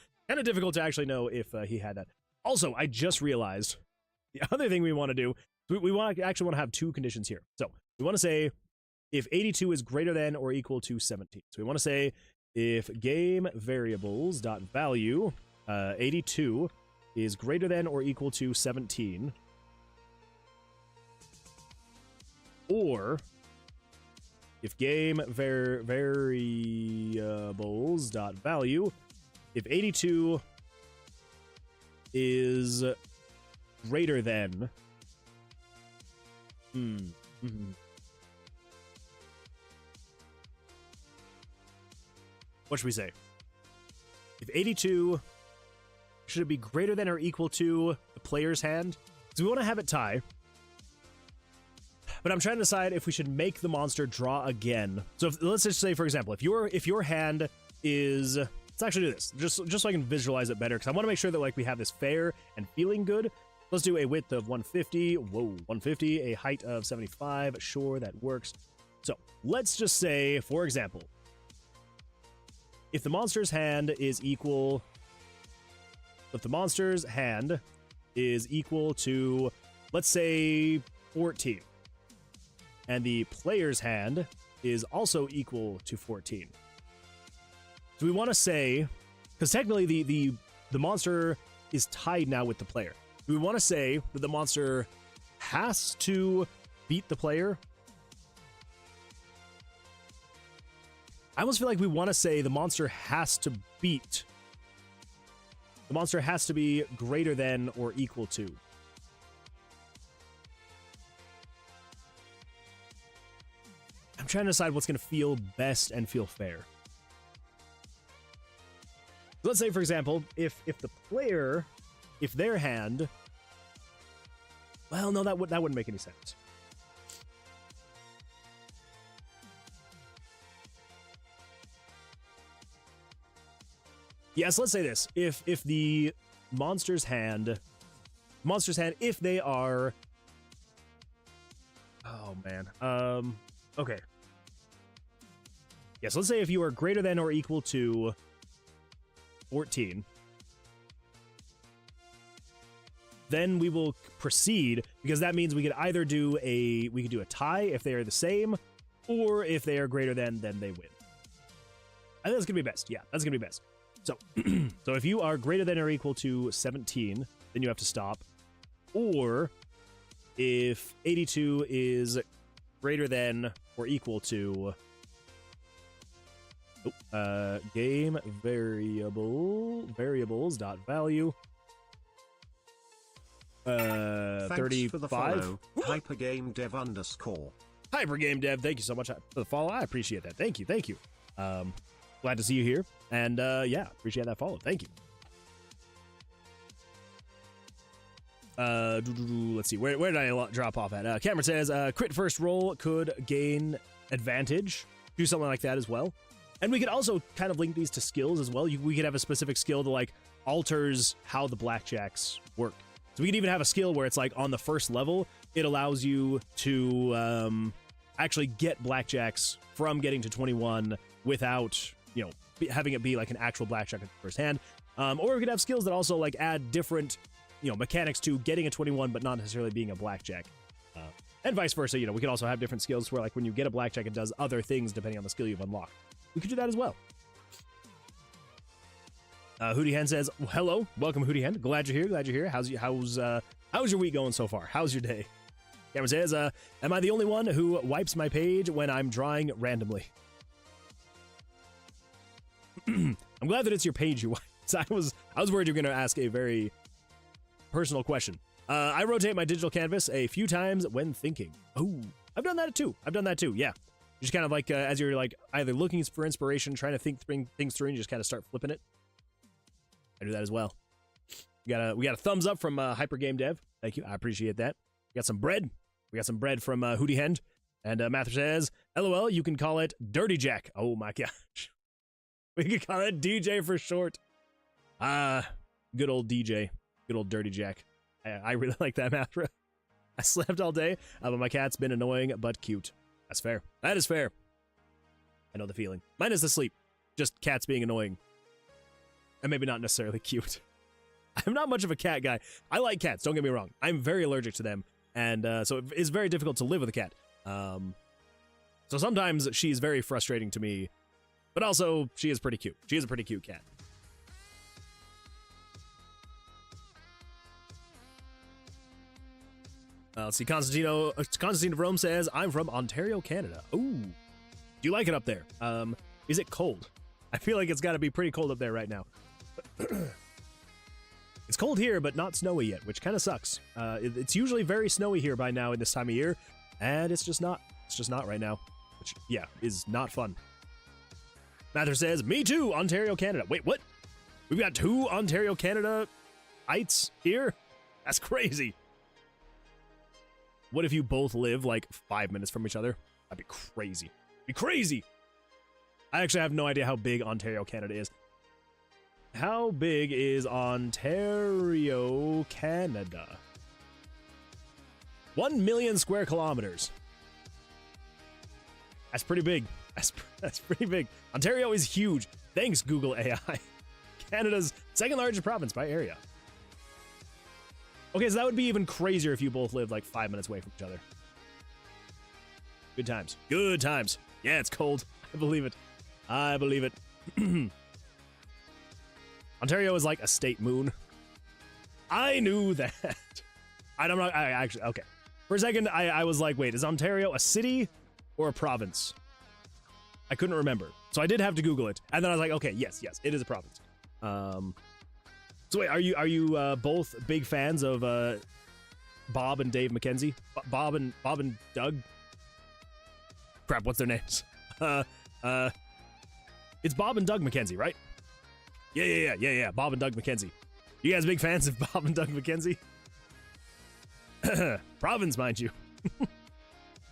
difficult to actually know if he had that. Also, I just realized the other thing we want to do. We actually want to have two conditions here. So we want to say if 82 is greater than or equal to 17. So we want to say if game variables dot value 82 is greater than or equal to 17, or if game variables dot value if 82 is greater than what should we say? If 82, should it be greater than or equal to the player's hand? So we want to have it tie. But I'm trying to decide if we should make the monster draw again. So let's just say, for example, if your hand is, let's actually do this just so I can visualize it better, because I want to make sure that like we have this fair and feeling good. Let's do a width of 150. Whoa, 150. A height of 75. Sure, that works. So let's just say, for example, if the monster's hand is equal, to, let's say, 14, and the player's hand is also equal to 14. So we want to say, because technically the monster is tied now with the player. We want to say that the monster has to beat the player. I almost feel like we want to say the monster has to beat. The monster has to be greater than or equal to. I'm trying to decide what's going to feel best and feel fair. Let's say, for example, if the player, if their hand, well, no, that wouldn't make any sense. Yes, let's say this. If the monster's hand, if they are, oh man, okay. Yes, let's say if you are greater than or equal to 14, then we will proceed, because that means we could either do a tie if they are the same, or if they are greater than, then they win. I think that's gonna be best. Yeah, that's gonna be best. So, so if you are greater than or equal to 17, then you have to stop. Or if 82 is greater than or equal to game variables dot value 35. For the follow, hypergamedev _ Hypergamedev, thank you so much for the follow. I appreciate that. Thank you. Glad to see you here. And yeah, appreciate that follow. Thank you. Let's see. Where did I drop off at? Cameron says, crit first roll could gain advantage. Do something like that as well. And we could also kind of link these to skills as well. We could have a specific skill that like alters how the blackjacks work. So we could even have a skill where it's like on the first level, it allows you to actually get blackjacks from getting to 21 without, you know, having it be like an actual blackjack at the first hand. Or we could have skills that also like add different, you know, mechanics to getting a 21 but not necessarily being a blackjack. And vice versa, you know, we could also have different skills where like when you get a blackjack, it does other things depending on the skill you've unlocked. We could do that as well. Hootie Hen says, well, hello, welcome Hootie Hen. Glad you're here. How's your week going so far? How's your day? Cameron says, am I the only one who wipes my page when I'm drawing randomly? I'm glad that it's your page you wipe. I was worried you were going to ask a very personal question. I rotate my digital canvas a few times when thinking. Oh, I've done that too. Yeah. Just kind of like as you're like either looking for inspiration, trying to think things through, and you just kind of start flipping it. I do that as well. We got a thumbs up from HyperGameDev. Thank you. I appreciate that. We got some bread. From Hootie Hen. And Mather says, LOL, you can call it Dirty Jack. Oh my gosh. We could call it DJ for short. Good old DJ. Good old Dirty Jack. I really like that map. I slept all day, but my cat's been annoying but cute. That's fair. That is fair. I know the feeling. Mine is the sleep. Just cats being annoying. And maybe not necessarily cute. I'm not much of a cat guy. I like cats, don't get me wrong. I'm very allergic to them. And so it's very difficult to live with a cat. So sometimes she's very frustrating to me. But also, she is pretty cute. She is a pretty cute cat. Let's see, Constantine of Rome says, I'm from Ontario, Canada. Ooh. Do you like it up there? Is it cold? I feel like it's got to be pretty cold up there right now. It's cold here, but not snowy yet, which kind of sucks. It's usually very snowy here by now in this time of year, and it's just not. It's just not right now, which, yeah, is not fun. Mather says, me too, Ontario, Canada. Wait, what? We've got 2 Ontario, Canada-ites here? That's crazy. What if you both live, like, 5 minutes from each other? That'd be crazy. Be crazy! I actually have no idea how big Ontario, Canada is. How big is Ontario, Canada? 1 million square kilometers. That's pretty big. That's pretty big. Ontario is huge. Thanks, Google AI. Canada's second largest province by area. Okay, so that would be even crazier if you both lived like 5 minutes away from each other. Good times. Good times. Yeah, it's cold. I believe it. I believe it. Ontario is like a state moon. I knew that. I actually, okay. For a second, I was like, wait, is Ontario a city or a province? I couldn't remember. So I did have to Google it. And then I was like, okay, yes, it is a province. So wait, are you both big fans of Bob and Dave McKenzie? Bob and Doug? Crap, what's their names? It's Bob and Doug McKenzie, right? Yeah. Bob and Doug McKenzie. You guys big fans of Bob and Doug McKenzie? Province, mind you.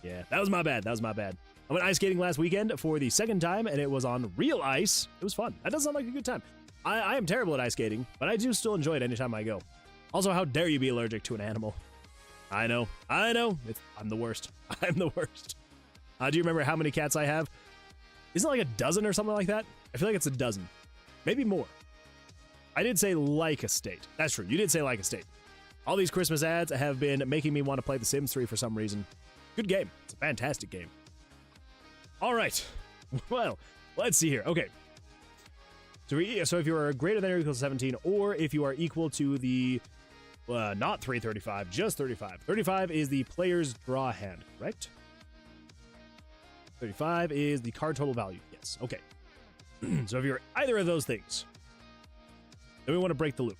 Yeah, that was my bad. I went ice skating last weekend for the second time, and it was on real ice. It was fun. That does sound like a good time. I am terrible at ice skating, but I do still enjoy it anytime I go. Also, how dare you be allergic to an animal? I know. I'm the worst. I'm the worst. Do you remember how many cats I have? Isn't it like a dozen or something like that? I feel like it's a dozen. Maybe more. I did say like a state. That's true. You did say like a state. All these Christmas ads have been making me want to play The Sims 3 for some reason. Good game. It's a fantastic game. All right. Well, let's see here. Okay. So if you are greater than or equal to 17, or if you are equal to the, not 335, just 35. 35 is the player's draw hand, right? 35 is the card total value. Yes. Okay. So if you're either of those things, then we want to break the loop.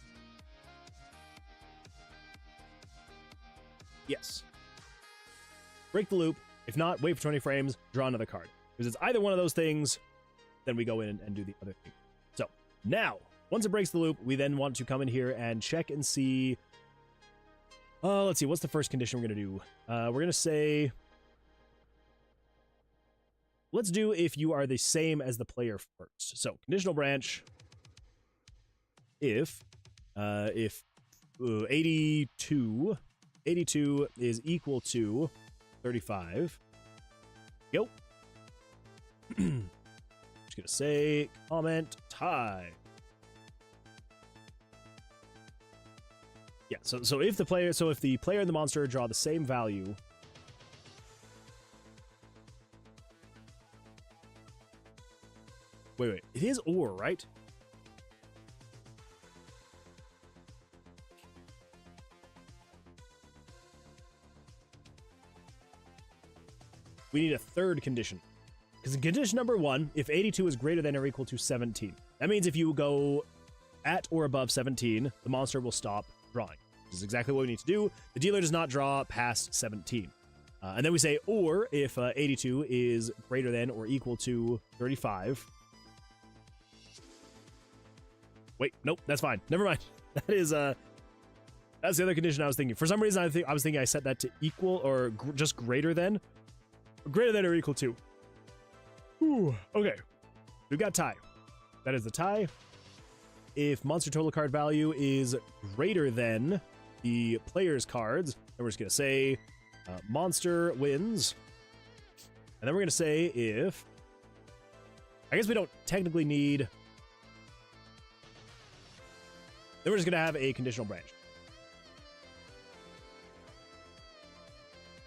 Yes. Break the loop. If not, wait for 20 frames, draw another card. Because it's either one of those things, then we go in and do the other thing. So, now, once it breaks the loop, we then want to come in here and check and see... let's see, what's the first condition we're going to do? We're going to say... Let's do if you are the same as the player first. So, conditional branch... If 82 is equal to 35. Go. Just gonna say comment tie. Yeah, so if the player and the monster draw the same value, wait, it is or, right? We need a third condition. Because in condition number 1, if 82 is greater than or equal to 17, that means if you go at or above 17, the monster will stop drawing. This is exactly what we need to do. The dealer does not draw past 17. And then we say, or if 82 is greater than or equal to 35. Wait, nope, that's fine. Never mind. That is, that's the other condition I was thinking. For some reason, I was thinking I set that to equal or just greater than. Greater than or equal to. Ooh, okay. We've got tie. that is the tie. If monster total card value is greater than the player's cards, then we're just going to say monster wins. And then we're going to say if... I guess we don't technically need... Then we're just going to have a conditional branch.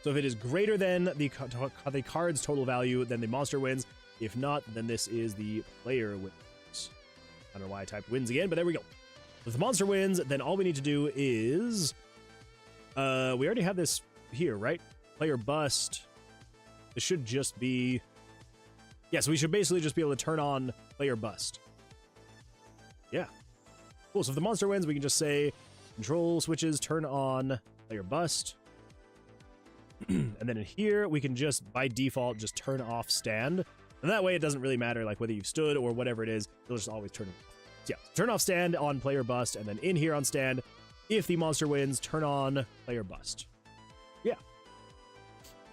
So if it is greater than the card's total value, then the monster wins. If not, then this is the player wins. I don't know why I typed wins again, but there we go. If the monster wins, then all we need to do is... we already have this here, right? Player bust. This should just be... Yeah, so we should basically just be able to turn on player bust. Yeah. Cool, so if the monster wins, we can just say control switches, turn on player bust. And then in here, we can just, by default, just turn off stand. And that way it doesn't really matter, like, whether you've stood or whatever it is, it'll just always turn it off. So yeah, turn off stand on player bust, and then in here on stand, if the monster wins, turn on player bust. Yeah.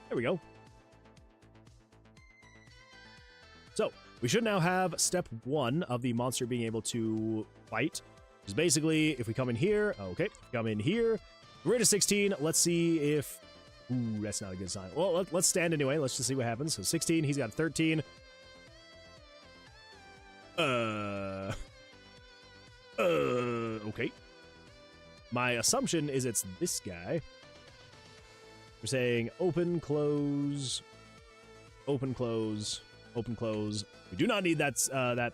There we go. So, we should now have step 1 of the monster being able to fight. Which is basically, if we come in here, okay, come in here, we're at 16, let's see if... Ooh, that's not a good sign. Well, let's stand anyway. Let's just see what happens. So 16, he's got 13. Okay. My assumption is it's this guy. We're saying open, close, open, close, open, close. We do not need that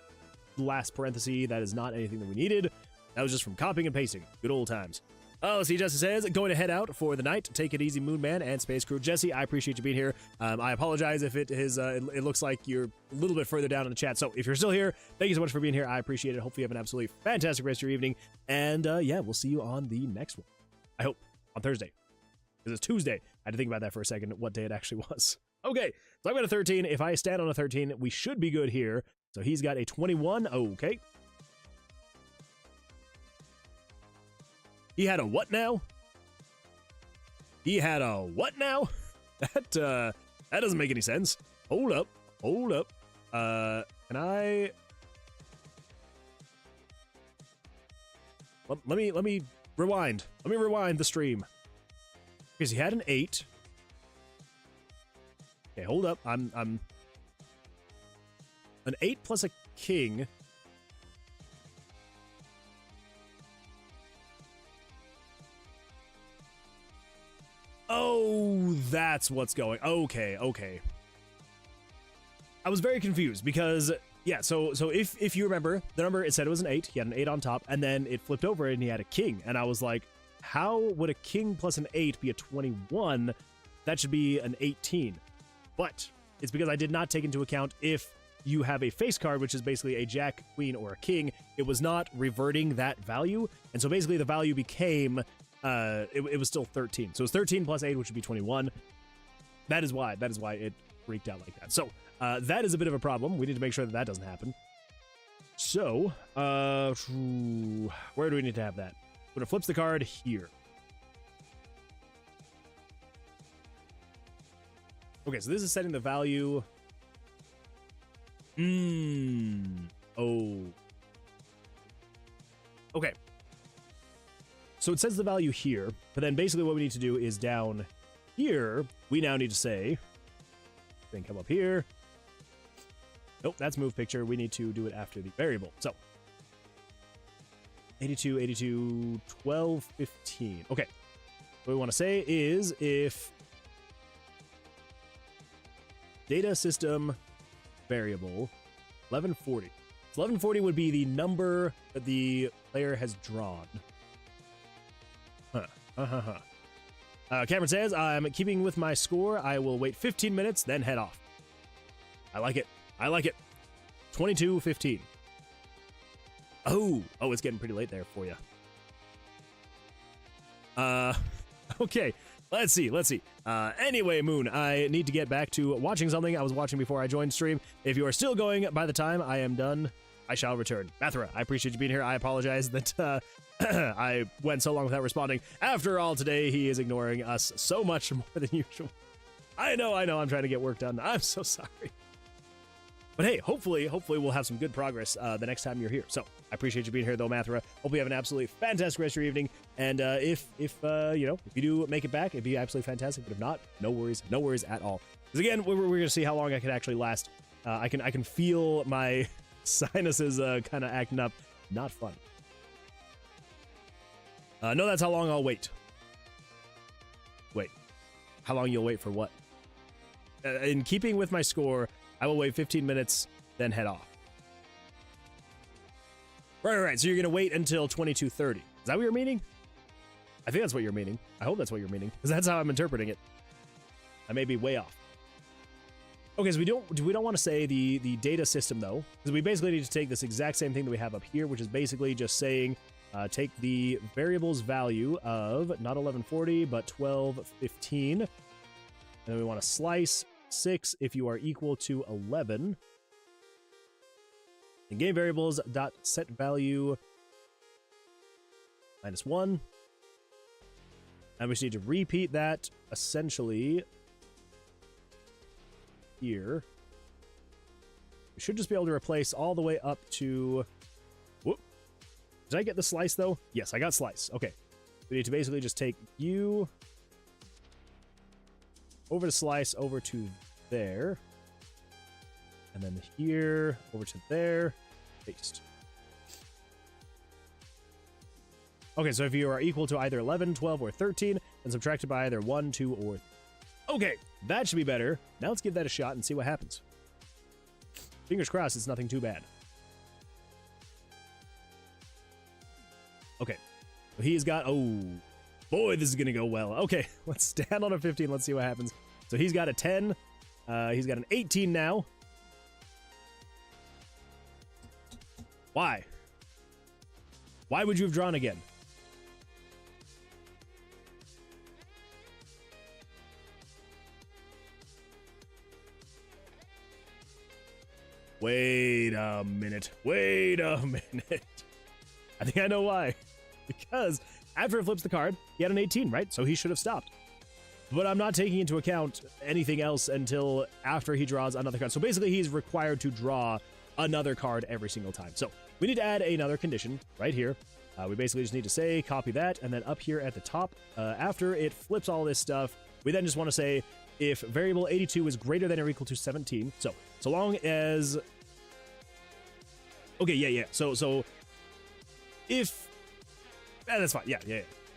last parenthesis. That is not anything that we needed. That was just from copying and pasting. Good old times. Let's see, Jesse says, going to head out for the night. Take it easy, Moon Man and Space Crew. Jesse, I appreciate you being here. I apologize if it looks like you're a little bit further down in the chat. So if you're still here, thank you so much for being here. I appreciate it. Hopefully you have an absolutely fantastic rest of your evening. And yeah, we'll see you on the next one. I hope on Thursday, because it's Tuesday. I had to think about that for a second, what day it actually was. Okay, so I've got a 13. If I stand on a 13, we should be good here. So he's got a 21. Okay. He had a what now? He had a what now? That doesn't make any sense. Hold up. Hold up. Can I... Let me rewind. Let me rewind the stream. Because he had an 8. Okay, hold up. I'm an 8 plus a king. Oh, that's what's going. Okay, okay. I was very confused because, yeah, so if you remember, the number, it said it was an 8. He had an 8 on top, and then it flipped over and he had a king. And I was like, how would a king plus an 8 be a 21? That should be an 18. But it's because I did not take into account if you have a face card, which is basically a jack, queen, or a king, it was not reverting that value. And so basically the value became... it was still 13. So it's 13 plus 8, which would be 21. That is why it freaked out like that. So that is a bit of a problem. We need to make sure that that doesn't happen. So where do we need to have that? We're gonna flip the card here. Okay, so this is setting the value. Oh. Okay. So it says the value here, but then basically what we need to do is down here, we now need to say, then come up here. Nope, that's move picture. We need to do it after the variable. So 82, 82, 12, 15. Okay. What we want to say is if data system variable 1140. So 1140 would be the number that the player has drawn. Cameron says, I'm keeping with my score. I will wait 15 minutes, then head off. I like it. I like it. 22-15. Oh, it's getting pretty late there for you. Okay. Let's see. Anyway, Moon, I need to get back to watching something I was watching before I joined stream. If you are still going by the time I am done, I shall return. Mathra, I appreciate you being here. I apologize that I went so long without responding. After all, today he is ignoring us so much more than usual. I know, I'm trying to get work done. I'm so sorry. But hey, hopefully we'll have some good progress the next time you're here. So I appreciate you being here, though, Mathra. Hope you have an absolutely fantastic rest of your evening. And if you do make it back, it'd be absolutely fantastic. But if not, no worries at all. Because again, we're gonna see how long I can actually last. I can feel my sinuses kind of acting up. Not fun. No, that's how long I'll wait. Wait, how long you'll wait for what? In keeping with my score, I will wait 15 minutes, then head off. Right. So you're going to wait until 22:30. Is that what you're meaning? I think that's what you're meaning. I hope that's what you're meaning, because that's how I'm interpreting it. I may be way off. Okay, so we don't want to say the data system, though, because we basically need to take this exact same thing that we have up here, which is basically just saying take the variable's value of not 1140, but 1215. And then we want to slice 6 if you are equal to 11. And game variables dot set value -1. And we just need to repeat that essentially here. We should just be able to replace all the way up to... Whoop. Did I get the slice, though? Yes, I got slice. Okay. We need to basically just take you over to slice, over to there. And then here, over to there. Paste. Okay, so if you are equal to either 11, 12, or 13, then subtracted by either 1, 2, or... Okay, that should be better. Now let's give that a shot and see what happens. Fingers crossed it's nothing too bad. Okay. He's got... Oh, boy, this is going to go well. Okay, let's stand on a 15. Let's see what happens. So he's got a 10. He's got an 18 now. Why? Why would you have drawn again? Wait a minute. Wait a minute. I think I know why. Because after it flips the card, he had an 18, right? So he should have stopped. But I'm not taking into account anything else until after he draws another card. So basically, he's required to draw another card every single time. So we need to add another condition right here. We basically just need to say, copy that, and then up here at the top, after it flips all this stuff, we then just want to say, if variable 82 is greater than or equal to 17, so long as... Okay, yeah. So if... that's fine, yeah.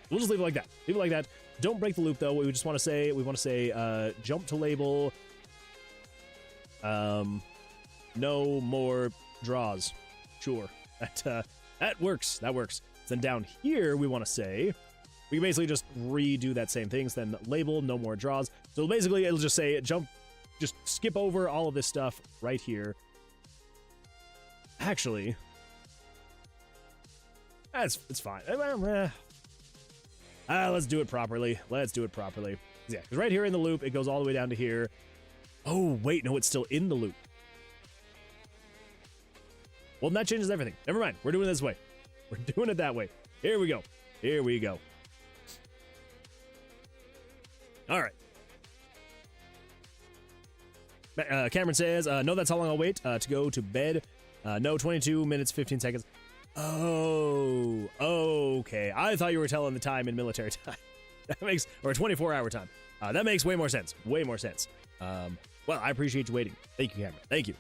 We'll just leave it like that. Leave it like that. Don't break the loop, though. We just want to say, jump to label, no more draws. Sure. That works. Then down here, we want to say, we basically just redo that same thing. So then label, no more draws. So basically, it'll just say, just skip over all of this stuff right here. Actually, it's fine. Let's do it properly. Yeah, because right here in the loop, it goes all the way down to here. Oh, wait, no, it's still in the loop. Well, that changes everything. Never mind. We're doing it this way. We're doing it that way. Here we go. All right. Cameron says, no, that's how long I'll wait to go to bed. No, 22 minutes, 15 seconds. Oh, okay. I thought you were telling the time in military time. That makes, or a 24-hour time. That makes way more sense. Well, I appreciate you waiting. Thank you, Cameron. Thank you.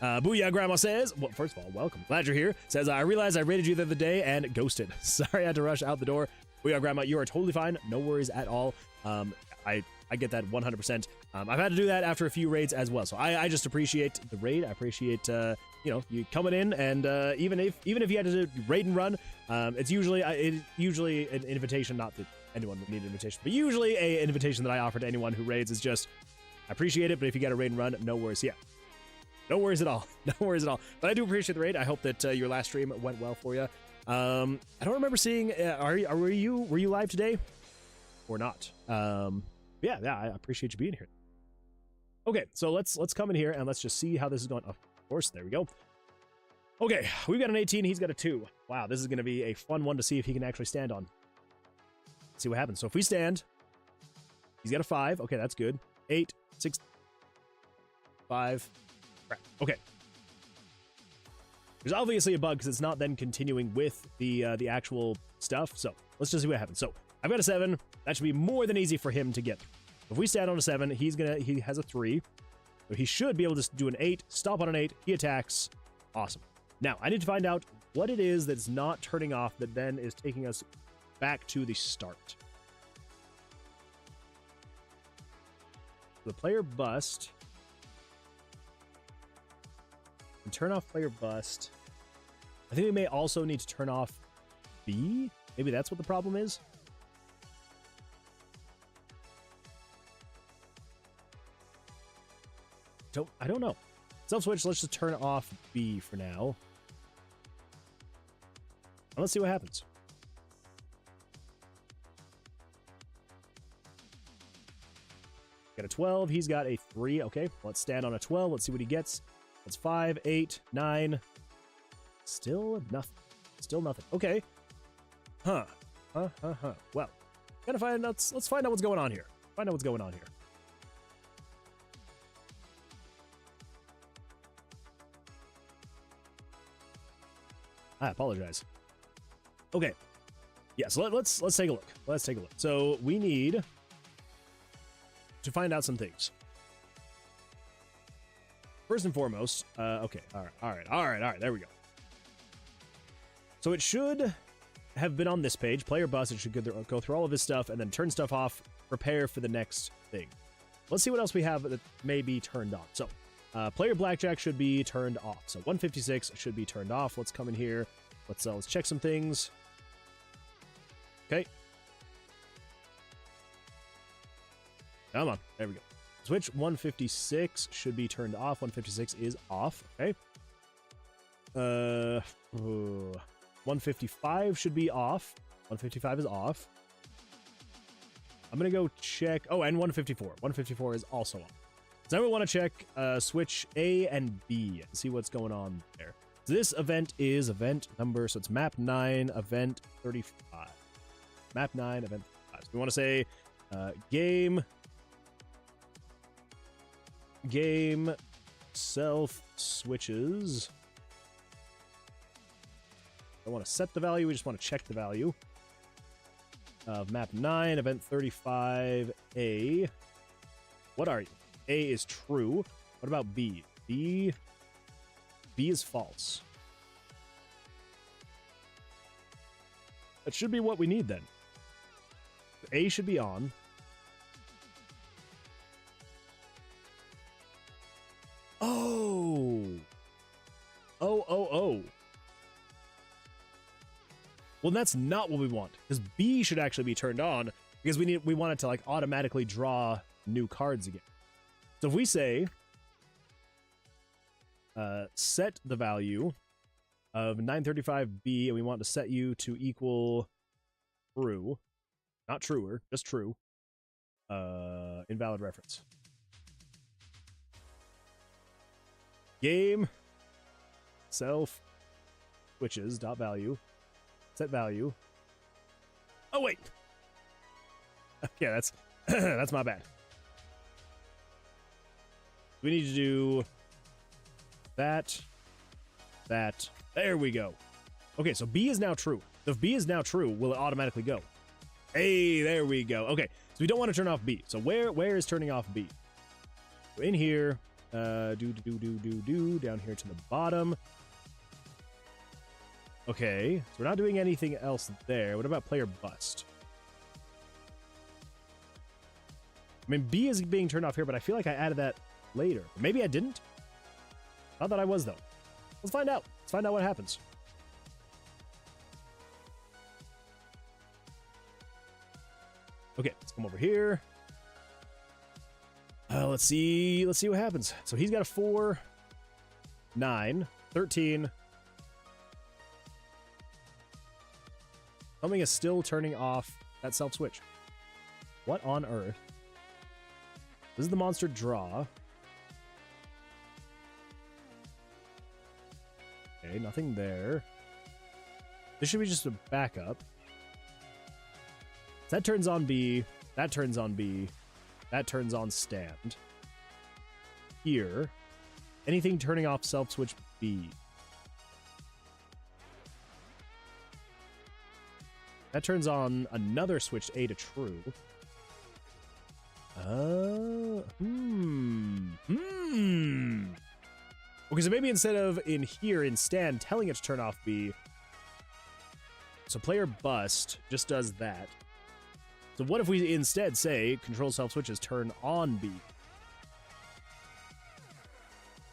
Booyah Grandma says, well, first of all, welcome. Glad you're here. Says, I realized I raided you the other day and ghosted. Sorry I had to rush out the door. Booyah Grandma, you are totally fine. No worries at all. I get that 100%. I've had to do that after a few raids as well. So I just appreciate the raid. I appreciate, you coming in, and even if you had to raid and run, it's usually an invitation, not that anyone would need an invitation, but usually an invitation that I offer to anyone who raids is just, I appreciate it, but if you got to raid and run, no worries. Yeah. No worries at all. But I do appreciate the raid. I hope that your last stream went well for you. I don't remember seeing. Were you live today, or not? Yeah. I appreciate you being here. Okay, so let's come in here and let's just see how this is going. Of course, there we go. Okay, we've got an 18. He's got a 2. Wow, this is going to be a fun one to see if he can actually stand on. Let's see what happens. So if we stand, he's got a 5. Okay, that's good. 8, 6. 5. Crap. Okay. There's obviously a bug because it's not then continuing with the actual stuff. So let's just see what happens. So I've got a 7. That should be more than easy for him to get. If we stand on a 7, he has a 3. So he should be able to do an 8, stop on an 8, he attacks. Awesome. Now, I need to find out what it is that's not turning off that then is taking us back to the start. The player bust. And turn off player bust. I think we may also need to turn off B. Maybe that's what the problem is. I don't know. Self-switch, let's just turn off B for now. And let's see what happens. Got a 12, he's got a 3. Okay, let's stand on a 12. Let's see what he gets. That's 5, 8, 9. Still nothing. Still nothing. Okay. Well, gotta find out. Let's find out what's going on here. Find out what's going on here. I apologize. Okay. Yeah, so let's take a look. Let's take a look. So we need to find out some things. First and foremost, okay, all right, there we go. So it should have been on this page, player bus. It should go through all of his stuff and then turn stuff off, prepare for the next thing. Let's see what else we have that may be turned on. So player blackjack should be turned off. So 156 should be turned off. Let's come in here. Let's check some things. Okay. Come on, there we go. Switch 156 should be turned off. 156 is off. Okay. 155 should be off. 155 is off. I'm gonna go check. Oh, and 154. 154 is also off. So now we want to check switch A and B and see what's going on there. So this event is event number. So it's map 9, event 35. Map 9, event 35. So we want to say game self switches. I want to set the value. We just want to check the value of map 9, event 35A. What are you? A is true. What about B? B is false. That should be what we need then. A should be on. Oh. Well, that's not what we want, because B should actually be turned on, because we want it to like automatically draw new cards again. So if we say set the value of 935B, and we want to set you to equal true, not truer, just true, invalid reference. Game self switches dot value set value. Oh wait, yeah, that's that's my bad. We need to do that. There we go. Okay, so B is now true. So if B is now true, will it automatically go? Hey, there we go. Okay, so we don't want to turn off B. So where is turning off B? So in here, down here to the bottom. Okay, so we're not doing anything else there. What about player bust? I mean, B is being turned off here, but I feel like I added that later. Maybe I didn't? Not that I was, though. Let's find out. Let's find out what happens. Okay, let's come over here. Let's see what happens. So he's got a 4, 9, 13. Something is still turning off that self-switch. What on earth? This is the monster draw. Okay, nothing there. This should be just a backup. That turns on B. That turns on B. That turns on stand. here. Anything turning off self-switch B. That turns on another switch A to true. Okay, so maybe instead of in here, instead, telling it to turn off B. So player bust just does that. So what if we instead say control self-switches turn on B?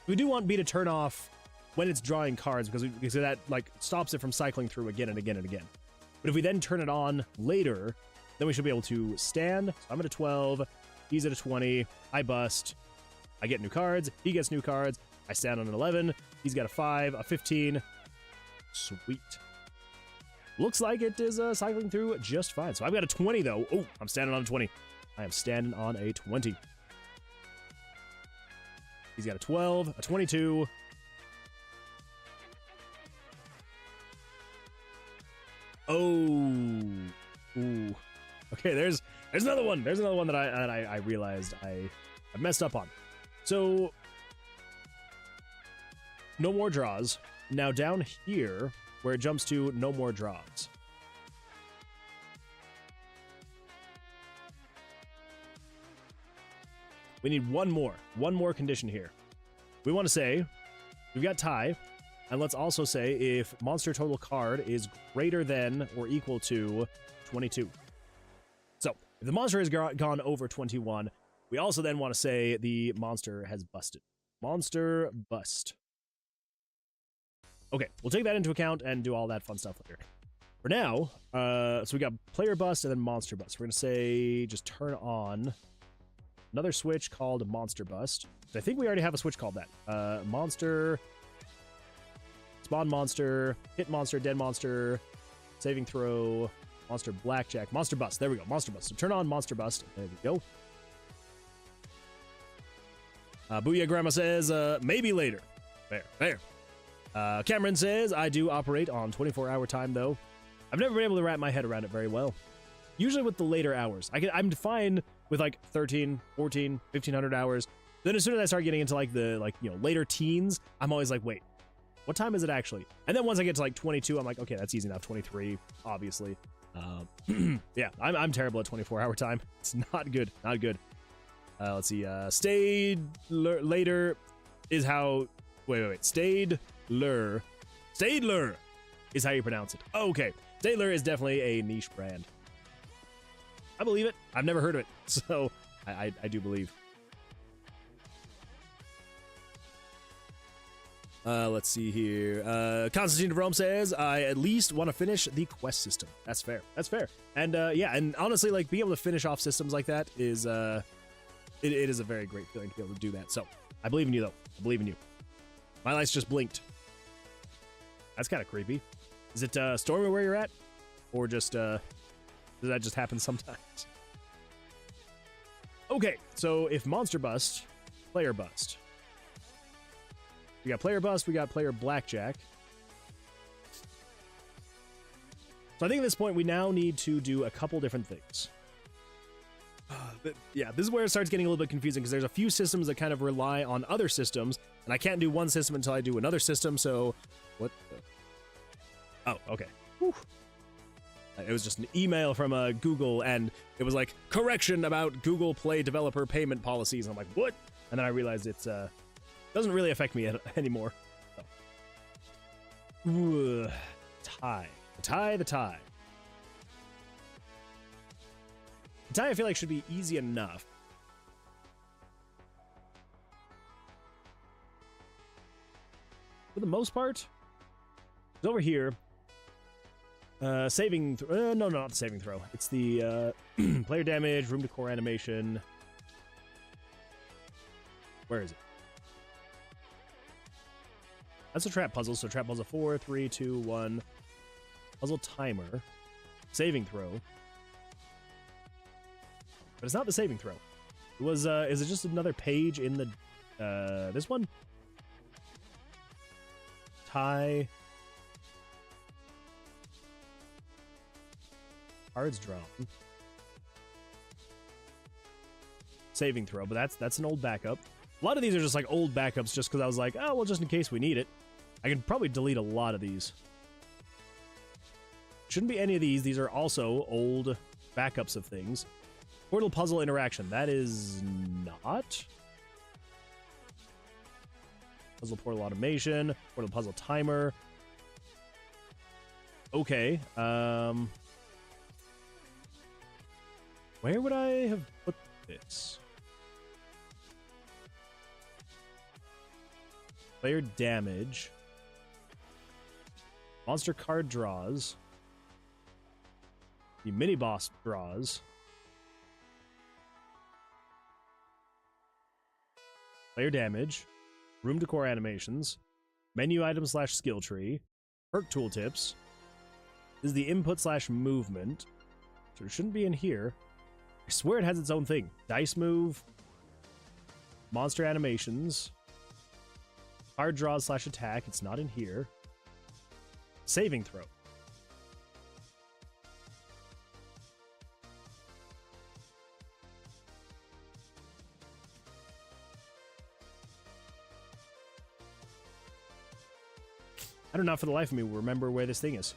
We do want B to turn off when it's drawing cards because that like stops it from cycling through again and again and again. But if we then turn it on later, then we should be able to stand. So I'm at a 12, he's at a 20, I bust, I get new cards, he gets new cards, I stand on an 11, he's got a 5, a 15. Sweet. Looks like it is cycling through just fine. So I've got a 20 though. Oh, I'm standing on a 20. I am standing on a 20. He's got a 12, a 22. Oh. Ooh. Okay, there's another one. There's another one that I realized I messed up on. So no more draws. Now down here where it jumps to no more draws. We need one more condition here. We want to say we've got tie, and let's also say if monster total card is greater than or equal to 22. So if the monster has gone over 21, we also then want to say the monster has busted. Monster bust. Okay, we'll take that into account and do all that fun stuff later. For now, so we got player bust and then monster bust. We're going to say just turn on another switch called monster bust. I think we already have a switch called that. Monster, spawn monster, hit monster, dead monster, saving throw, monster blackjack, monster bust. There we go, monster bust. So turn on monster bust. There we go. Booyah Grandma says, maybe later. There. Cameron says, I do operate on 24-hour time, though. I've never been able to wrap my head around it very well. Usually with the later hours. I'm fine with like 13, 14, 1500 hours. Then as soon as I start getting into like the later teens, I'm always like, wait, what time is it actually? And then once I get to like 22, I'm like, okay, that's easy enough. 23, obviously. Yeah, I'm terrible at 24-hour time. It's not good. Not good. Let's see. Stayed later is how. Wait. Stayedler is how you pronounce it. Okay. Stayedler is definitely a niche brand. I believe it. I've never heard of it, so I do believe. Let's see here. Constantine of Rome says, I at least want to finish the quest system. That's fair. That's fair. And yeah, and honestly, like being able to finish off systems like that is it is a very great feeling to be able to do that. So I believe in you, though. I believe in you. My lights just blinked. That's kind of creepy. Is it stormy where you're at, or just does that just happen sometimes? Okay, so if monster bust, player bust. We got player bust, we got player blackjack. So I think at this point we now need to do a couple different things. Yeah, this is where it starts getting a little bit confusing because there's a few systems that kind of rely on other systems, and I can't do one system until I do another system, so what the... Oh, okay. Whew. It was just an email from Google, and it was like, correction about Google Play developer payment policies. And I'm like, what? And then I realized it doesn't really affect me anymore. So. Ooh, tie. The tie. The tie, I feel like should be easy enough. For the most part, it's over here. Saving no, not the saving throw. It's the player damage, room to core animation. Where is it? That's a trap puzzle. So trap puzzle 4, 3, 2, 1. Puzzle timer. Saving throw. But it's not the saving throw. It was is it just another page in the this one? Tie. Cards drawn. Saving throw, but that's an old backup. A lot of these are just like old backups just because I was like, oh, well, just in case we need it. I can probably delete a lot of these. Shouldn't be any of these. These are also old backups of things. Portal puzzle interaction. That is not. Puzzle portal automation. Portal puzzle timer. Okay. Where would I have put this? Player damage. Monster card draws. The mini boss draws. Player damage. Room decor animations. Menu item / skill tree. Perk tooltips. This is the input / movement. So it shouldn't be in here. I swear it has its own thing. Dice move. Monster animations. Card draws / attack. It's not in here. Saving throw. I don't know for the life of me remember where this thing is.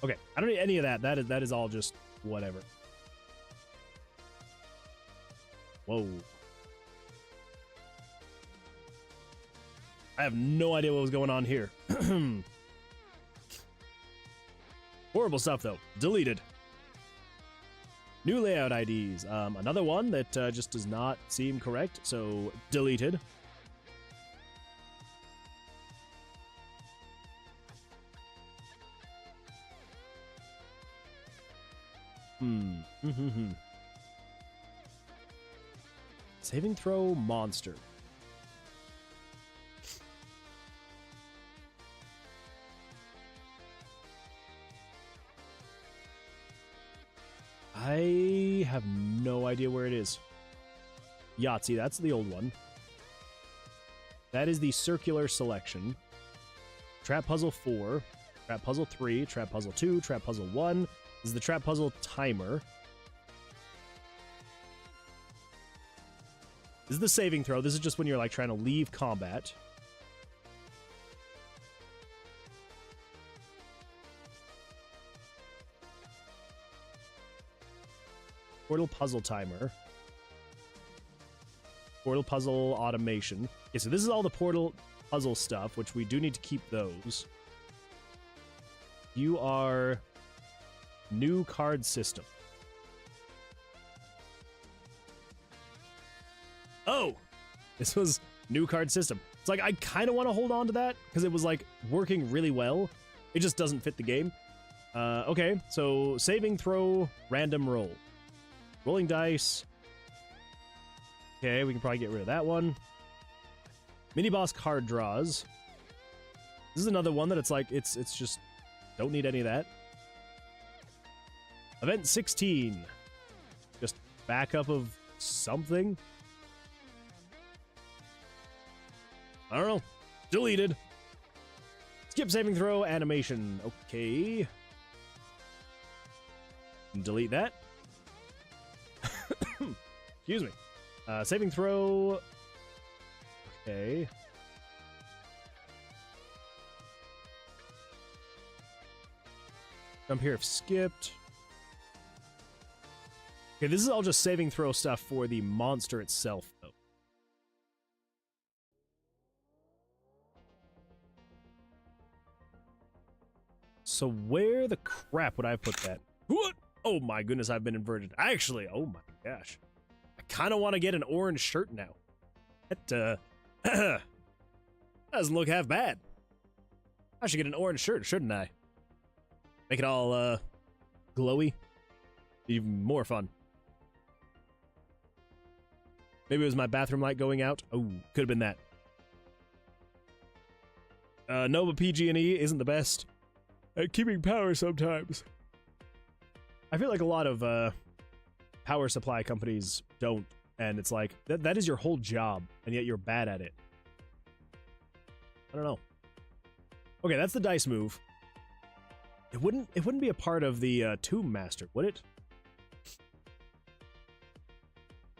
Okay, I don't need any of that. That is all just whatever. Whoa. I have no idea what was going on here. Horrible stuff, though. Deleted. New layout IDs. Another one that just does not seem correct, so deleted. Saving throw monster. I have no idea where it is. Yahtzee, that's the old one. That is the circular selection. Trap Puzzle 4, Trap Puzzle 3, Trap Puzzle 2, Trap Puzzle 1. This is the Trap Puzzle timer. This is the saving throw. This is just when you're like trying to leave combat. Portal puzzle timer. Portal puzzle automation. Okay, so this is all the portal puzzle stuff, which we do need to keep those. You are new card system. Oh, this was new card system. It's like I kind of want to hold on to that because it was like working really well. It just doesn't fit the game. Okay, so saving throw, random roll. Rolling dice. Okay, we can probably get rid of that one. Mini boss card draws. This is another one that it's like, it's just, don't need any of that. Event 16. Just backup of something. I don't know. Deleted. Skip saving throw animation. Okay. Delete that. Excuse me. Saving throw. Okay. Jump here if skipped. Okay, this is all just saving throw stuff for the monster itself, though. So where the crap would I put that? What? Oh my goodness, I've been inverted. Actually, oh my gosh. I kind of want to get an orange shirt now. That, doesn't look half bad. I should get an orange shirt, shouldn't I? Make it all, glowy. Even more fun. Maybe it was my bathroom light going out. Oh, could have been that. Nova PG&E isn't the best at keeping power sometimes. I feel like a lot of power supply companies don't, and it's like, that is your whole job, and yet you're bad at it. I don't know. Okay, that's the dice move. It wouldn't be a part of the Tomb Master, would it?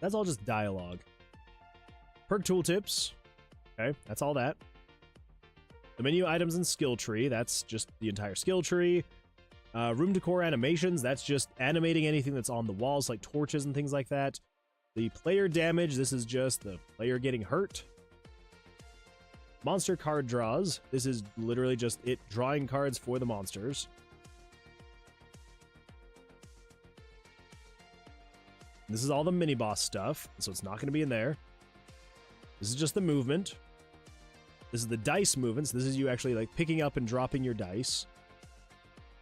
That's all just dialogue. Perk tooltips. Okay, that's all that. The menu items and skill tree, that's just the entire skill tree. Room decor animations, that's just animating anything that's on the walls, like torches and things like that. The player damage, this is just the player getting hurt. Monster card draws, this is literally just it drawing cards for the monsters. This is all the mini-boss stuff, so it's not going to be in there. This is just the movement. This is the dice movements. This is you actually like picking up and dropping your dice.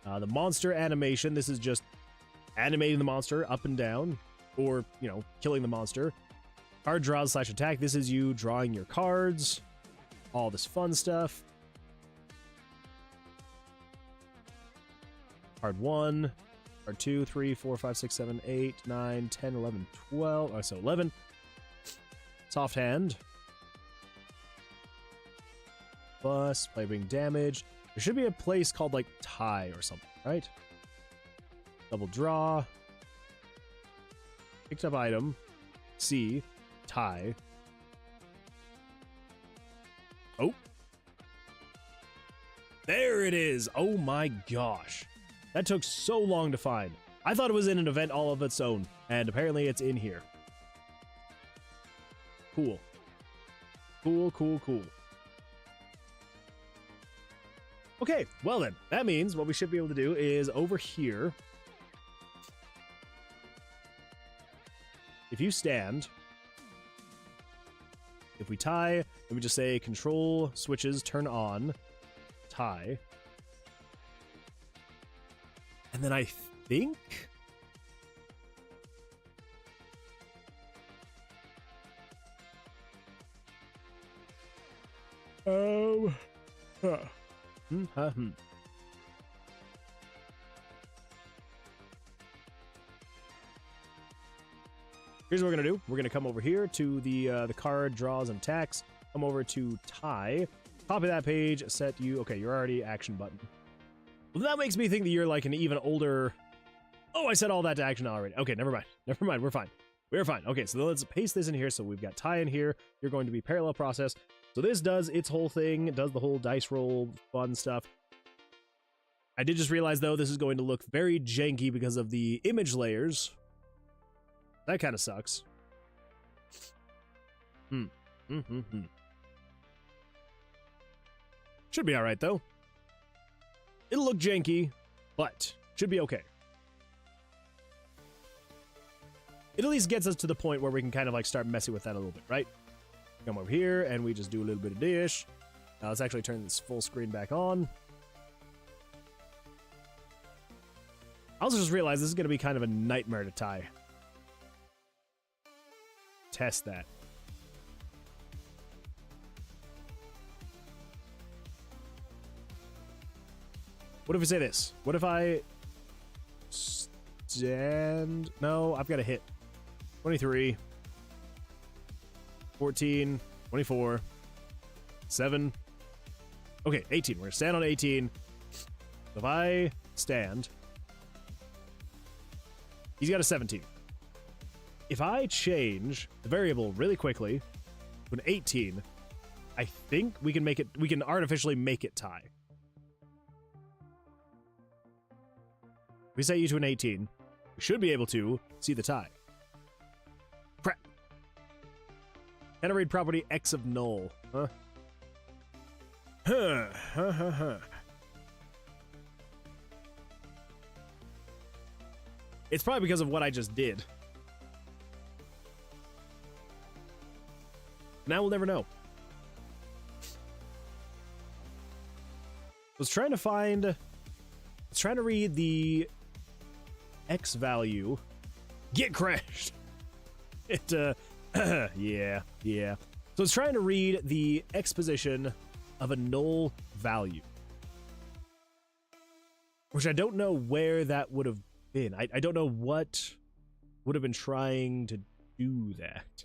The monster animation, this is just animating the monster up and down, or, you know, killing the monster. Card draws / attack, this is you drawing your cards. All this fun stuff. Card 1, card 2, 3, 4, 5, 6, 7, 8, 9, 10, 11, 12. Oh, so 11. Soft hand. Bus, player being damaged. There should be a place called like tie or something, right? Double draw. Picked up item. C. Tie. Oh. There it is. Oh my gosh. That took so long to find. I thought it was in an event all of its own, and apparently it's in here. Cool. Cool, cool, cool. Okay, well then, that means what we should be able to do is over here. If you stand, if we tie, let me just say control switches turn on, tie. And then I think here's what we're gonna do. We're gonna come over here to the card draws and attacks. Come over to tie. Copy that page. Set you. Okay, you're already action button. Well, that makes me think that you're like an even older. Oh, I set all that to action already. Okay, never mind. Never mind. We're fine. We're fine. Okay, so let's paste this in here. So we've got tie in here. You're going to be parallel process. So this does its whole thing. It does the whole dice roll fun stuff. I did just realize, though, this is going to look very janky because of the image layers. That kind of sucks. Should be all right, though. It'll look janky, but should be okay. It at least gets us to the point where we can kind of like start messing with that a little bit, right? Come over here, and we just do a little bit of dish. Now let's actually turn this full screen back on. I also just realized this is going to be kind of a nightmare to tie. Test that. What if we say this? What if I stand? No, I've got to hit 23, 14, 24, 7. Okay, 18. We're going to stand on 18. If I stand, he's got a 17. If I change the variable really quickly to an 18, I think we can make it, we can artificially make it tie. If we set you to an 18, we should be able to see the tie. Crap. Can I read property X of null? Huh? It's probably because of what I just did. Now we'll never know. I was trying to find... I was trying to read the X value. Get crashed! It, yeah. So I was trying to read the X position of a null value. Which I don't know where that would have been. I don't know what would have been trying to do that.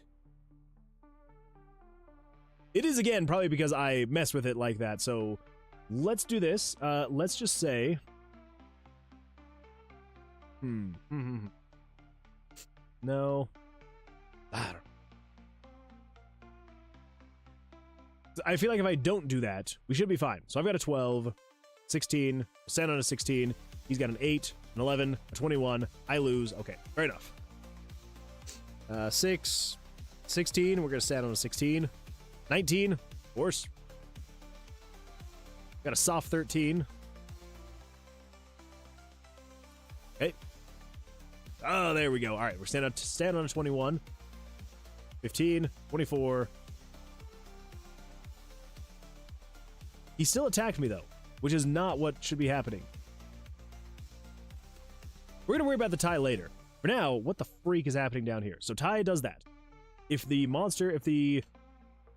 It is, again, probably because I messed with it like that, so let's do this. Let's just say... No. I don't know. I feel like if I don't do that, we should be fine. So I've got a 12, 16, stand on a 16. He's got an 8, an 11, a 21. I lose. Okay, fair enough. 6, 16. We're going to stand on a 16. 19, of course. Got a soft 13. Okay. Oh, there we go. All right, we're stand on a 21. 15, 24. He still attacked me, though, which is not what should be happening. We're going to worry about the tie later. For now, what the freak is happening down here? So tie does that. If the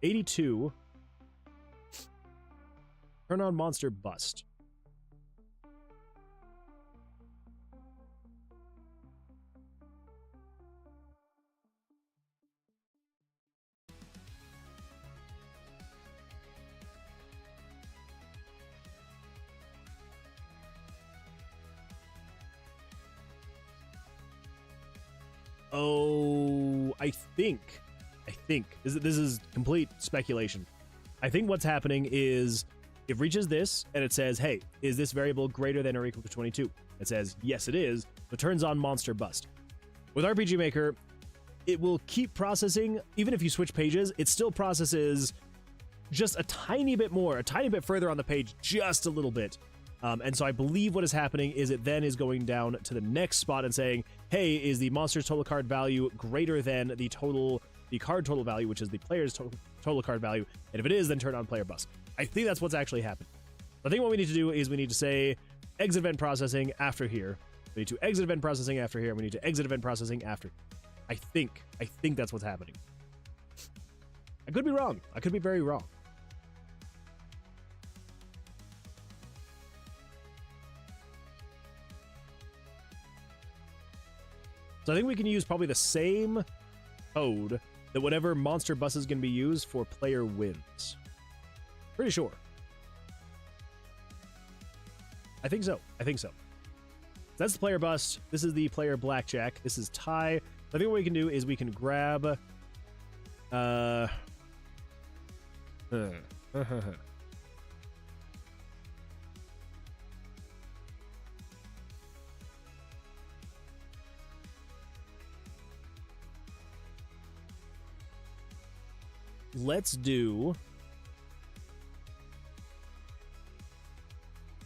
82, turn on monster bust. Oh, I think this is complete speculation. I think what's happening is it reaches this and it says, hey, is this variable greater than or equal to 22? It says, yes, it is. So turns on monster bust. With RPG Maker, it will keep processing. Even if you switch pages, it still processes just a tiny bit more, a tiny bit further on the page, just a little bit. And so I believe what is happening is it then is going down to the next spot and saying, hey, is the monster's total card value greater than the card total value, which is the player's total card value? And if it is, then turn on player bust. I think that's what's actually happening. I think what we need to do is we need to say exit event processing after here. We need to exit event processing after here. We need to exit event processing after. I think that's what's happening. I could be wrong. I could be very wrong. So I think we can use probably the same code that whatever monster bus is going to be used for player wins. Pretty sure. I think so. That's the player bust. This is the player blackjack. This is tie. I think what we can do is we can grab... Let's do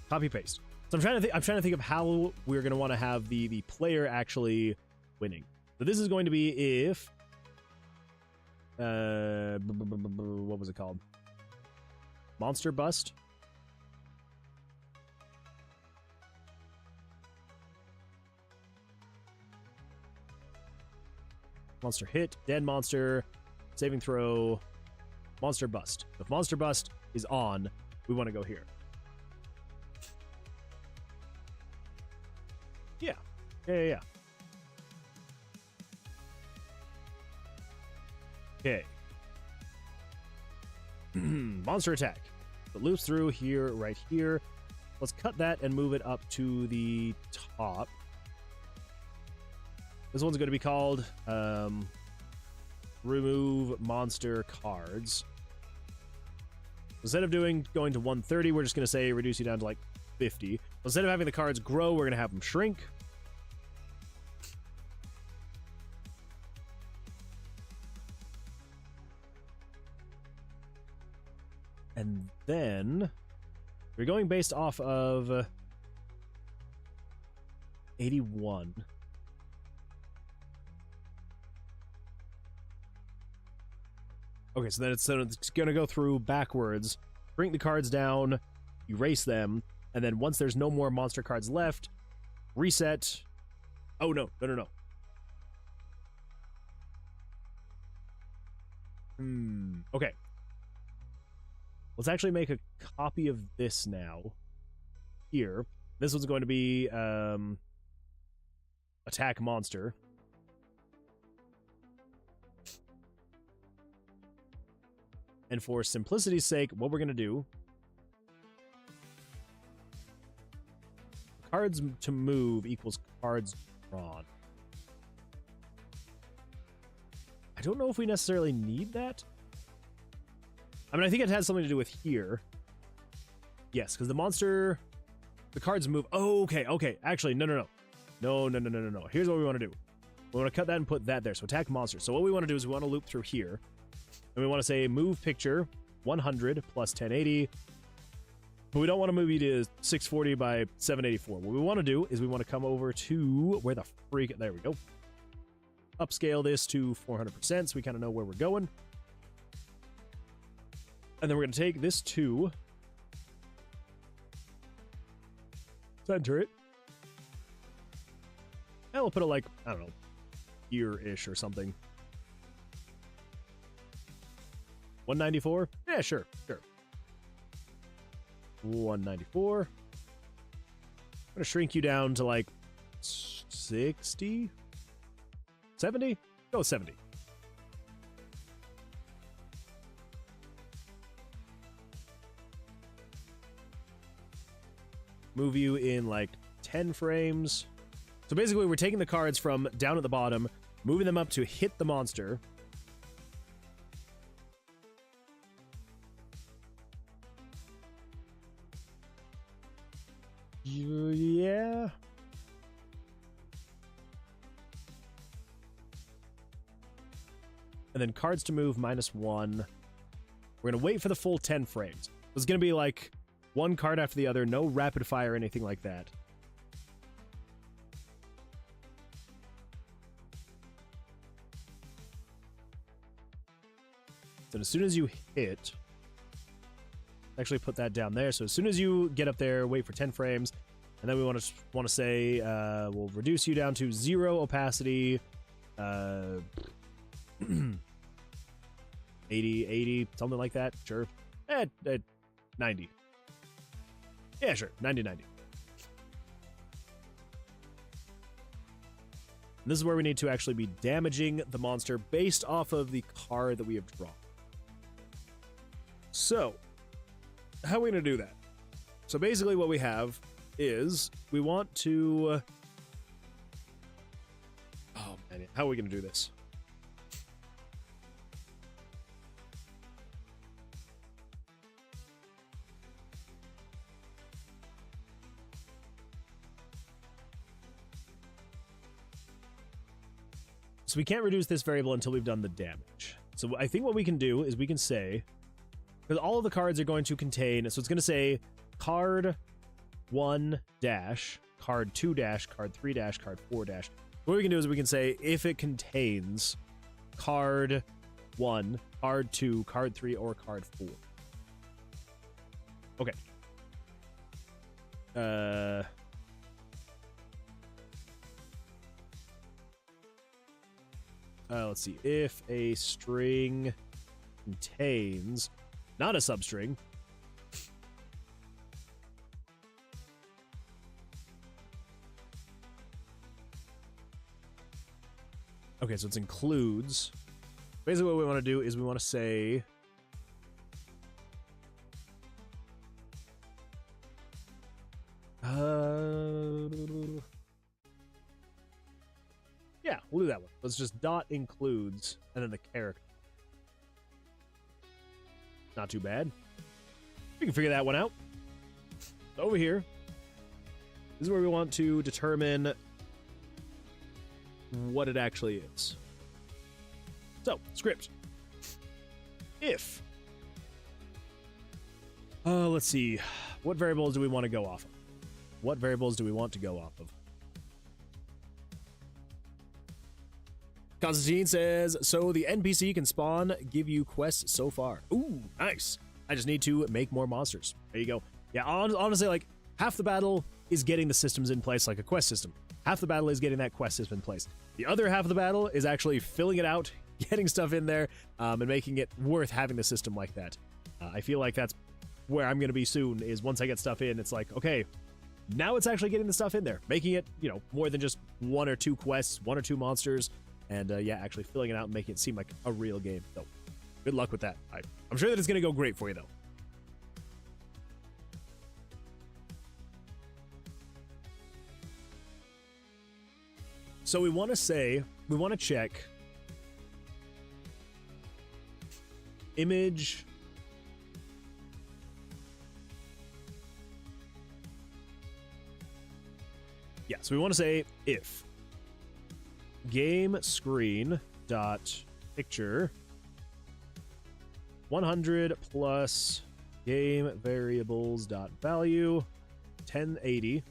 copy paste. So I'm trying to think of how we're going to want to have the player actually winning. So this is going to be if what was it called? Monster bust. Monster hit, dead monster, saving throw, monster bust. If monster bust is on, we want to go here. Yeah. Okay. Monster attack. It loops through here, right here. Let's cut that and move it up to the top. This one's going to be called remove monster cards. Instead of going to 130, we're just going to say reduce you down to like 50. Instead of having the cards grow, we're going to have them shrink. And then we're going based off of 81. Okay, so then it's going to go through backwards, bring the cards down, erase them, and then once there's no more monster cards left, reset. Oh, no. Okay. Let's actually make a copy of this now. Here. This one's going to be attack monster. And for simplicity's sake, what we're going to do cards to move equals cards drawn. I don't know if we necessarily need that. I mean, I think it has something to do with here. Yes, because the cards move. Oh, okay. Actually, no. Here's what we want to do. We want to cut that and put that there. So attack monster. So what we want to do is we want to loop through here. And we want to say move picture 100 plus 1080. But we don't want to move you to 640 by 784. What we want to do is we want to come over to where the freak. There we go. Upscale this to 400% so we kind of know where we're going. And then we're going to take this to center it. And we'll put it like, I don't know, here-ish or something. 194? Yeah, sure. 194. I'm going to shrink you down to like 60? 70? Go 70. Move you in like 10 frames. So basically we're taking the cards from down at the bottom, moving them up to hit the monster. Yeah. And then cards to move -1. We're going to wait for the full 10 frames. It's going to be like one card after the other, no rapid fire or anything like that. So as soon as you hit, actually put that down there. So as soon as you get up there, wait for 10 frames, and then we want to say we'll reduce you down to 0 opacity, 80, something like that. Sure. 90. Yeah, sure. 90. And this is where we need to actually be damaging the monster based off of the card that we have drawn. So, how are we going to do that? So basically what we have is we want to... Oh, man. How are we going to do this? So we can't reduce this variable until we've done the damage. So I think what we can do is we can say, because all of the cards are going to contain, so it's going to say card 1 dash, card 2 dash, card 3 dash, card 4 dash. What we can do is we can say if it contains card 1, card 2, card 3, or card 4. Okay. Let's see. If a string contains, not a substring, okay, so it includes. Basically, what we want to do is we want to say yeah, we'll do that one. Let's just dot includes and then the character. Not too bad. We can figure that one out. Over here, this is where we want to determine what it actually is. So, script. If. Let's see. What variables do we want to go off of? What variables do we want to go off of? Constantine says, so the NPC can spawn, give you quests so far. Ooh, nice. I just need to make more monsters. There you go. Yeah, honestly, like, half the battle is getting the systems in place, like a quest system. Half the battle is getting that quest system in place. The other half of the battle is actually filling it out, getting stuff in there, and making it worth having the system like that. I feel like that's where I'm going to be soon, is once I get stuff in, it's like, okay, now it's actually getting the stuff in there, making it, you know, more than just 1 or 2 quests, 1 or 2 monsters, and yeah, actually filling it out and making it seem like a real game. So, good luck with that. I'm sure that it's going to go great for you, though. So we want to check image. Yeah, so we want to say if game screen dot picture 100 plus game variables dot value 1080.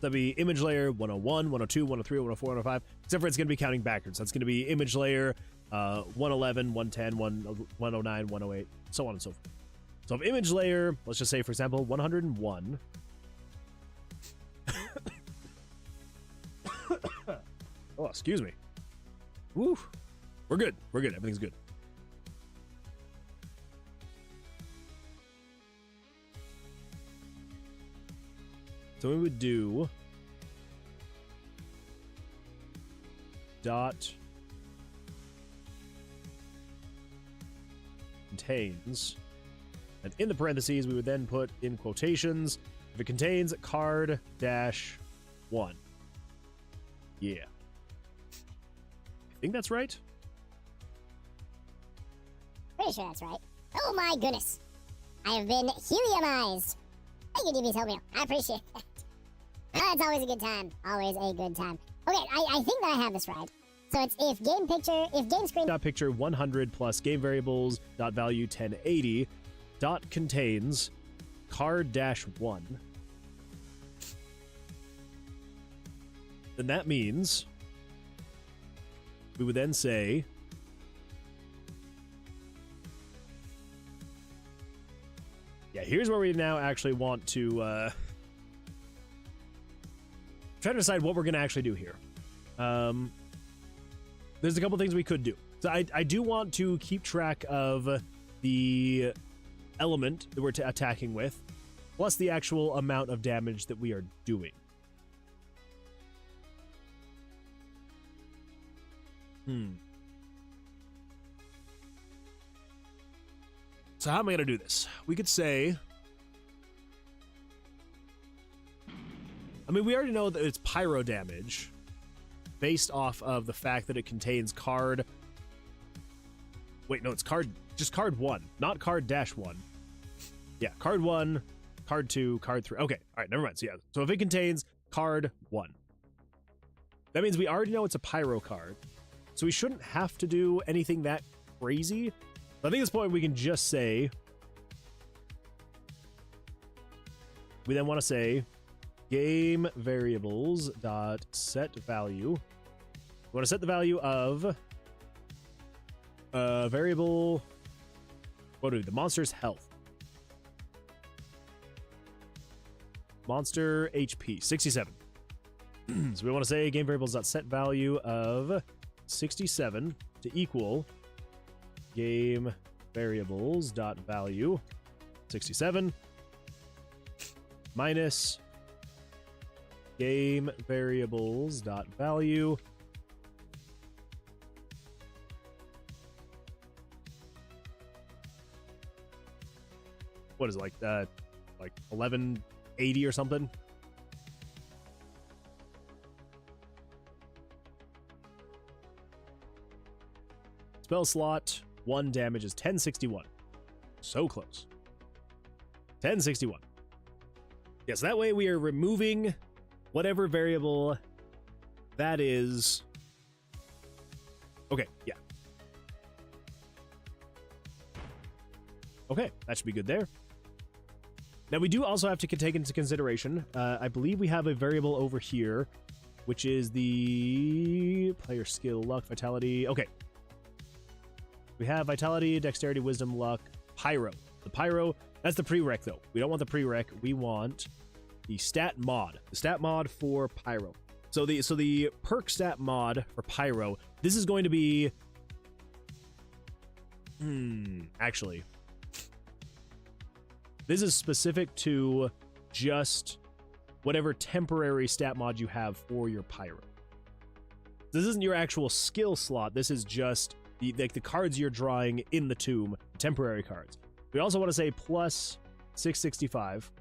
That'll be image layer 101, 102, 103, 104, 105, except for it's going to be counting backwards. That's going to be image layer 111, 110, 109, 108, so on and so forth. So if image layer, let's just say, for example, 101. Oh, excuse me. Woo. We're good. We're good. Everything's good. So we would do dot contains, and in the parentheses we would then put in quotations if it contains card dash 1. Yeah, I think that's right. Pretty sure that's right. Oh my goodness, I have been heliumized. Thank you, DB Tokyo. I appreciate that. It's always a good time. Always a good time. Okay, I think that I have this right. So it's if game screen dot picture 100 plus game variables dot value 1080 dot contains card dash 1. Then that means we would then say yeah, here's where we now actually want to try to decide what we're going to actually do here. There's a couple things we could do. So I do want to keep track of the element that we're attacking with, plus the actual amount of damage that we are doing. So how am I going to do this? We could say, I mean, we already know that it's pyro damage based off of the fact that it contains card. Wait, no, it's just card 1, not card dash 1. Yeah, card 1, card 2, card 3. Okay, all right, never mind. So yeah, so if it contains card 1, that means we already know it's a pyro card. So we shouldn't have to do anything that crazy. I think at this point we can just say, we then want to say game variables dot set value. We want to set the value of variable, what do we do? The monster's health. Monster HP 67. So we want to say game variables dot set value of 67 to equal game variables dot value 67 minus game variables dot value what is it, like 1180 or something. Spell slot 1 damage is 1061. So close. 1061. Yes, that way we are removing whatever variable that is. Okay, yeah. Okay, that should be good there. Now we do also have to take into consideration, I believe we have a variable over here, which is the player skill, luck, vitality. Okay. We have vitality, dexterity, wisdom, luck, pyro. The pyro, that's the prereq though. We don't want the prereq. We want the stat mod. The stat mod for pyro. So the perk stat mod for pyro, this is going to be actually, this is specific to just whatever temporary stat mod you have for your pyro. This isn't your actual skill slot. This is just the cards you're drawing in the tomb, temporary cards. We also want to say plus 665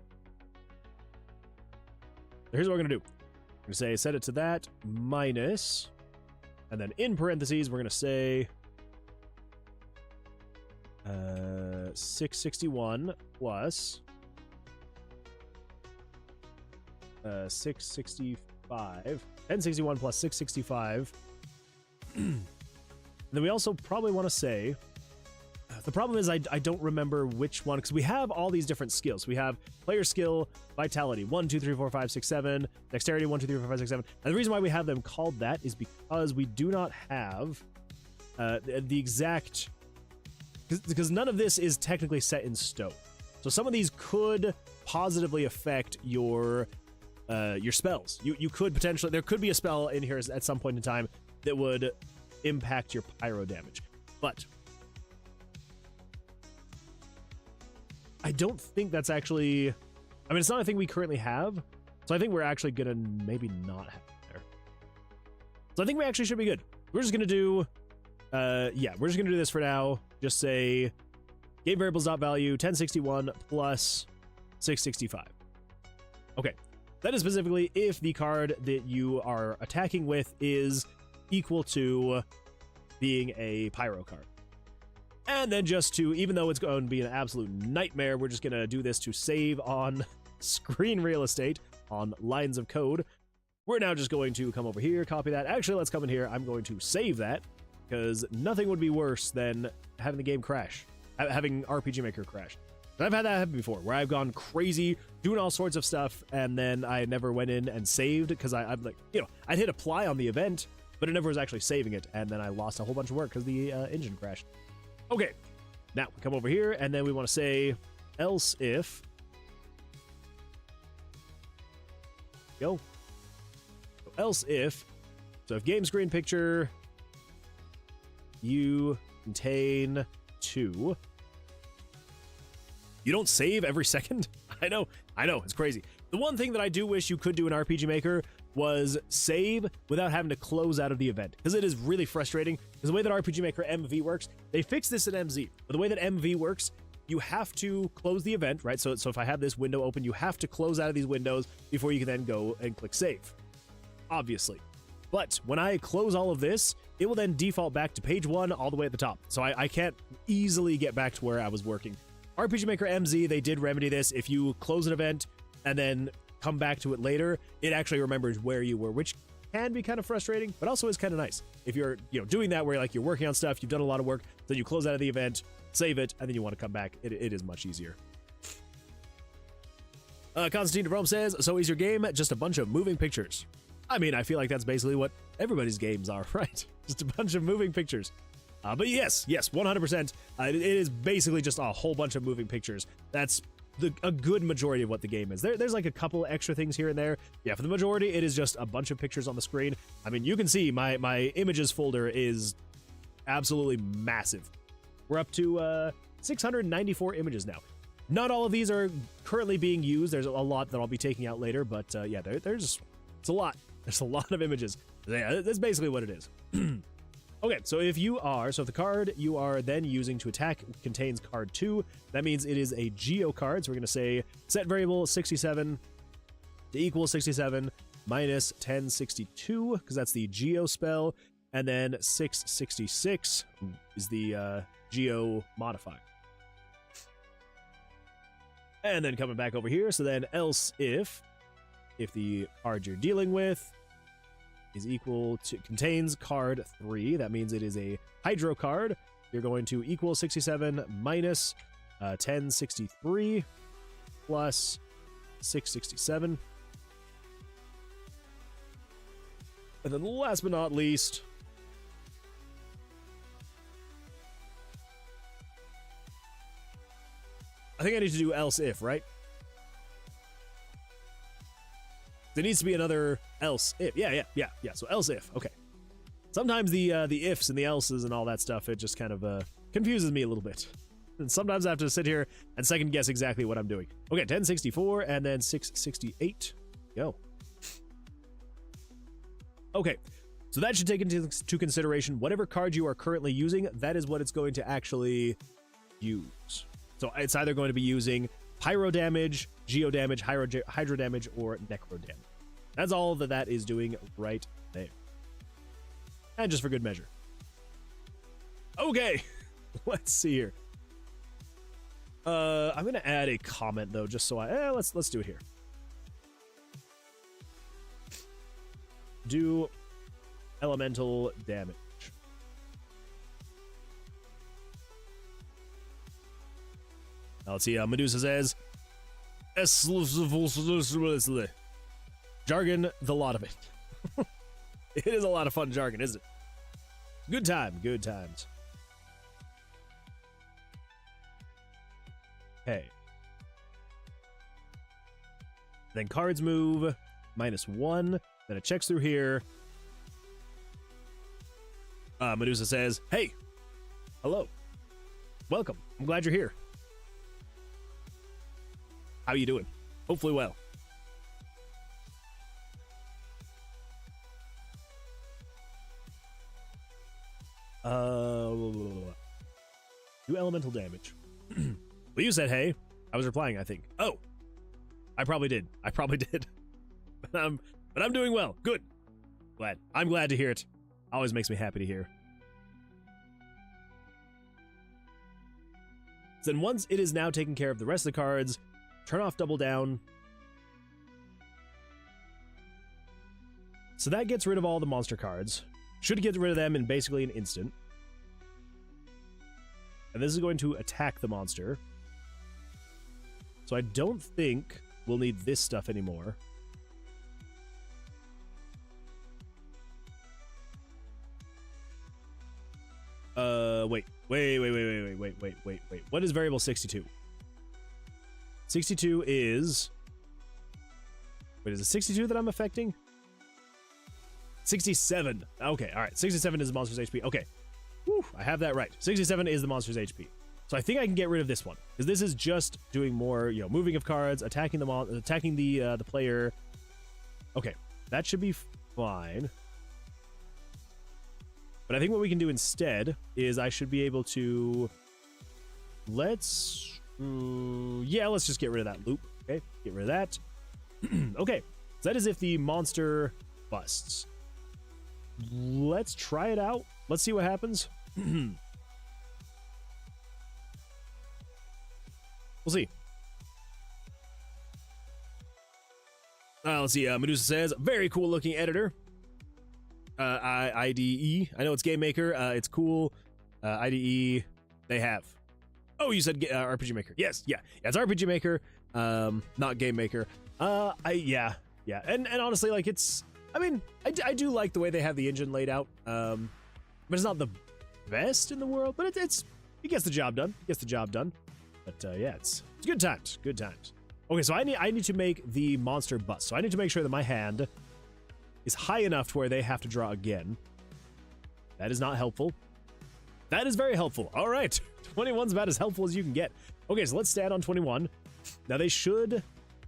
here's what we're going to do. We're going to say set it to that minus, and then in parentheses, we're going to say 661 plus 665. 1061 plus 665. And then we also probably want to say, the problem is I don't remember which one, because we have all these different skills. We have player skill, vitality, 1, 2, 3, 4, 5, 6, 7, dexterity, 1, 2, 3, 4, 5, 6, 7. And the reason why we have them called that is because we do not have the exact, because none of this is technically set in stone. So some of these could positively affect your spells. You could potentially, there could be a spell in here at some point in time that would impact your pyro damage. But I don't think that's actually, I mean, it's not a thing we currently have. So I think we're actually gonna maybe not have it there. So I think we actually should be good. We're just gonna do, yeah, we're just gonna do this for now. Just say game variables.value 1061 plus 665. Okay. That is specifically if the card that you are attacking with is equal to being a pyro card. And then just to, even though it's going to be an absolute nightmare, we're just going to do this to save on screen real estate, on lines of code. We're now just going to come over here, copy that. Actually, let's come in here. I'm going to save that, because nothing would be worse than having the game crash, having RPG Maker crash. I've had that happen before, where I've gone crazy, doing all sorts of stuff, and then I never went in and saved, because I'm like, you know, I'd hit apply on the event, but it never was actually saving it, and then I lost a whole bunch of work because the engine crashed. Okay, now we come over here, and then we want to say else if. Go. So else if. So if game screen picture you contain 2. You don't save every second? I know, it's crazy. The one thing that I do wish you could do in RPG Maker was save without having to close out of the event, because it is really frustrating. Because the way that RPG Maker MV works, they fixed this in MZ, but the way that MV works, you have to close the event, right? So if I have this window open, you have to close out of these windows before you can then go and click save, obviously. But when I close all of this, it will then default back to page 1 all the way at the top. So I can't easily get back to where I was working. RPG Maker MZ, they did remedy this. If you close an event and then come back to it later, it actually remembers where you were, which can be kind of frustrating, but also is kind of nice. If you're, you know, doing that where like you're working on stuff, you've done a lot of work, then you close out of the event, save it, and then you want to come back, it is much easier. Constantine de Rome says, so is your game just a bunch of moving pictures? I mean, I feel like that's basically what everybody's games are, right? Just a bunch of moving pictures. But yes, 100%. It is basically just a whole bunch of moving pictures. That's a good majority of what the game is. There's like a couple extra things here and there. Yeah, for the majority, it is just a bunch of pictures on the screen. I mean, you can see my images folder is absolutely massive. We're up to 694 images now. Not all of these are currently being used. There's a lot that I'll be taking out later, but yeah, it's a lot. There's a lot of images. Yeah, that's basically what it is. Okay, so if the card you are then using to attack contains card 2, that means it is a geo card. So we're going to say set variable 67 to equal 67 minus 1062, because that's the geo spell, and then 666 is the geo modifier. And then coming back over here, so then else if the card you're dealing with is equal to, contains card 3, that means it is a hydro card. You're going to equal 67 minus 1063 plus 667. And then last but not least, I think I need to do else if, right? There needs to be another else if. Yeah. So else if. Okay. Sometimes the ifs and the elses and all that stuff, it just kind of confuses me a little bit. And sometimes I have to sit here and second guess exactly what I'm doing. Okay, 1064 and then 668. Go. Okay. So that should take into consideration whatever card you are currently using. That is what it's going to actually use. So it's either going to be using pyro damage, geo damage, hydro damage, or necro damage. That's all that is doing right there. And just for good measure. Okay, let's see here. I'm gonna add a comment though, just so let's do it here. Do elemental damage. Now let's see. Medusa says, jargon, the lot of it. It is a lot of fun jargon, isn't it? Good time, good times. Okay. Then cards move -1. Then it checks through here. Medusa says, hey, hello, welcome. I'm glad you're here. How you doing? Hopefully well. Do elemental damage. Well, you said hey. I was replying, I think. Oh, I probably did. But I'm doing well. Good. Glad. I'm glad to hear it. Always makes me happy to hear. Then once it is now taking care of the rest of the cards, turn off double down. So that gets rid of all the monster cards. Should get rid of them in basically an instant. And this is going to attack the monster. So I don't think we'll need this stuff anymore. Wait. What is variable 62? 62 is... Wait, is it 62 that I'm affecting? 67. Okay, all right. 67 is the monster's HP. Okay. Whew, I have that right. 67 is the monster's HP. So I think I can get rid of this one, because this is just doing more, moving of cards, attacking the player. Okay, that should be fine. But I think what we can do instead is I should be able to... Let's just get rid of that loop. Okay, get rid of that. Okay, so that is if the monster busts. Let's try it out. Let's see what happens. We'll see. Let's see. Medusa says, very cool looking editor. IDE. I know it's Game Maker. It's cool. IDE. They have. Oh, you said RPG Maker. Yes. Yeah. It's RPG Maker. Not Game Maker. Yeah. And honestly, like I do like the way they have the engine laid out. But it's not the best in the world. But it gets the job done. But yeah, it's good times. Good times. Okay, so I need to make the monster bust. So I need to make sure that my hand is high enough to where they have to draw again. That is not helpful. That is very helpful. All right, 21's about as helpful as you can get. Okay, so let's stand on 21. Now they should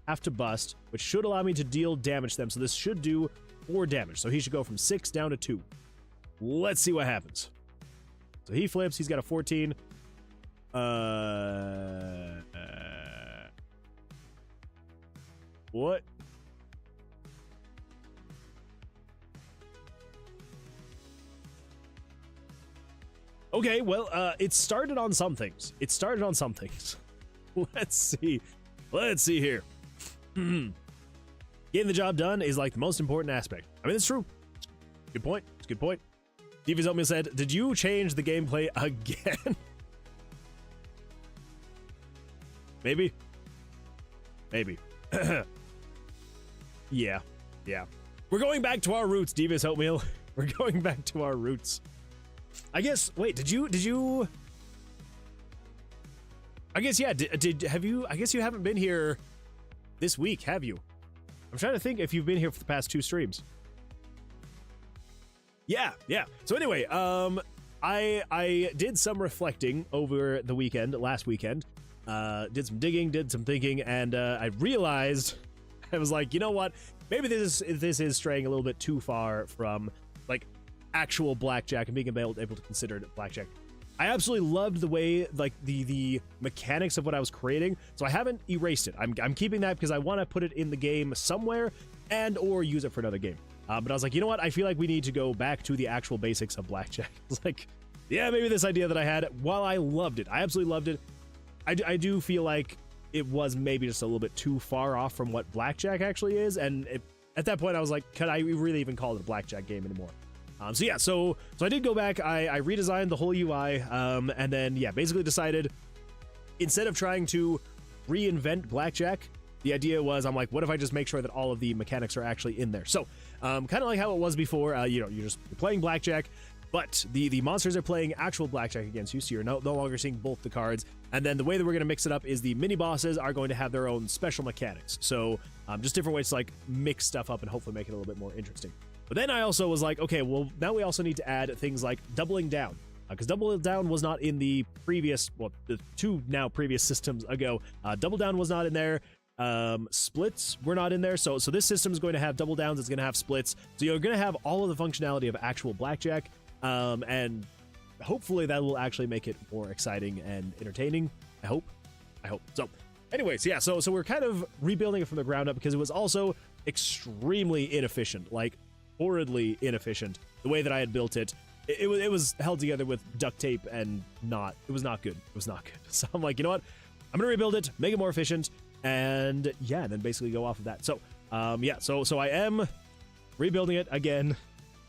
have to bust, which should allow me to deal damage to them. So this should do 4 damage. So he should go from 6 down to 2. Let's see what happens. So he flips. He's got a 14. What? Okay, well, it started on some things. Let's see here. Getting the job done is like the most important aspect. I mean, it's true. Good point. It's a good point. Divas Oatmeal said, did you change the gameplay again? Maybe. Yeah. We're going back to our roots, Divas Oatmeal. We're going back to our roots. I guess, wait, did you? I guess, yeah, have you, I guess you haven't been here this week, have you? I'm trying to think if you've been here for the past 2 streams. Yeah. So anyway, I did some reflecting over the weekend, last weekend. Did some digging, did some thinking, and I realized, I was like, you know what? Maybe this is straying a little bit too far from, like, actual blackjack and being able to consider it blackjack. I absolutely loved the way, like, the mechanics of what I was creating, so I haven't erased it. I'm keeping that because I want to put it in the game somewhere, and or use it for another game. But I was like, you know what? I feel like we need to go back to the actual basics of blackjack. It's like, yeah, maybe this idea that I had, while I loved it, I absolutely loved it, I do feel like it was maybe just a little bit too far off from what blackjack actually is, and at that point I was like, could I really even call it a blackjack game anymore? So yeah, so I did go back, I redesigned the whole UI, and then yeah, basically decided, instead of trying to reinvent blackjack, the idea was, I'm like, what if I just make sure that all of the mechanics are actually in there? So, kind of like how it was before, you're playing blackjack, but the monsters are playing actual blackjack against you, so you're no longer seeing both the cards. And then the way that we're going to mix it up is the mini bosses are going to have their own special mechanics. So, just different ways to like mix stuff up and hopefully make it a little bit more interesting. But then I also was like, okay, well, now we also need to add things like doubling down. Because Double Down was not in the previous, well, the two now previous systems ago. Double Down was not in there. Splits were not in there. So this system is going to have double downs. It's going to have splits. So you're going to have all of the functionality of actual blackjack. And hopefully that will actually make it more exciting and entertaining. I hope. So anyways, yeah, so we're kind of rebuilding it from the ground up because it was also extremely inefficient, like horridly inefficient. The way that I had built it. It was held together with duct tape and it was not good. It was not good. So I'm like, you know what? I'm going to rebuild it, make it more efficient, and yeah, then basically go off of that. So, yeah, so I am rebuilding it again,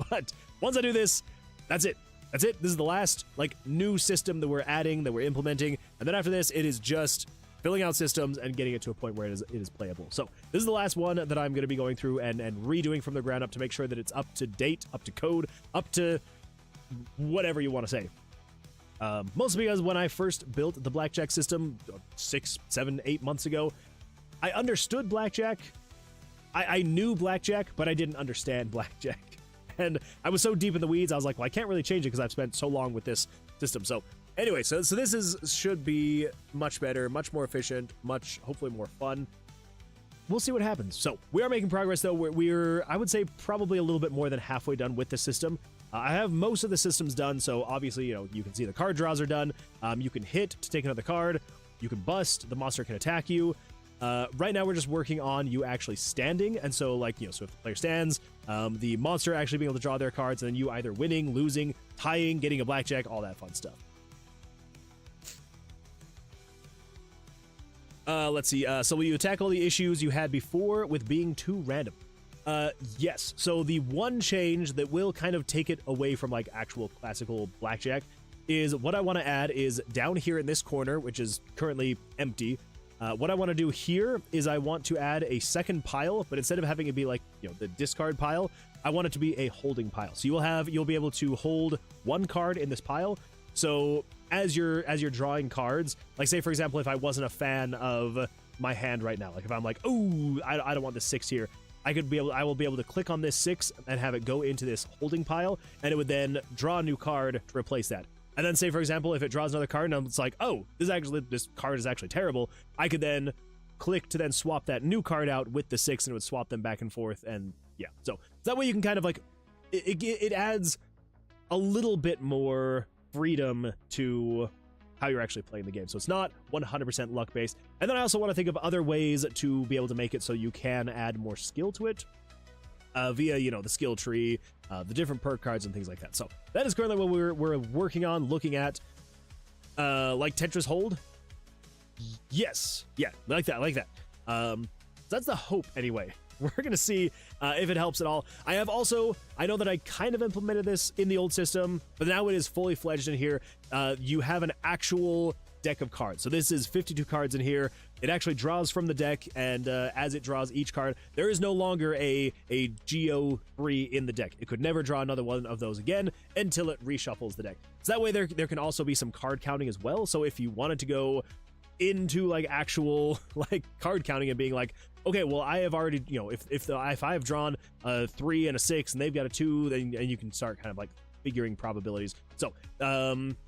but once I do this, that's it. That's it. This is the last, like, new system that we're adding, that we're implementing, and then after this, it is just filling out systems and getting it to a point where it is playable. So this is the last one that I'm going to be going through and redoing from the ground up to make sure that it's up to date, up to code, up to whatever you want to say. Mostly because when I first built the blackjack system 6, 7, 8 months ago, I understood blackjack. I knew blackjack, but I didn't understand blackjack. And I was so deep in the weeds, I was like, well, I can't really change it because I've spent so long with this system. So anyway, so this should be much better, much more efficient, much hopefully more fun. We'll see what happens. So we are making progress, though. We're I would say probably a little bit more than halfway done with the system. I have most of the systems done, so obviously, you know, you can see the card draws are done. You can hit to take another card. You can bust. The monster can attack you. Right now, we're just working on you actually standing, and so, like, you know, so if the player stands, the monster actually being able to draw their cards, and then you either winning, losing, tying, getting a blackjack, all that fun stuff. Let's see. So will you tackle the issues you had before with being too random? Yes. So the one change that will kind of take it away from like actual classical blackjack is what I want to add is down here in this corner, which is currently empty. What I want to do here is I want to add a second pile, but instead of having it be like, you know, the discard pile, I want it to be a holding pile. So you'll be able to hold one card in this pile. So as you're drawing cards, like say for example, if I wasn't a fan of my hand right now, like if I'm like, oh, I don't want this 6 here, I will be able to click on this 6 and have it go into this holding pile, and it would then draw a new card to replace that. And then say, for example, if it draws another card and it's like, oh, this card is actually terrible, I could then click to then swap that new card out with the 6, and it would swap them back and forth. And yeah, so that way you can kind of like, it adds a little bit more freedom to how you're actually playing the game. So it's not 100% luck based. And then I also want to think of other ways to be able to make it so you can add more skill to it via, you know, the skill tree, the different perk cards and things like that. So that is currently what we're working on, looking at, like Tetris Hold. Yes. Yeah, like that. That's the hope anyway. We're going to see if it helps at all. I know that I kind of implemented this in the old system, but now it is fully fledged in here. You have an actual deck of cards. So this is 52 cards in here. It actually draws from the deck, and as it draws each card, there is no longer a GO3 in the deck. It could never draw another one of those again until it reshuffles the deck. So that way there can also be some card counting as well. So if you wanted to go into like actual like card counting and being like, okay, well, I have already, you know, if I've drawn a 3 and a 6 and they've got a 2, then and you can start kind of like figuring probabilities. So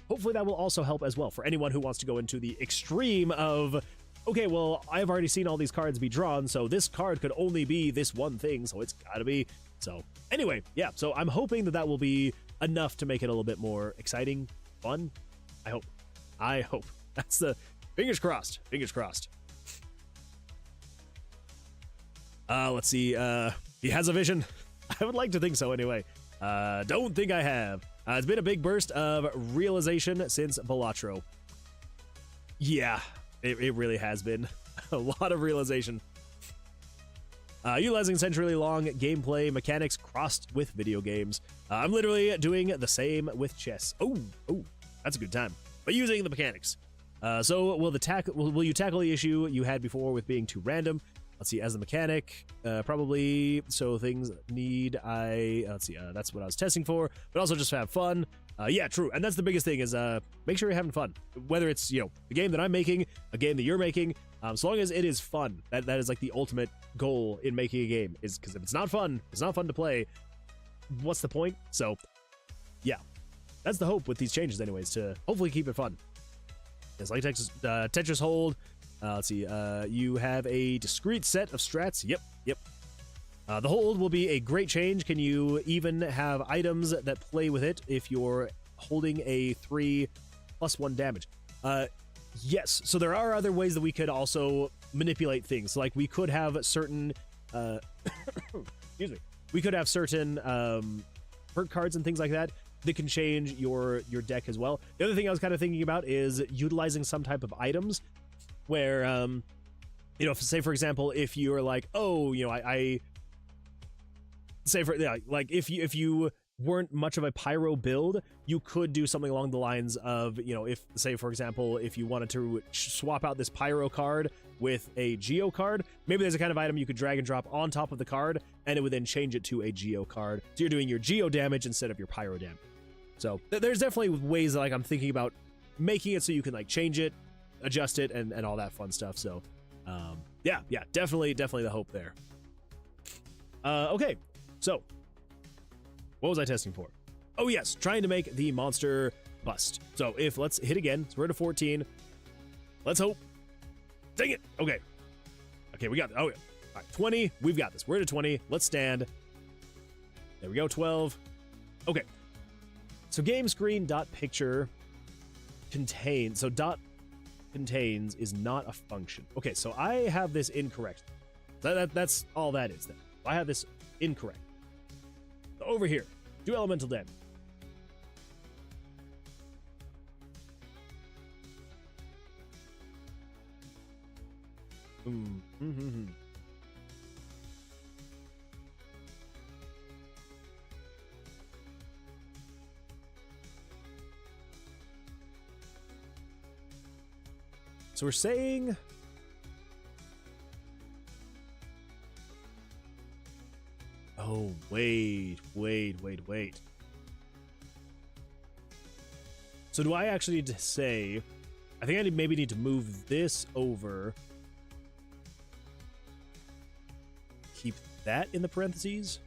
hopefully that will also help as well for anyone who wants to go into the extreme of, okay, well, I've already seen all these cards be drawn, so this card could only be this one thing, so it's gotta be. So anyway, yeah, so I'm hoping that will be enough to make it a little bit more exciting, fun. I hope. That's the fingers crossed. Let's see. He has a vision. I would like to think so anyway. Don't think I have. It's been a big burst of realization since Balatro. Yeah, it really has been. A lot of realization. Utilizing century long gameplay mechanics crossed with video games. I'm literally doing the same with chess. Oh, that's a good time. But using the mechanics. So will you tackle the issue you had before with being too random? Let's see, as the mechanic, probably. So things need let's see, that's what I was testing for, but also just have fun. Yeah, true. And that's the biggest thing is make sure you're having fun. Whether it's, the game that I'm making, a game that you're making, so long as it is fun. That is like the ultimate goal in making a game, is because if it's not fun to play, what's the point? So yeah, that's the hope with these changes anyways, to hopefully keep it fun. It's like Tetris Hold. Let's see, you have a discrete set of strats. Yep. The hold will be a great change. Can you even have items that play with it if you're holding a 3+1 damage? Yes. So there are other ways that we could also manipulate things. Like we could have certain, excuse me, we could have certain perk cards and things like that that can change your deck as well. The other thing I was kind of thinking about is utilizing some type of items where, say for example, if you're like, I say for like if you weren't much of a pyro build, you could do something along the lines of, if say for example, if you wanted to swap out this pyro card with a geo card, maybe there's a kind of item you could drag and drop on top of the card, and it would then change it to a geo card. So you're doing your geo damage instead of your pyro damage. So there's definitely ways that I'm thinking about making it so you can change it, adjust it, and all that fun stuff. So yeah, definitely the hope there. Okay, so what was I testing for? Oh yes, trying to make the monster bust. So let's hit again. So we're at a 14. Let's hope. Dang it. Okay, we got it. Oh yeah. All right, 20. We've got this. We're at a 20. Let's stand. There we go. 12. Okay. So game screen dot picture contains. So dot contains is not a function. Okay, so I have this incorrect. That's all that is then. I have this incorrect. So over here, do elemental damage. So we're saying oh, wait. So do I actually need to say, I think I maybe need to move this over. Keep that in the parentheses.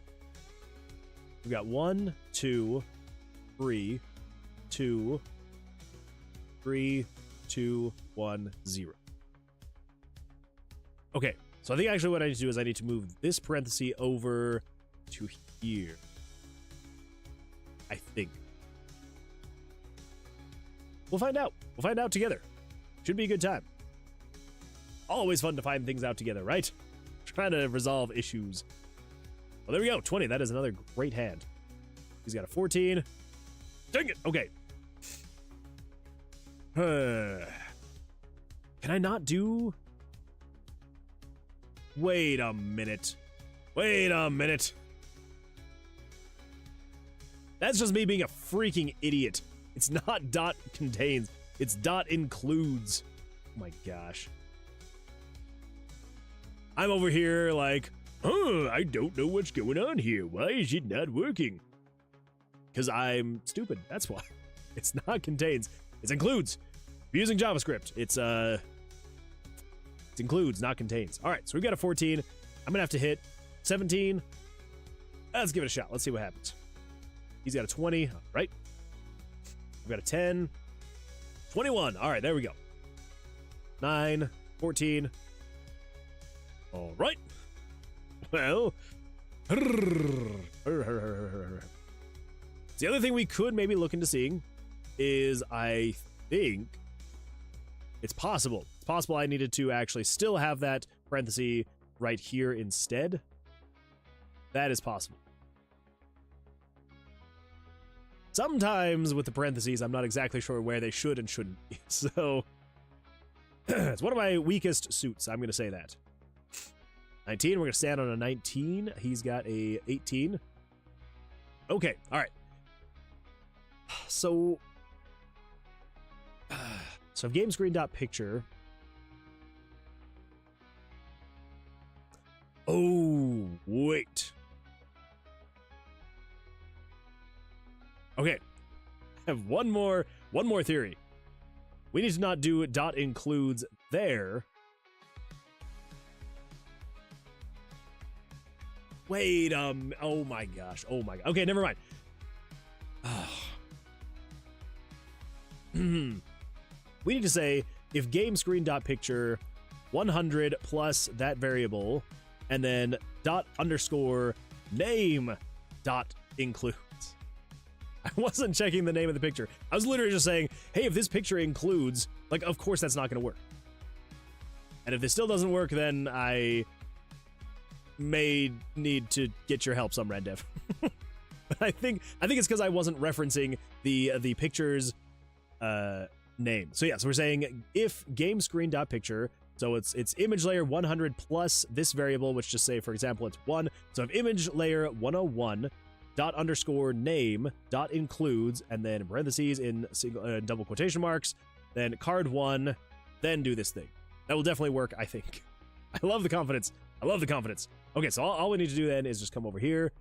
We've got 1, 2, 3, 2, 3, 2, 1, 0. Okay, so I think actually what I need to do is I need to move this parenthesis over to here. I think. We'll find out. We'll find out together. Should be a good time. Always fun to find things out together, right? Trying to resolve issues. Well, there we go. 20. That is another great hand. He's got a 14. Dang it. Okay. Can I not do... Wait a minute. That's just me being a freaking idiot. It's not dot contains. It's dot includes. Oh my gosh. I'm over here like, I don't know what's going on here. Why is it not working? Because I'm stupid. That's why. It's not contains. It's includes. If you're using JavaScript, it includes, not contains. All right, so we've got a 14. I'm going to have to hit 17. Let's give it a shot. Let's see what happens. He's got a 20. All right. We've got a 10. 21. All right, there we go. 9. 14. All right. Well. The other thing we could maybe look into seeing is, I think it's possible. It's possible I needed to actually still have that parenthesis right here instead. That is possible. Sometimes with the parentheses, I'm not exactly sure where they should and shouldn't be. So it's one of my weakest suits. I'm going to say that. 19. We're going to stand on a 19. He's got a 18. Okay. All right. So game screen dot picture. Oh, wait. Okay. I have one more theory. We need to not do dot includes there. Wait, oh my gosh. Oh my god. Okay, never mind. We need to say if game screen dot picture 100 plus that variable and then dot underscore name dot includes. I wasn't checking the name of the picture. I was literally just saying, hey, if this picture includes, like, of course that's not going to work. And if this still doesn't work, then I may need to get your help, some red dev. But I think it's because I wasn't referencing the picture's name. So yeah, so we're saying if game screen dot picture, so it's image layer 100 plus this variable, which just say, for example, it's 1. So if image layer 101 dot underscore name dot includes, and then parentheses in single double quotation marks, then card 1, then do this thing. That will definitely work, I think. I love the confidence. I love the confidence. Okay, so all we need to do then is just come over here,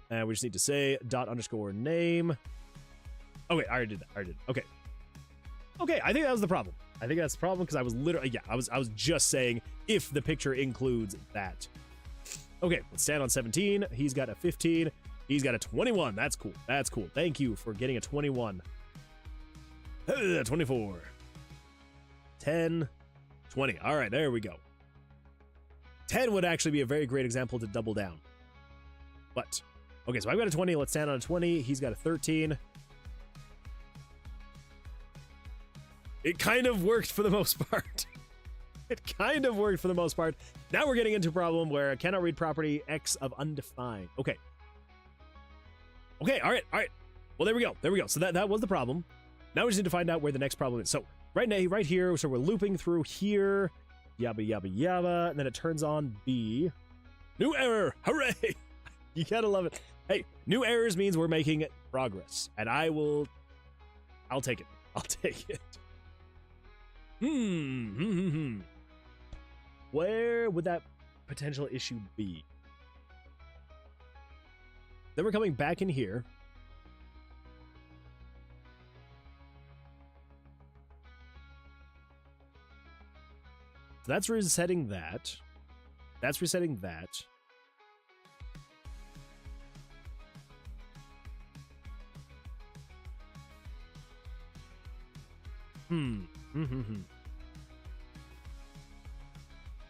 and we just need to say dot underscore name. Okay, I already did that. Okay. Okay, I think that was the problem. I think that's the problem because I was literally, yeah, I was just saying if the picture includes that. Okay, let's stand on 17. He's got a 15. He's got a 21. That's cool. That's cool. Thank you for getting a 21. 24. 10. 20. All right, there we go. 10 would actually be a very great example to double down. But, okay, so I've got a 20. Let's stand on a 20. He's got a 13. It kind of worked for the most part. It kind of worked for the most part. Now we're getting into a problem where I cannot read property X of undefined. Okay. Okay, all right. Well, there we go. So that was the problem. Now we just need to find out where the next problem is. So right now, right here, so we're looping through here. Yabba, yabba, yabba. And then it turns on B. New error. Hooray. You gotta love it. Hey, new errors means we're making progress. And I'll take it. I'll take it. Where would that potential issue be? Then we're coming back in here. So that's resetting that. That's resetting that.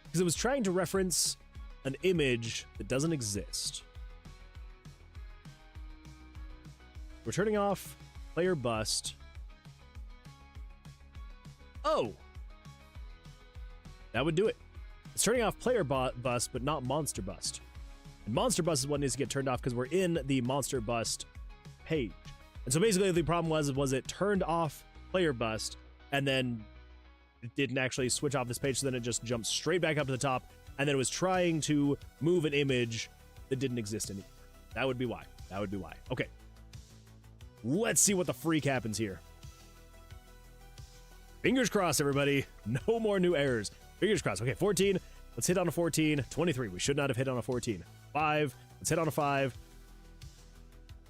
Because it was trying to reference an image that doesn't exist. We're turning off player bust. Oh! That would do it. It's turning off player bust, but not monster bust. And monster bust is what needs to get turned off because we're in the monster bust page. And so basically the problem was it turned off player bust and then it didn't actually switch off this page, so then it just jumped straight back up to the top, and then it was trying to move an image that didn't exist anymore. That would be why. That would be why. Okay. Let's see what the freak happens here. Fingers crossed, everybody. No more new errors. Fingers crossed. Okay, 14. Let's hit on a 14. 23. We should not have hit on a 14. 5. Let's hit on a 5.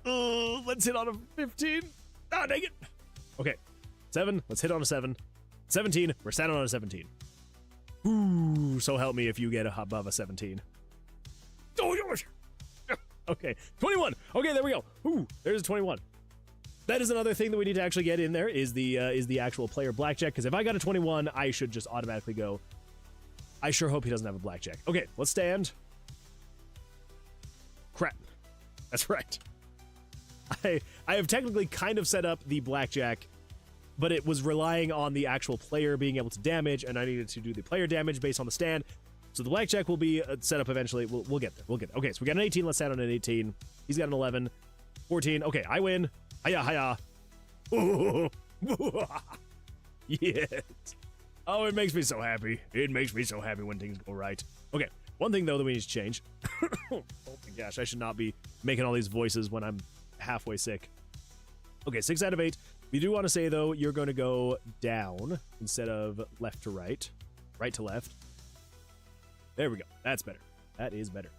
Let's hit on a 15. Ah, dang it. Okay. 7. Let's hit on a 7. 17. We're standing on a 17. Ooh, so help me if you get above a 17. Okay. 21. Okay, there we go. Ooh, there's a 21. That is another thing that we need to actually get in there is the actual player blackjack, because if I got a 21, I should just automatically go. I sure hope he doesn't have a blackjack. Okay, let's stand. Crap. That's right. I have technically kind of set up the blackjack, but it was relying on the actual player being able to damage, and I needed to do the player damage based on the stand. So the blackjack will be set up eventually. We'll get there. We'll get there. Okay, so we got an 18. Let's stand on an 18. He's got an 11. 14. Okay, I win. Hiya, hiya. Yes. Oh, it makes me so happy. It makes me so happy when things go right. Okay, one thing, though, that we need to change. Oh, my gosh, I should not be making all these voices when I'm halfway sick. Okay, 6 out of 8. We do want to say, though, you're going to go down instead of left to right. Right to left. There we go. That's better. That is better.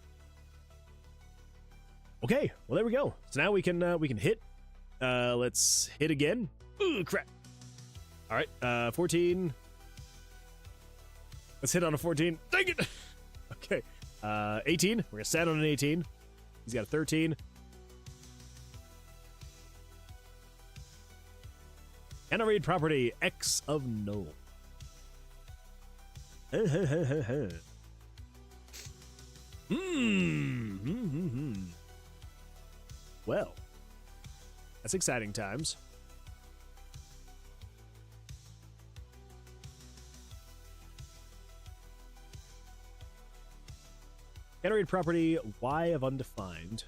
Okay, well, there we go. So now we can hit. Let's hit again. Ooh, crap. All right, 14. Let's hit on a 14. Dang it. Okay, 18. We're going to stand on an 18. He's got a 13. Can I read property X of null? Well, that's exciting times. Can I read property Y of undefined?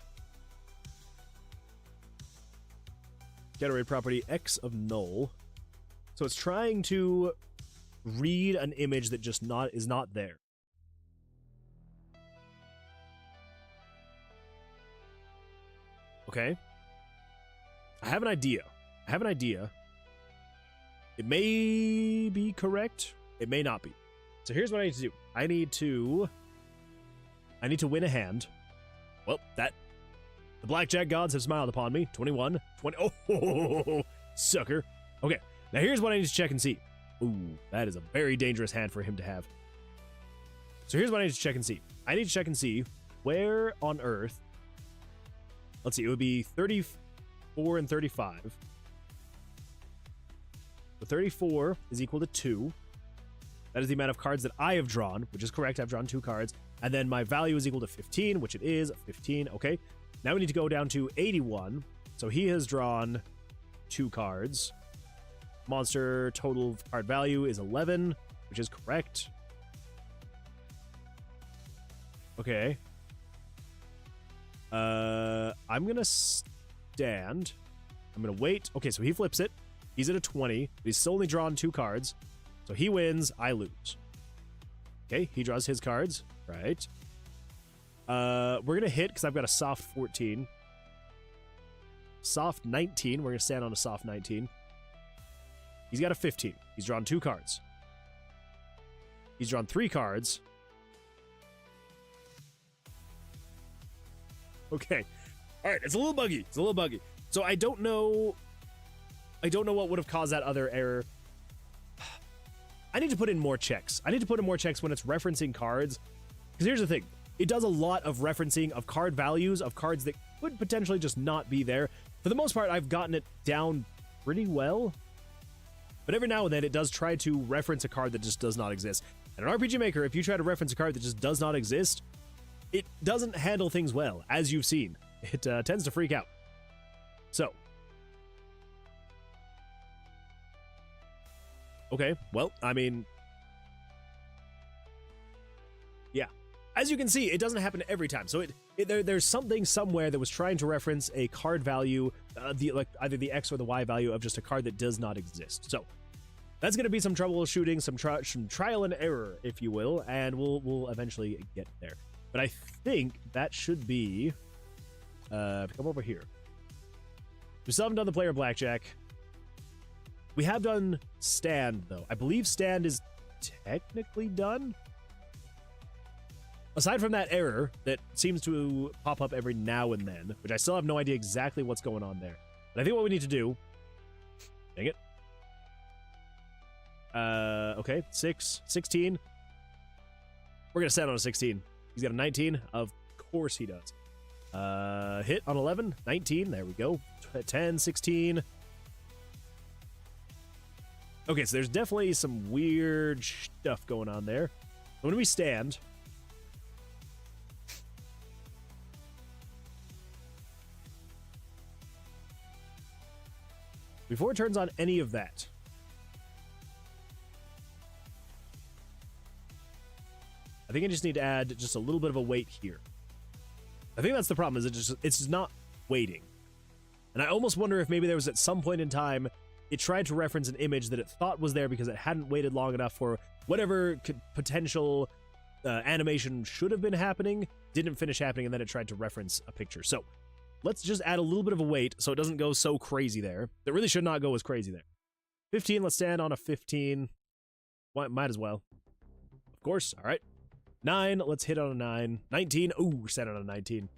Generate property X of null. So it's trying to read an image that just is not there. Okay. I have an idea. It may be correct. It may not be. So here's what I need to do. I need to win a hand. Well, the blackjack gods have smiled upon me. 21, 20. Oh, sucker. Okay, now here's what I need to check and see. Ooh, that is a very dangerous hand for him to have. So here's what I need to check and see. I need to check and see where on earth. Let's see, it would be 34 and 35. So 34 is equal to 2. That is the amount of cards that I have drawn, which is correct. I've drawn 2 cards. And then my value is equal to 15, which it is. 15, okay. Now we need to go down to 81. So he has drawn 2 cards. Monster total card value is 11, which is correct. Okay. I'm gonna stand. I'm gonna wait. Okay, so he flips it. He's at a 20. But he's still only drawn 2 cards. So he wins, I lose. Okay, he draws his cards. Right. We're gonna hit because I've got a soft 14. Soft 19. We're gonna stand on a soft 19. He's got a 15. He's drawn 2 cards. He's drawn 3 cards. Okay. All right. It's a little buggy. So I don't know what would have caused that other error. I need to put in more checks. when it's referencing cards. Because here's the thing. It does a lot of referencing of card values of cards that could potentially just not be there. For the most part, I've gotten it down pretty well. But every now and then, it does try to reference a card that just does not exist. And in RPG Maker, if you try to reference a card that just does not exist, it doesn't handle things well, as you've seen. It tends to freak out. So. Okay, well, I mean. Yeah. As you can see, it doesn't happen every time. So there's something somewhere that was trying to reference a card value, either the X or the Y value of just a card that does not exist. So that's going to be some troubleshooting, some trial and error, if you will, and we'll eventually get there. But I think that should be. Come over here. We still haven't done the player blackjack. We have done stand though. I believe stand is technically done. Aside from that error that seems to pop up every now and then, which I still have no idea exactly what's going on there. But I think what we need to do... Dang it. Okay, 16. We're going to stand on a 16. He's got a 19. Of course he does. Hit on 11. 19. There we go. 10, 16. Okay, so there's definitely some weird stuff going on there. When we stand... Before it turns on any of that, I think I just need to add just a little bit of a weight here. I think that's the problem, is it's just not weighting. And I almost wonder if maybe there was at some point in time, it tried to reference an image that it thought was there because it hadn't waited long enough for whatever potential animation should have been happening, didn't finish happening, and then it tried to reference a picture. So let's just add a little bit of a weight so it doesn't go so crazy there. It really should not go as crazy there. 15, let's stand on a 15. Might as well. Of course, all right. 9, let's hit on a 9. 19, ooh, we're set on a 19.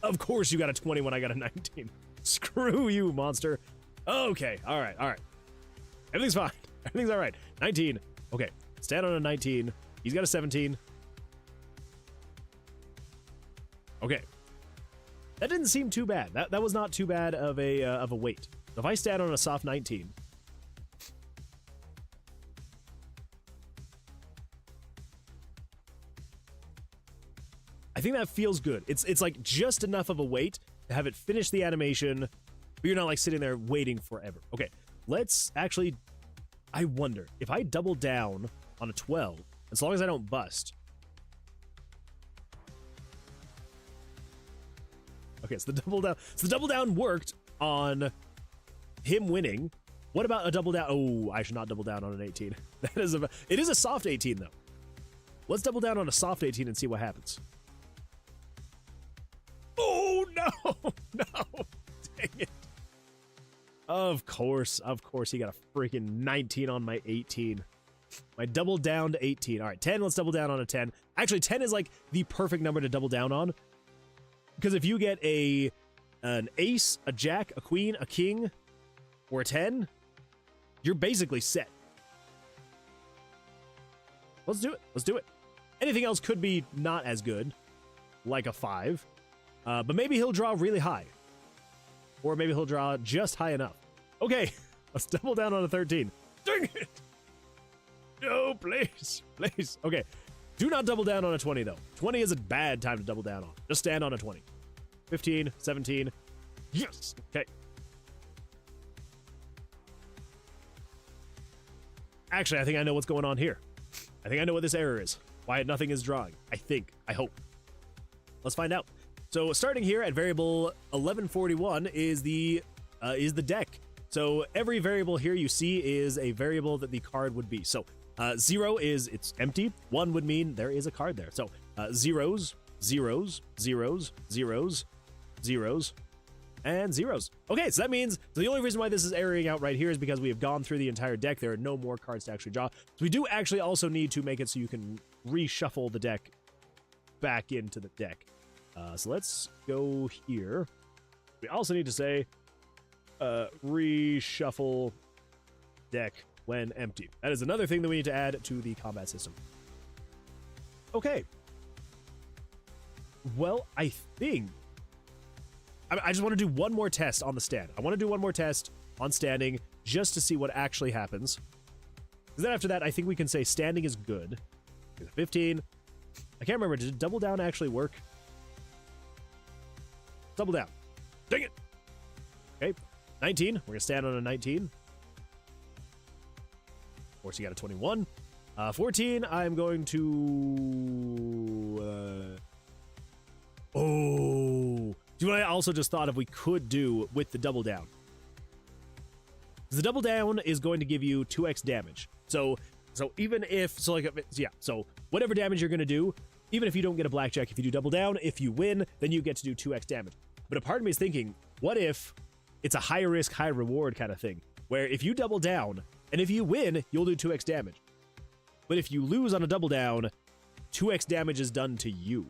Of course you got a 20 when I got a 19. Screw you, monster. Okay, all right, all right. Everything's fine. Everything's all right. 19. Okay, stand on a 19. He's got a 17. Okay. That didn't seem too bad. That was not too bad of a weight. So if I stand on a soft 19, I think that feels good. It's like just enough of a weight to have it finish the animation, but you're not like sitting there waiting forever. Okay, let's actually, I wonder if I double down on a 12, as long as I don't bust. Okay, so the double down worked on him winning. What about a double down? Oh, I should not double down on an 18. It is a soft 18 though. Let's double down on a soft 18 and see what happens. Oh, no, no, dang it. Of course, he got a freaking 19 on my 18. My double down to 18. All right, 10, let's double down on a 10. Actually, 10 is like the perfect number to double down on. Because if you get an ace, a jack, a queen, a king, or a 10, you're basically set. Let's do it. Let's do it. Anything else could be not as good, like a 5. But maybe he'll draw really high. Or maybe he'll draw just high enough. Okay, let's double down on a 13. Dang it! No, please, please. Okay, do not double down on a 20, though. 20 is a bad time to double down on. Just stand on a 20. 15, 17. Yes! Okay. Actually, I think I know what's going on here. I think I know what this error is. Why nothing is drawing. I think. I hope. Let's find out. So starting here at variable 1141 is the deck. So every variable here you see is a variable that the card would be. So 0 is it's empty. 1 would mean there is a card there. So zeros, zeros, zeros, zeros, zeros, and zeros. Okay, so that means the only reason why this is erroring out right here is because we have gone through the entire deck. There are no more cards to actually draw. So we do actually also need to make it so you can reshuffle the deck back into the deck. So let's go here. We also need to say reshuffle deck when empty. That is another thing that we need to add to the combat system. Okay. Well, I think I just want to do one more test on the stand. I want to do one more test on standing just to see what actually happens. Because then after that, I think we can say standing is good. 15. I can't remember. Did double down actually work? Double down. Dang it. Okay. 19. We're going to stand on a 19. Of course, you got a 21. 14. I'm going to... Oh. Do you know what I also just thought of we could do with the double down? The double down is going to give you 2x damage. So even if... So whatever damage you're going to do, even if you don't get a blackjack, if you do double down, if you win, then you get to do 2x damage. But a part of me is thinking, what if it's a high risk, high reward kind of thing, where if you double down, and if you win, you'll do 2x damage. But if you lose on a double down, 2x damage is done to you.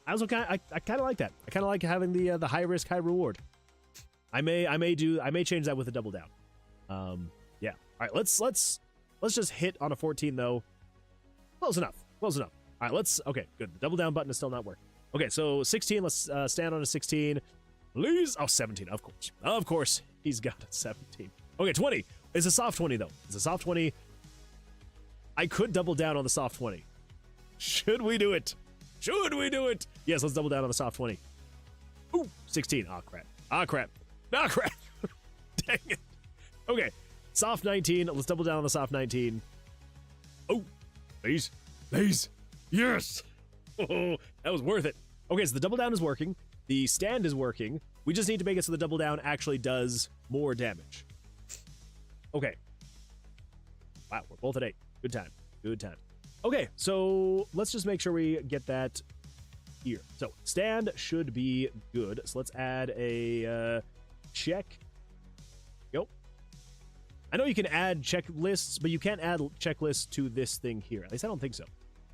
I kind of like that. I kind of like having the high risk, high reward. I may change that with a double down. Yeah. All right, let's just hit on a 14 though. Close enough. Close enough. All right, okay, good. The double down button is still not working. Okay, so 16, let's stand on a 16. Please. Oh, 17, of course. Of course, he's got a 17. Okay, 20. It's a soft 20, though. It's a soft 20. I could double down on the soft 20. Should we do it? Should we do it? Yes, let's double down on the soft 20. Ooh, 16. Oh, crap. Ah, crap. Ah, crap. Dang it. Okay, Soft 19. Let's double down on the soft 19. Oh, please. Please. Yes. Oh, that was worth it. Okay, so the double down is working. The stand is working. We just need to make it so the double down actually does more damage. Okay. Wow, we're both at 8. Good time. Good time. Okay, so let's just make sure we get that here. So stand should be good. So let's add a check. Go. I know you can add checklists, but you can't add checklists to this thing here. At least I don't think so.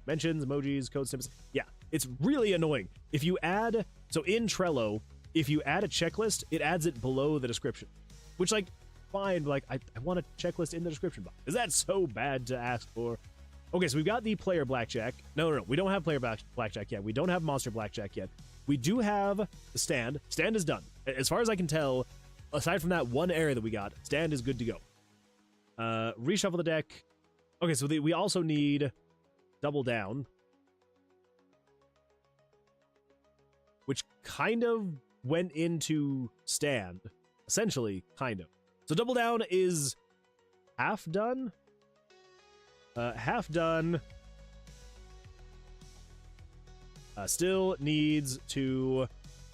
Mentions, emojis, code snippets. Yeah, it's really annoying. If you add, so in Trello, if you add a checklist, it adds it below the description. Which, like, fine, like, I want a checklist in the description box. Is that so bad to ask for? Okay, so we've got the player blackjack. No, we don't have player blackjack yet. We don't have monster blackjack yet. We do have the stand. Stand is done. As far as I can tell, aside from that one area that we got, stand is good to go. Reshuffle the deck. Okay, so we also need double down, which kind of went into stand, essentially, kind of. So double down is half done. Half done. Still needs to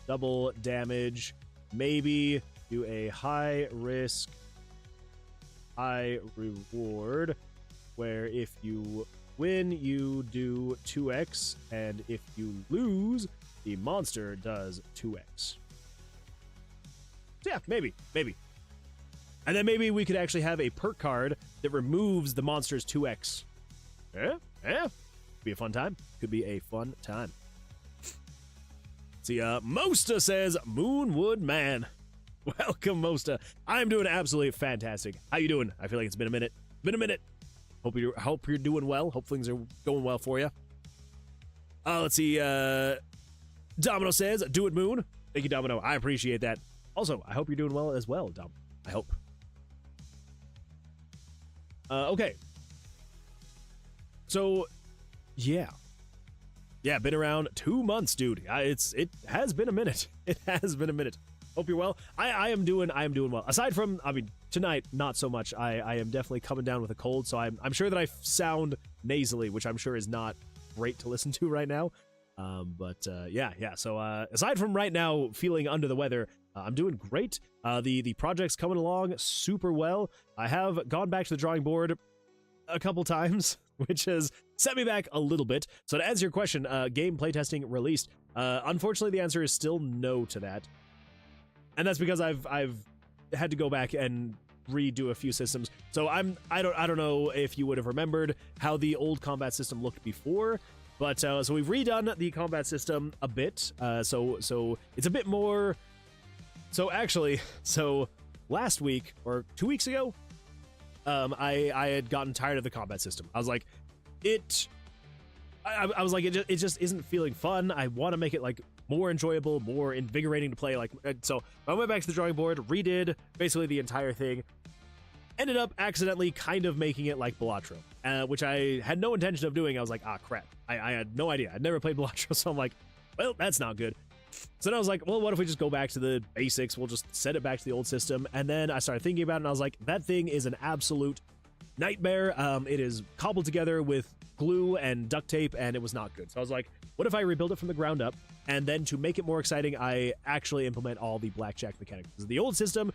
double damage. Maybe do a high risk, high reward, where if you win, you do 2x, and if you lose, the monster does 2x. So yeah, maybe. And then maybe we could actually have a perk card that removes the monster's 2x. Yeah. Could be a fun time. Could be a fun time. See, Mosta says, Moonwood man. Welcome, Mosta. I'm doing absolutely fantastic. How you doing? I feel like it's been a minute. Hope you're doing well. Hope things are going well for you. Let's see. Domino says, do it, Moon. Thank you, Domino. I appreciate that. Also, I hope you're doing well as well, Dom. I hope. Okay. So, yeah. Yeah, been around 2 months, dude. It has been a minute. It has been a minute. Hope you're well. I am doing well. Aside from, I mean, tonight, not so much. I am definitely coming down with a cold, so I'm sure that I sound nasally, which I'm sure is not great to listen to right now. Yeah. So aside from right now feeling under the weather, I'm doing great. The project's coming along super well. I have gone back to the drawing board a couple times, which has set me back a little bit. So to answer your question, game playtesting released. Unfortunately, the answer is still no to that. And that's because I've had to go back and redo a few systems. So I don't know if you would have remembered how the old combat system looked before, but so we've redone the combat system a bit. So it's a bit more. So actually, last week or 2 weeks ago, I had gotten tired of the combat system. I was like, I was like, it just isn't feeling fun. I want to make it like more enjoyable, more invigorating to play. Like, so I went back to the drawing board, redid basically the entire thing. Ended up accidentally kind of making it like Balatro, which I had no intention of doing. I was like, crap. I had no idea. I'd never played Balatro, so I'm like, well, that's not good. So then I was like, well, what if we just go back to the basics? We'll just set it back to the old system. And then I started thinking about it, and I was like, that thing is an absolute nightmare. It is cobbled together with glue and duct tape, and it was not good. So I was like, what if I rebuild it from the ground up? And then to make it more exciting, I actually implement all the blackjack mechanics. Because the old system,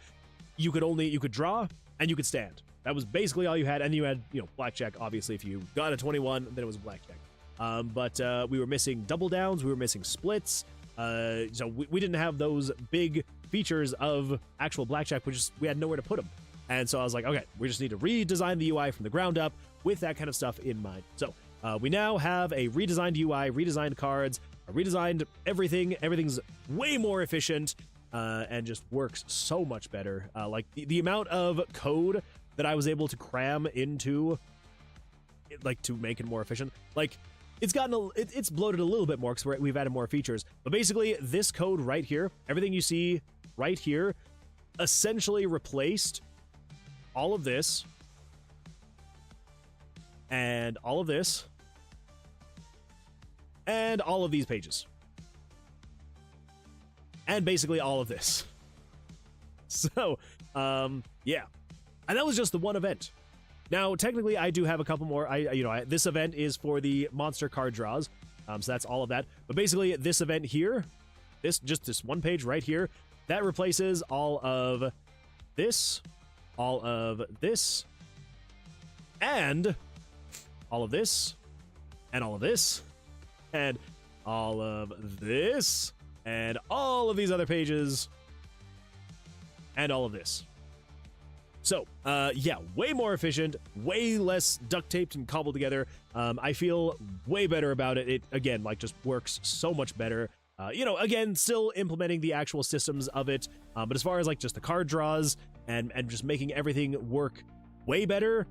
you could draw and you could stand. That was basically all you had. And you had, blackjack, obviously. If you got a 21, then it was blackjack. But we were missing double downs. We were missing splits. So we didn't have those big features of actual blackjack, we had nowhere to put them. And so I was like, okay, we just need to redesign the UI from the ground up with that kind of stuff in mind. So we now have a redesigned UI, redesigned cards, redesigned everything. Everything's way more efficient and just works so much better. Like the amount of code that I was able to cram into, like, to make it more efficient, like, it's bloated a little bit more because we've added more features. But basically, this code right here, everything you see right here, essentially replaced all of this, and all of this, and all of these pages. And basically all of this. So, yeah. And that was just the one event. Now, technically, I do have a couple more. This event is for the monster card draws, so that's all of that. But basically, this event here, this one page right here, that replaces all of this, and all of this, and all of this, and all of this, and all of these other pages, and all of this. So, yeah, way more efficient, way less duct taped and cobbled together. I feel way better about it. It, again, like, just works so much better. Again, still implementing the actual systems of it, but as far as, like, just the card draws and just making everything work way better,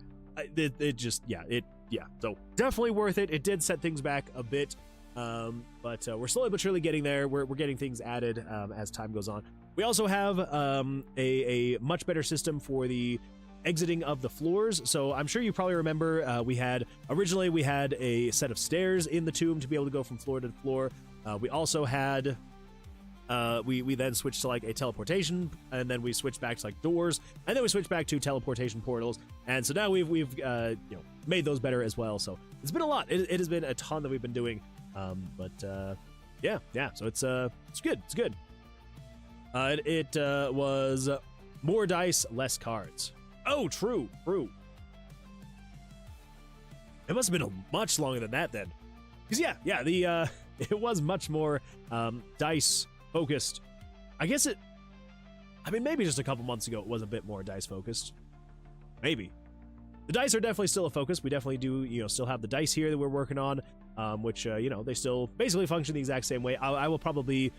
so definitely worth it. It did set things back a bit, but we're slowly but surely getting there. We're getting things added as time goes on. We also have a much better system for the exiting of the floors. So I'm sure you probably remember originally we had a set of stairs in the tomb to be able to go from floor to floor. We also had we then switched to like a teleportation, and then we switched back to like doors, and then we switched back to teleportation portals. And so now we've made those better as well. So it's been a lot. It has been a ton that we've been doing. Yeah. So it's good. It's good. It was more dice, less cards. Oh, true. It must have been much longer than that then. Because it was much more dice focused. I guess maybe just a couple months ago it was a bit more dice focused. Maybe. The dice are definitely still a focus. We definitely do, still have the dice here that we're working on, which, they still basically function the exact same way. I will probably...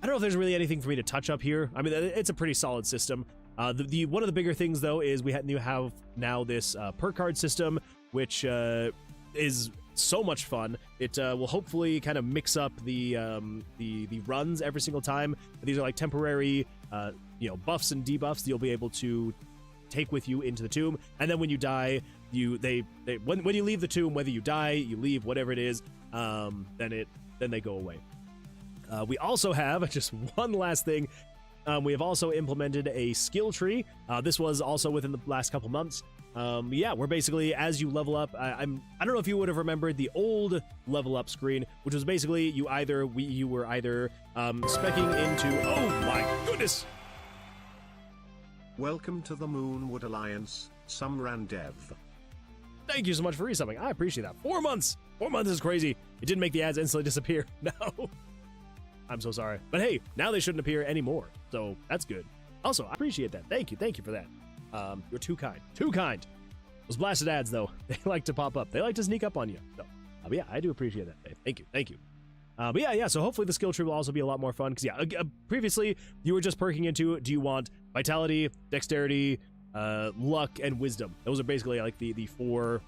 I don't know if there's really anything for me to touch up here. I mean, it's a pretty solid system. The one of the bigger things, though, is we have now this perk card system, which is so much fun. It will hopefully kind of mix up the runs every single time. These are like temporary, buffs and debuffs that you'll be able to take with you into the tomb. And then when you die, when you leave the tomb, whether you die, you leave, whatever it is, then they go away. We also have, just one last thing, we have also implemented a skill tree. This was also within the last couple months. We're basically, as you level up, I don't know if you would have remembered the old level up screen, which was basically you were either speccing into, oh my goodness! Welcome to the Moonwood Alliance, Sumran Dev. Thank you so much for resubbing. I appreciate that. 4 months! 4 months is crazy. It didn't make the ads instantly disappear. No. I'm so sorry. But hey, now they shouldn't appear anymore. So that's good. Also, I appreciate that. Thank you for that. You're too kind. Too kind. Those blasted ads, though, they like to pop up. They like to sneak up on you. So, I do appreciate that. Thank you. So hopefully the skill tree will also be a lot more fun. Because, previously, you were just perking into, do you want vitality, dexterity, luck, and wisdom? Those are basically like the four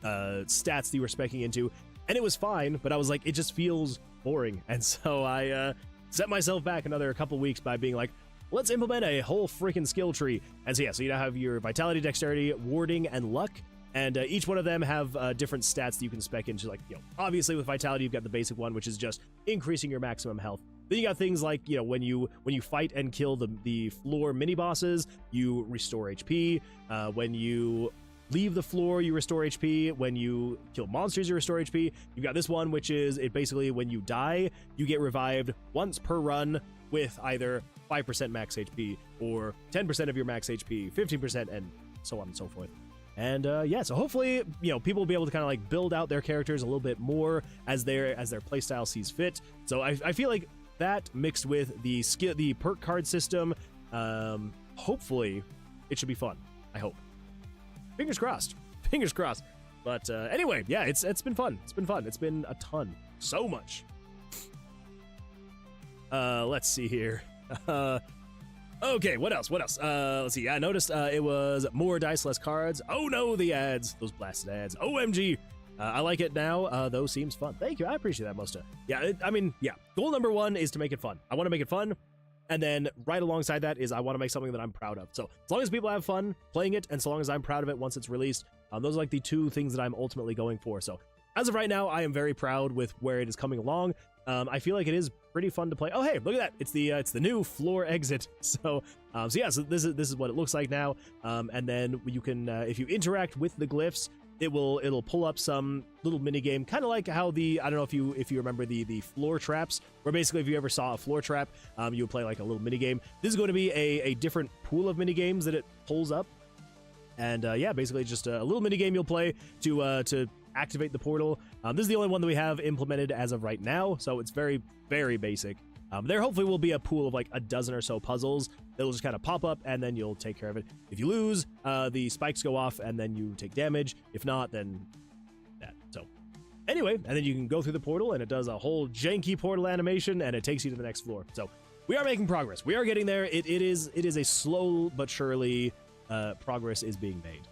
stats that you were speccing into. And it was fine, but I was like, it just feels boring. And so I set myself back another couple weeks by being like, let's implement a whole freaking skill tree. And so you now have your vitality, dexterity, warding, and luck. And each one of them have different stats that you can spec into. Like, obviously with vitality, you've got the basic one, which is just increasing your maximum health. Then you got things like, when you fight and kill the floor mini bosses, you restore HP. When you leave the floor, you restore HP. When you kill monsters, you restore HP. You've got this one, which is basically when you die, you get revived once per run with either 5% max HP or 10% of your max HP, 15%, and so on and so forth. And so hopefully, people will be able to kind of like build out their characters a little bit more as their playstyle sees fit. So I feel like that mixed with the perk card system, hopefully it should be fun. I hope. Fingers crossed. But anyway, it's been fun. It's been a ton. So much. Let's see here. Okay, what else? Let's see. I noticed it was more dice, less cards. Oh no, the ads. Those blasted ads. OMG. I like it now, though seems fun. Thank you. I appreciate that, Mosta. Goal number one is to make it fun. I want to make it fun. And then right alongside that is I want to make something that I'm proud of. So as long as people have fun playing it, and so long as I'm proud of it once it's released, those are like the two things that I'm ultimately going for. So as of right now, I am very proud with where it is coming along. I feel like it is pretty fun to play. Oh, hey, look at that. It's the new floor exit. So yeah, so this is what it looks like now. And then you can, if you interact with the glyphs, it'll pull up some little mini game, kind of like how I don't know if you remember the floor traps, where basically if you ever saw a floor trap, you would play like a little mini game. This is going to be a different pool of mini games that it pulls up. And yeah, basically just a little mini game you'll play to activate the portal. This is the only one that we have implemented as of right now, so it's very, very basic. There hopefully will be a pool of like a dozen or so puzzles that'll just kind of pop up, and then you'll take care of it. If you lose, the spikes go off, and then you take damage. If not, then that. So anyway, and then you can go through the portal, and it does a whole janky portal animation, and it takes you to the next floor. So we are making progress. We are getting there. It is a slow but surely progress is being made.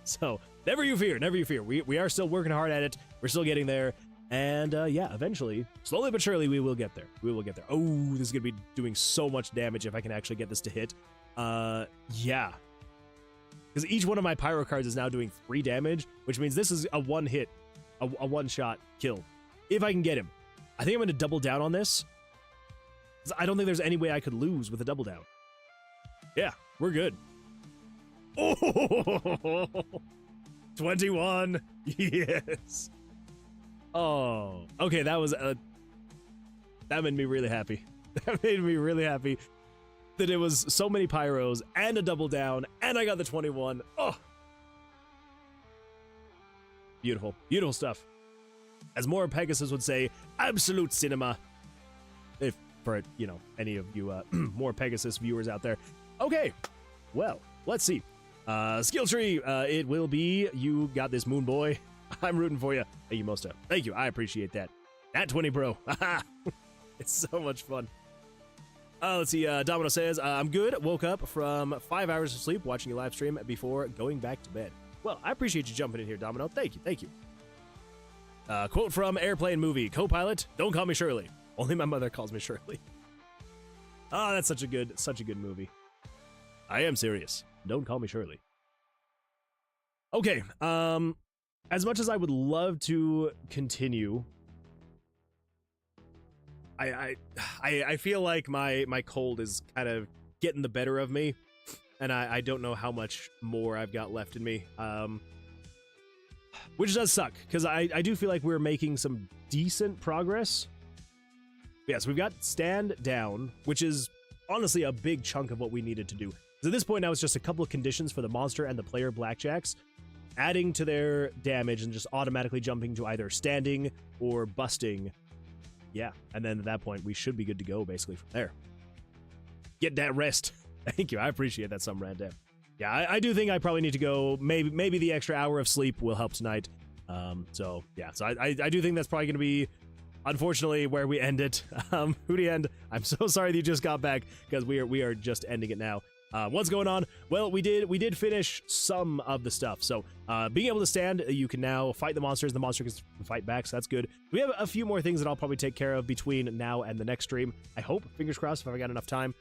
So never you fear, never you fear. We are still working hard at it. We're still getting there. And yeah, eventually, slowly but surely, we will get there. We will get there. Oh, this is going to be doing so much damage if I can actually get this to hit. Yeah. Because each one of my pyro cards is now doing 3 damage, which means this is a one hit, a one-shot kill. If I can get him. I think I'm going to double down on this. I don't think there's any way I could lose with a double down. Yeah, we're good. Oh, 21. Yes. Oh, okay. That was that made me really happy. That made me really happy that it was so many pyros and a double down, and I got the 21. Oh, beautiful, beautiful stuff. As more Pegasus would say, absolute cinema. If for any of you more Pegasus viewers out there. Okay, well, let's see. Skill tree, it will be, you got this, Moon Boy. I'm rooting for you. Thank you, Mosta. Thank you, I appreciate that. Nat 20, bro. It's so much fun. Let's see, Domino says, I'm good. Woke up from 5 hours of sleep watching your live stream before going back to bed. Well, I appreciate you jumping in here, Domino. Thank you, thank you. Quote from Airplane Movie, co-pilot, don't call me Shirley. Only my mother calls me Shirley. Oh, that's such a good movie. I am serious. Don't call me Shirley. Okay, as much as I would love to continue, I feel like my cold is kind of getting the better of me, and I don't know how much more I've got left in me, which does suck, because I do feel like we're making some decent progress. Yes, we've got stand down, which is honestly a big chunk of what we needed to do. So at this point now it's just a couple of conditions for the monster and the player blackjacks, adding to their damage and just automatically jumping to either standing or busting. Yeah, and then at that point we should be good to go basically from there. Get that rest. Thank you, I appreciate that, some random. Yeah, I do think I probably need to go. Maybe the extra hour of sleep will help tonight. So yeah, so I do think that's probably going to be, unfortunately, where we end it. Hootie End, I'm so sorry that you just got back, because we are just ending it now. What's going on? Well, we did finish some of the stuff. So being able to stand, you can now fight the monsters. The monster can fight back, so that's good. We have a few more things that I'll probably take care of between now and the next stream. I hope, fingers crossed, if I've got enough time.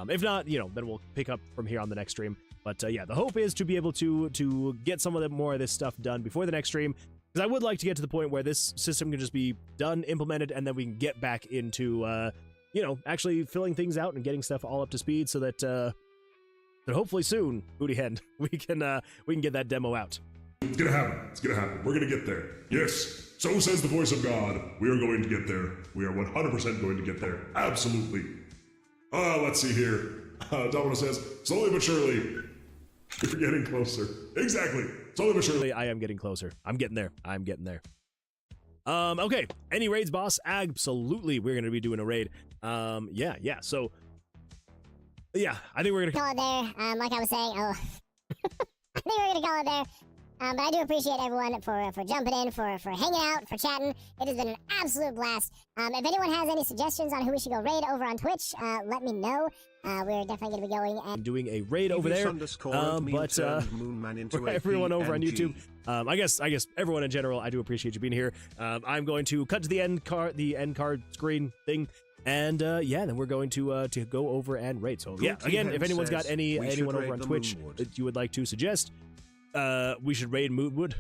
If not, then we'll pick up from here on the next stream. But yeah, the hope is to be able to get some of the more of this stuff done before the next stream, because I would like to get to the point where this system can just be done, implemented, and then we can get back into actually filling things out and getting stuff all up to speed, so that hopefully soon, Booty Hand, we can get that demo out. It's gonna happen. It's gonna happen. We're gonna get there. Yes. So says the voice of God. We are going to get there. We are 100% going to get there. Absolutely. Let's see here. Domino says, slowly but surely, you're getting closer. Exactly. Slowly but surely. I am getting closer. I'm getting there. I'm getting there. Okay. Any raids, boss? Absolutely. We're gonna be doing a raid. Yeah. So. Yeah, I think we're gonna call it there. Like I was saying, I think we're gonna call it there. But I do appreciate everyone for jumping in, for hanging out, for chatting. It has been an absolute blast. If anyone has any suggestions on who we should go raid over on Twitch, let me know. We're definitely gonna be going and doing a raid over there. But for everyone over on YouTube, I guess everyone in general, I do appreciate you being here. I'm going to cut to the end card screen thing. And yeah, then we're going to go over and raid. So yeah, again, if anyone's got anyone over on Twitch that you would like to suggest, we should raid Moonwood.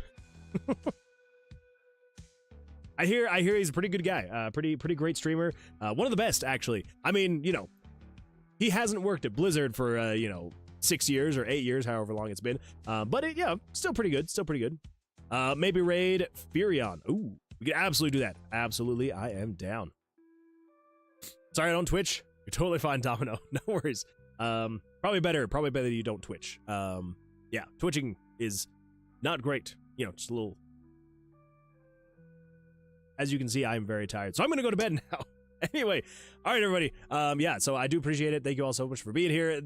I hear he's a pretty good guy. Pretty great streamer. One of the best, actually. I mean, you know, he hasn't worked at Blizzard for, 6 years or 8 years, however long it's been. But yeah, still pretty good. Still pretty good. Maybe raid Furion. Ooh, we can absolutely do that. Absolutely, I am down. Sorry, I don't Twitch. You're totally fine, Domino. No worries. Probably better that you don't Twitch. Yeah, twitching is not great. You know, just a little. As you can see, I'm very tired, so I'm gonna go to bed now. Anyway, all right, everybody. Yeah, so I do appreciate it. Thank you all so much for being here.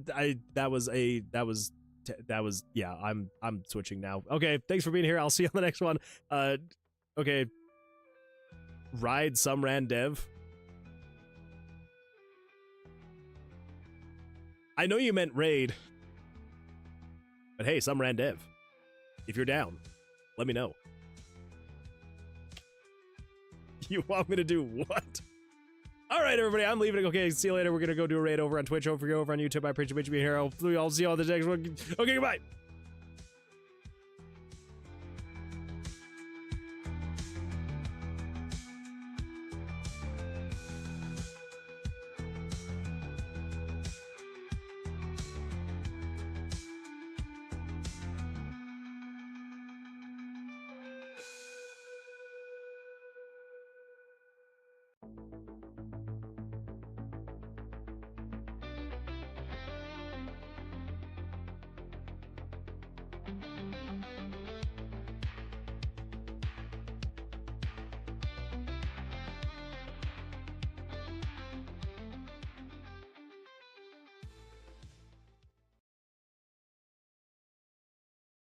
Yeah. I'm switching now. Okay, thanks for being here. I'll see you on the next one. Okay. Ride some ran dev. I know you meant raid, but hey, some ran dev. If you're down, let me know. You want me to do what? All right, everybody, I'm leaving it. Okay, see you later. We're going to go do a raid over on Twitch, over on YouTube. I appreciate you being here. I'll see you all the next one. Okay, goodbye.